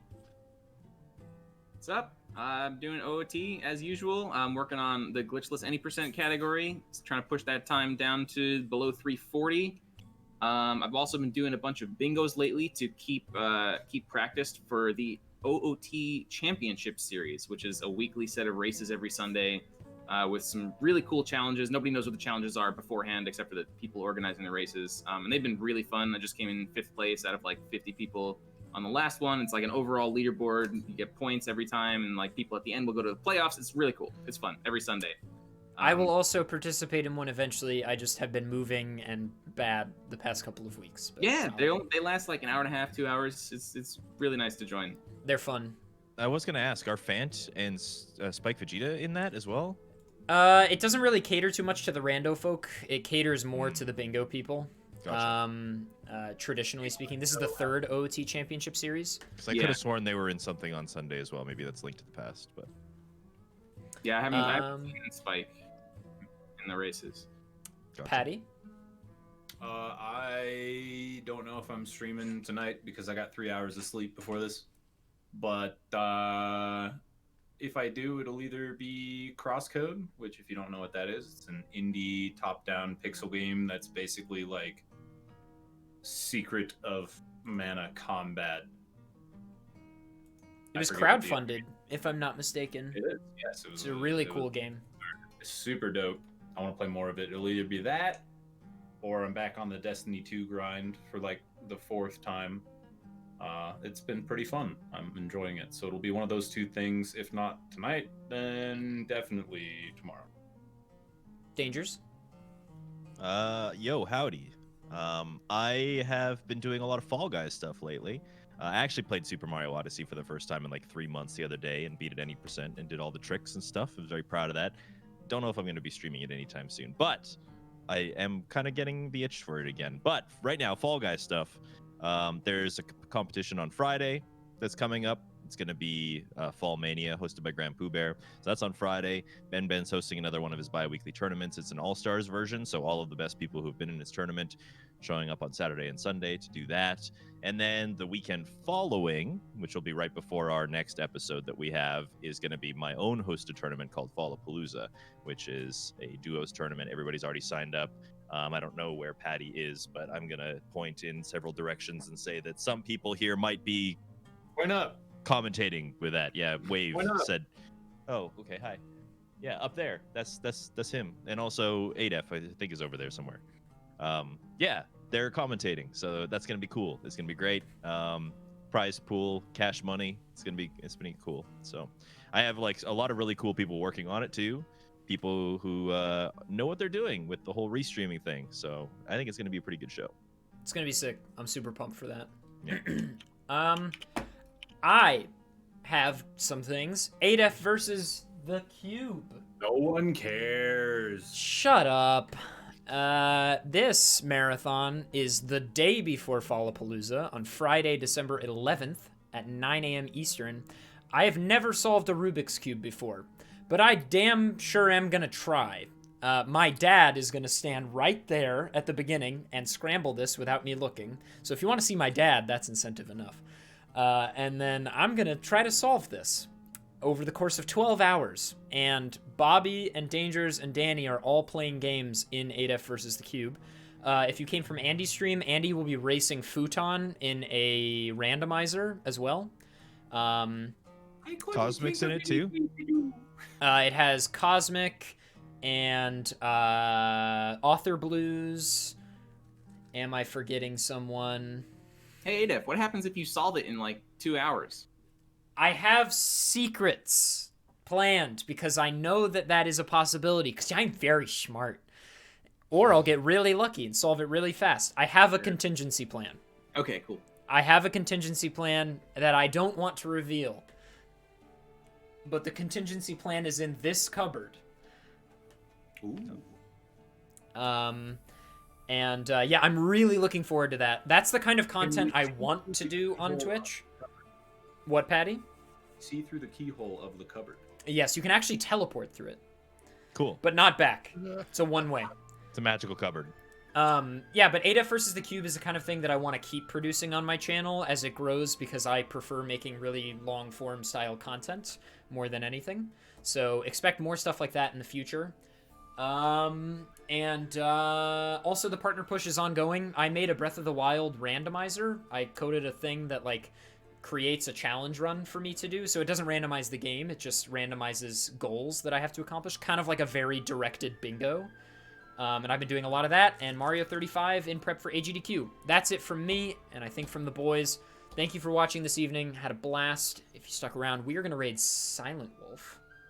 What's up? I'm doing OOT as usual. I'm working on the glitchless any percent category. Just trying to push that time down to below 340. I've also been doing a bunch of bingos lately to keep practiced for the OOT Championship Series, which is a weekly set of races every Sunday with some really cool challenges. Nobody knows what the challenges are beforehand except for the people organizing the races. And they've been really fun. I just came in 5th place out of like 50 people on the last one. It's like an overall leaderboard. You get points every time, and like people at the end will go to the playoffs. It's really cool. It's fun every Sunday. I will also participate in one eventually. I just have been moving and bad the past couple of weeks. But yeah, they last like an hour and a half, 2 hours. It's really nice to join. They're fun. I was gonna ask, are Fant and Spike Vegeta in that as well? It doesn't really cater too much to the rando folk. It caters more to the bingo people. Gotcha. Traditionally speaking, this is the 3rd OOT Championship Series. Because I could have sworn they were in something on Sunday as well. Maybe that's linked to the past, but yeah, I haven't seen Spike in the races. gotcha. Patty? I don't know if I'm streaming tonight because I got 3 hours of sleep before this. But if I do, it'll either be Crosscode, which if you don't know what that is, it's an indie top-down pixel game that's basically like Secret of Mana Combat. It was crowdfunded, if I'm not mistaken. It is, yes. It's a really cool game. Super dope. I want to play more of it. It'll either be that, or I'm back on the Destiny 2 grind for like the 4th time. It's been pretty fun. I'm enjoying it. So it'll be one of those two things. If not tonight, then definitely tomorrow. Dangers? Yo, howdy. I have been doing a lot of Fall Guys stuff lately. I actually played Super Mario Odyssey for the first time in like 3 months the other day and beat it any percent and did all the tricks and stuff. I was very proud of that. Don't know if I'm going to be streaming it anytime soon, but I am kind of getting the itch for it again. But right now, Fall Guys stuff. There's a competition on Friday that's coming up. It's going to be Fall Mania, hosted by Grand Pooh Bear. So that's on Friday. Ben's hosting another one of his bi-weekly tournaments. It's an all-stars version, so all of the best people who've been in his tournament showing up on Saturday and Sunday to do that. And then the weekend following, which will be right before our next episode that we have, is going to be my own hosted tournament called Fallapalooza, which is a duos tournament. Everybody's already signed up. I don't know where Patty is, but I'm going to point in several directions and say that some people here might be commentating with that. Yeah, Wave said, oh, okay, hi. Yeah, up there. That's him. And also adef, I think, is over there somewhere. Yeah, they're commentating, so that's going to be cool. It's going to be great. Prize pool, cash money. It's pretty cool. So I have like a lot of really cool people working on it too. People who know what they're doing with the whole restreaming thing. So I think it's going to be a pretty good show. It's going to be sick. I'm super pumped for that. Yeah. I have some things. adef versus the Cube. No one cares. Shut up. This marathon is the day before Fallapalooza on Friday, December 11th at 9 a.m. Eastern. I have never solved a Rubik's Cube before, but I damn sure am gonna try. My dad is gonna stand right there at the beginning and scramble this without me looking. So if you want to see my dad, that's incentive enough. And then I'm gonna try to solve this over the course of 12 hours. And Bobby and Dangers and Danny are all playing games in adef versus the Cube. If you came from Andy's stream, Andy will be racing Futon in a randomizer as well. Cosmic's in it too? It has Cosmic and Author Blues. Am I forgetting someone? Hey, adef, what happens if you solve it in like 2 hours? I have secrets planned because I know that is a possibility because I'm very smart. Or I'll get really lucky and solve it really fast. I have a contingency plan. Okay, cool. I have a contingency plan that I don't want to reveal. But the contingency plan is in this cupboard. Ooh. Yeah, I'm really looking forward to that. That's the kind of content I want to do on Twitch. What, Patty? See through the keyhole of the cupboard. Yes, you can actually teleport through it. Cool. But not back. It's a one-way. It's a magical cupboard. Yeah, but adef versus the cube is the kind of thing that I want to keep producing on my channel as it grows because I prefer making really long-form style content more than anything. So expect more stuff like that in the future. Also the partner push is ongoing. I made a Breath of the Wild randomizer. I coded a thing that like creates a challenge run for me to do. So it doesn't randomize the game. It just randomizes goals that I have to accomplish. Kind of like a very directed bingo. And I've been doing a lot of that, and Mario 35 in prep for AGDQ. That's it from me, and I think from the boys. Thank you for watching this evening. Had a blast. If you stuck around, we are going to raid Silent Wolf.